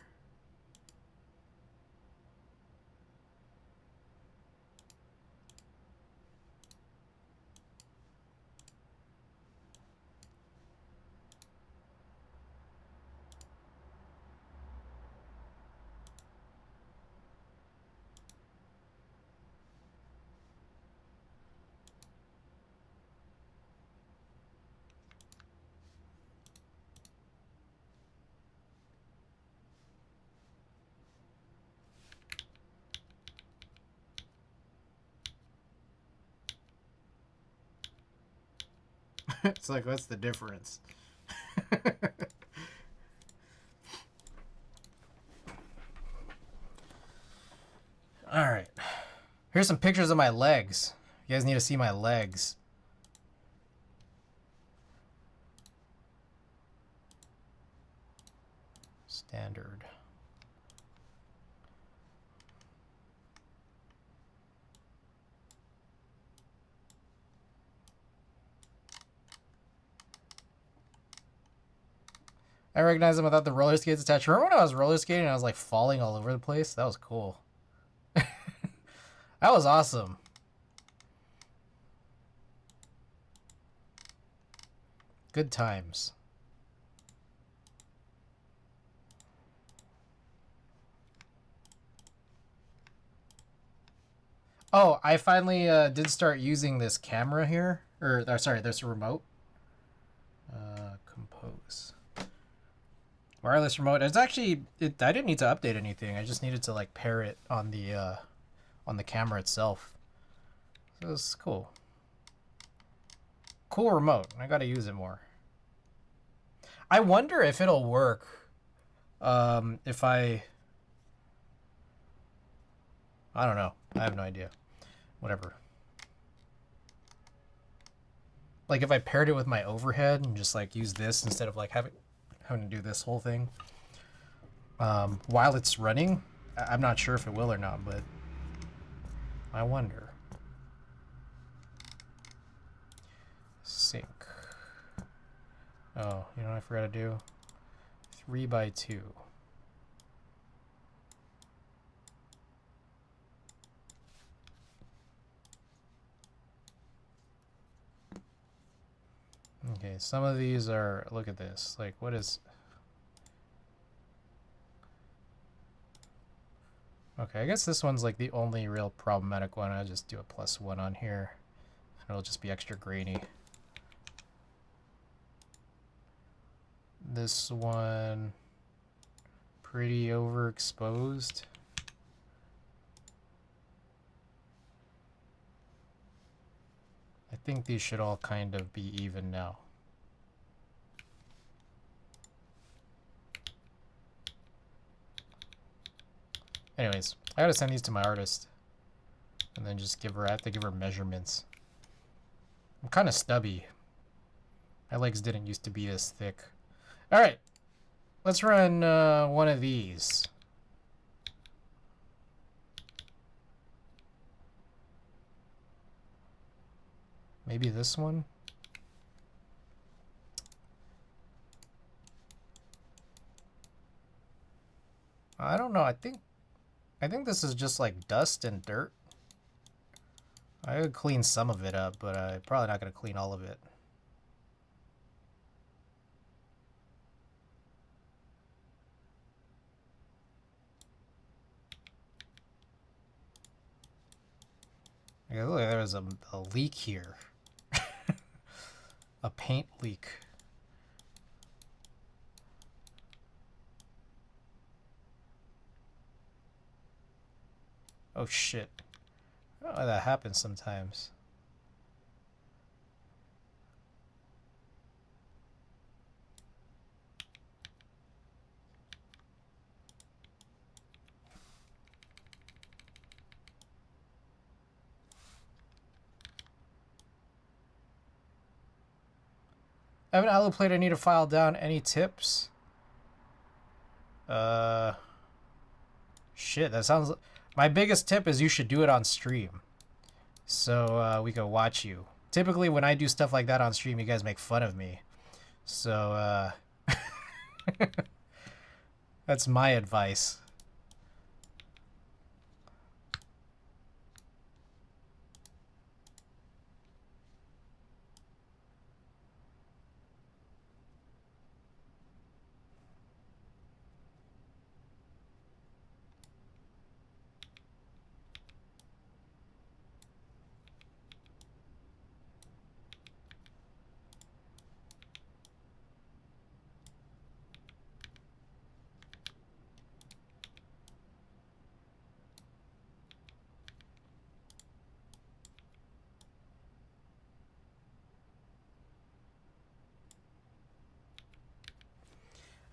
It's like, what's the difference? Alright. Here's some pictures of my legs. You guys need to see my legs. Standard. I recognize them without the roller skates attached. Remember when I was roller skating and I was like falling all over the place? That was cool. That was awesome. Good times. Oh, I finally did start using this camera here. Or, sorry, this remote. Compose. Wireless remote. It's actually, I didn't need to update anything. I just needed to like pair it on the camera itself. So it's cool. Cool remote. I gotta use it more. I wonder if it'll work. If I don't know. I have no idea. Whatever. Like if I paired it with my overhead and just like use this instead of like having to do this whole thing while it's running. I'm not sure if it will or not, but I wonder. Sync. Oh, you know what I forgot to do? 3x2. Okay, some of these are, look at this. Like, what is... Okay, I guess this one's like the only real problematic one. I'll just do a +1 on here. And it'll just be extra grainy. This one, pretty overexposed. I think these should all kind of be even now. Anyways, I gotta send these to my artist. And then just give her, I have to give her measurements. I'm kind of stubby. My legs didn't used to be this thick. Alright, let's run one of these. Maybe this one? I don't know, I think this is just like dust and dirt. I could clean some of it up, but I'm probably not going to clean all of it. Okay, look, there was a leak here. A paint leak. Oh shit. Oh, that happens sometimes. I have an alu plate I need to file down. Any tips? Shit, that sounds... My biggest tip is you should do it on stream. So, we can watch you. Typically, when I do stuff like that on stream, you guys make fun of me. So, that's my advice.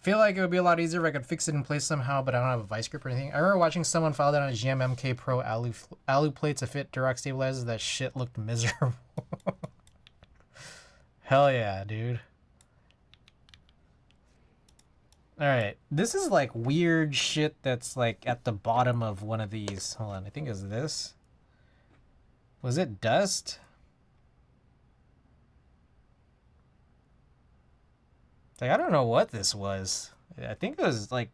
Feel like it would be a lot easier if I could fix it in place somehow, but I don't have a vice grip or anything. I remember watching someone file down a GM Pro alu plate to fit Durox stabilizers. That shit looked miserable. Hell yeah, dude. Alright, this is like weird shit that's like at the bottom of one of these. Hold on, I think it's this. Was it dust? Like, I don't know what this was. I think it was like...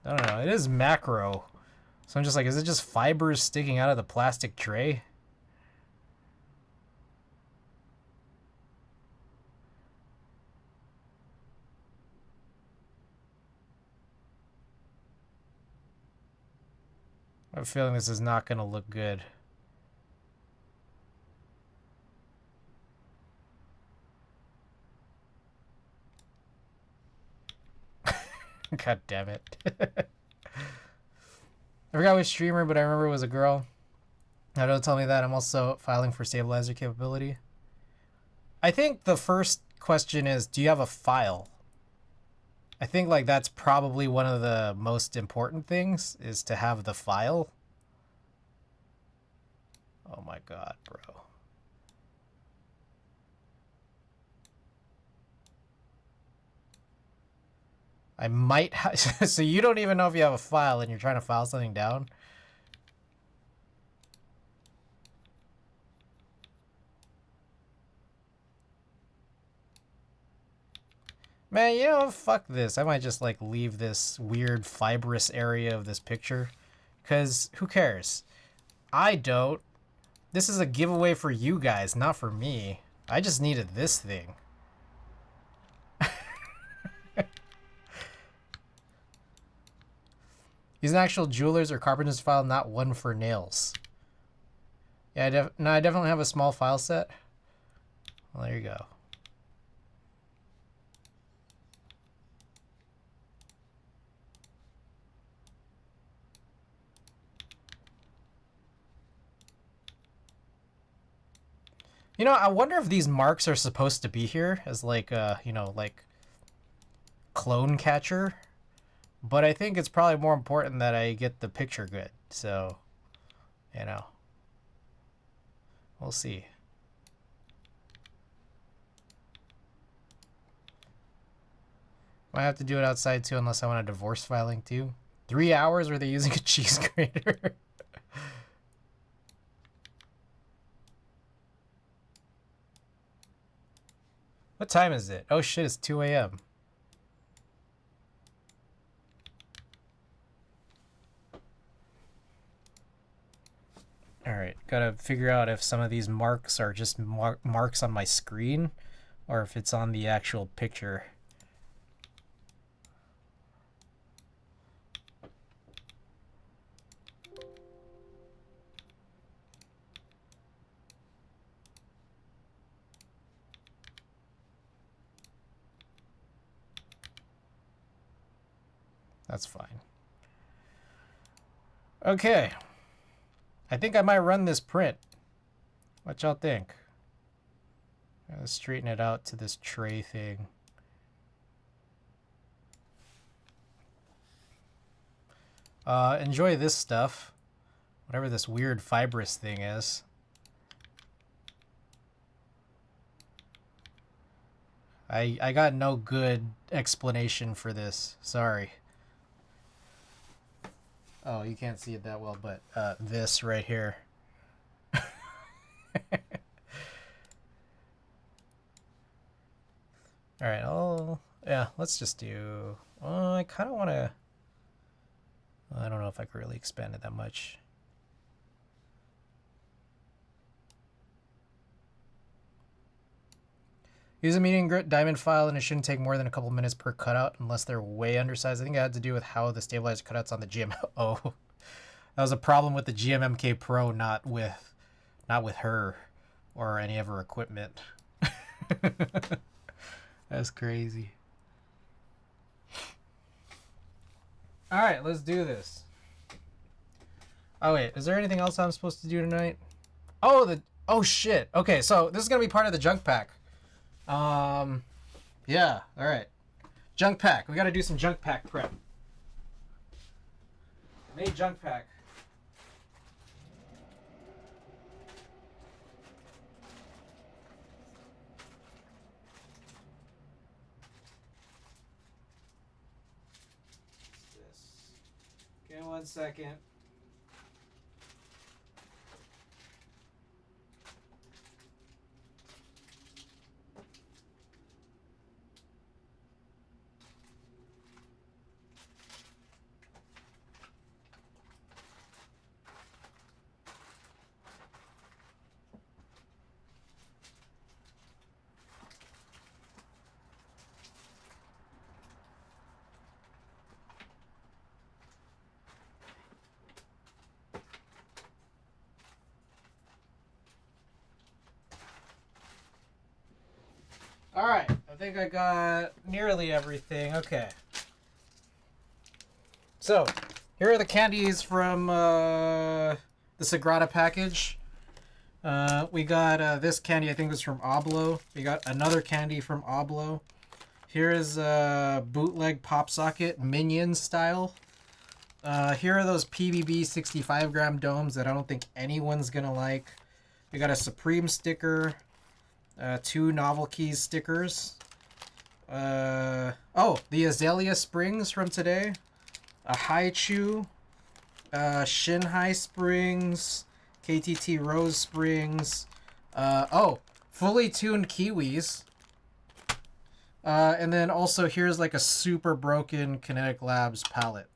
I don't know, it is macro. So I'm just like, is it just fibers sticking out of the plastic tray? I have a feeling this is not going to look good. God damn it. I forgot which streamer, but I remember it was a girl. Now don't tell me that. I'm also filing for stabilizer capability. I think the first question is, do you have a file? I think like that's probably one of the most important things, is to have the file. Oh my god, bro. I might have... So you don't even know if you have a file and you're trying to file something down? Man, you know, fuck this. I might just, like, leave this weird fibrous area of this picture. Because who cares? I don't. This is a giveaway for you guys, not for me. I just needed this thing. He's an actual jeweler's or carpenter's file, not one for nails. Yeah, I definitely have a small file set. Well, there you go. You know, I wonder if these marks are supposed to be here as like, you know, like clone catcher. But I think it's probably more important that I get the picture good. So, you know, we'll see. Might have to do it outside too, unless I want a divorce filing too. 3 hours were they using a cheese grater? What time is it? Oh shit, it's 2 a.m. Alright, gotta figure out if some of these marks are just marks on my screen or if it's on the actual picture. That's fine. Okay. I think I might run this print. What y'all think? Let's straighten it out to this tray thing. Enjoy this stuff. Whatever this weird fibrous thing is. I got no good explanation for this. Sorry. Oh, you can't see it that well, but this right here. Alright, yeah, let's just do... I kind of want to... I don't know if I could really expand it that much. Use a medium grit diamond file, and it shouldn't take more than a couple minutes per cutout unless they're way undersized. I think it had to do with how the stabilizer cutouts on the GM. Oh, that was a problem with the GMMK Pro, not with her or any of her equipment. That's crazy. All right, let's do this. Oh wait, is there anything else I'm supposed to do tonight? Oh shit. Okay, so this is gonna be part of the junk pack. Yeah, all right. Junk pack. We got to do some junk pack prep. Made junk pack. What's this? Okay, 1 second. All right, I think I got nearly everything. Okay. So, here are the candies from the SAGRADA package. We got this candy, I think was from Oblo. We got another candy from Oblo. Here is a bootleg Pop Socket Minion style. Here are those PBB 65 gram domes that I don't think anyone's gonna like. We got a Supreme sticker, 2 Novel Keys stickers. Oh, the Azalea Springs from today, a Haichu, Shinhai Springs, KTT Rose Springs, oh, fully tuned Kiwis. And then also here's like a super broken Kinetic Labs palette.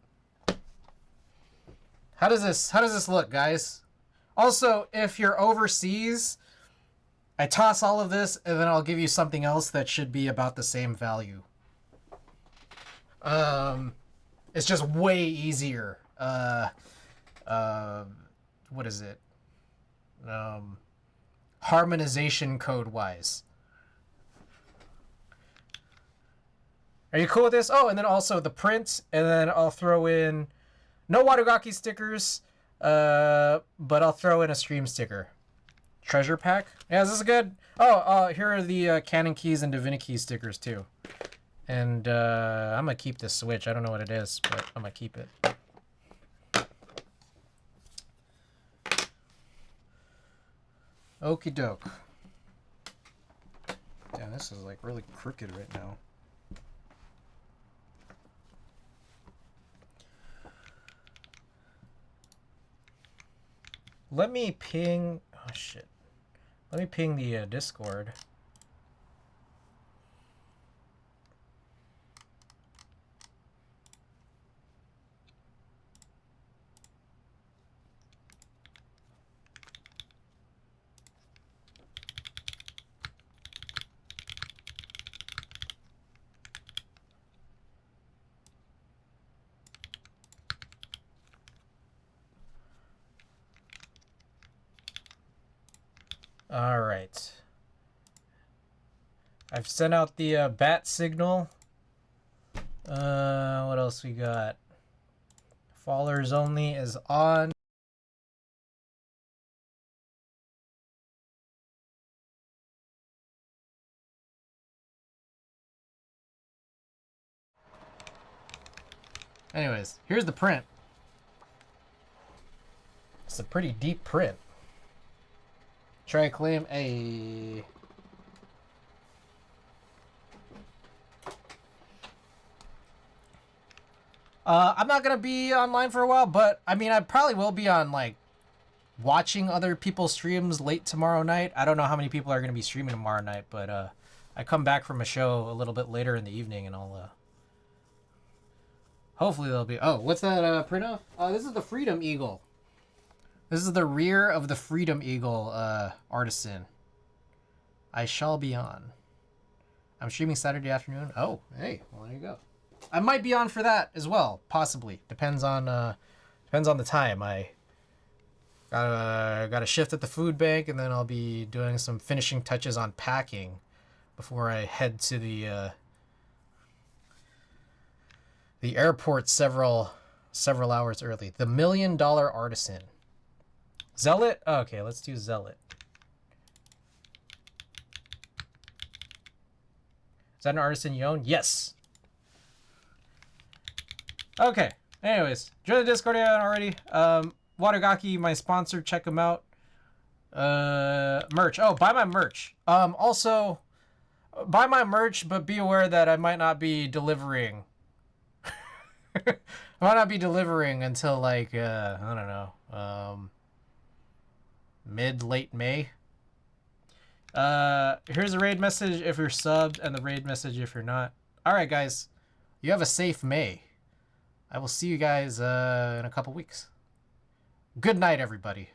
How does this look, guys? Also, if you're overseas, I toss all of this and then I'll give you something else that should be about the same value. It's just way easier. What is it? Harmonization code wise. Are you cool with this? Oh, and then also the print, and then I'll throw in no Watagaki stickers, but I'll throw in a stream sticker. Treasure pack? Yeah, this is good. Oh, here are the Canon Keys and Divinity Keys stickers too. And I'm gonna keep this Switch. I don't know what it is, but I'm gonna keep it. Okie doke. Damn, this is like really crooked right now. Let me ping... Oh, shit. Let me ping the Discord. All right. I've sent out the bat signal. What else we got? Fallers only is on. Anyways, here's the print. It's a pretty deep print. Try to claim a... I'm not going to be online for a while, but I mean, I probably will be on like watching other people's streams late tomorrow night. I don't know how many people are going to be streaming tomorrow night, but I come back from a show a little bit later in the evening and I'll hopefully there'll be... Oh, what's that print of? This is the Freedom Eagle. This is the rear of the Freedom Eagle artisan. I shall be on. I'm streaming Saturday afternoon. Oh, hey, well there you go. I might be on for that as well, possibly. Depends on the time. I got a shift at the food bank, and then I'll be doing some finishing touches on packing before I head to the airport several hours early. The $1 Million Artisan. Zealot? Oh, okay, let's do Zealot. Is that an artisan you own? Yes. Okay. Anyways, join the Discord if you haven't already. Watagaki, my sponsor, check them out. Merch. Oh, buy my merch. Also, buy my merch, but be aware that I might not be delivering. I might not be delivering until like I don't know. Mid-late May. Here's a raid message if you're subbed and the raid message if you're not. Alright guys, you have a safe May. I will see you guys in a couple weeks. Good night everybody.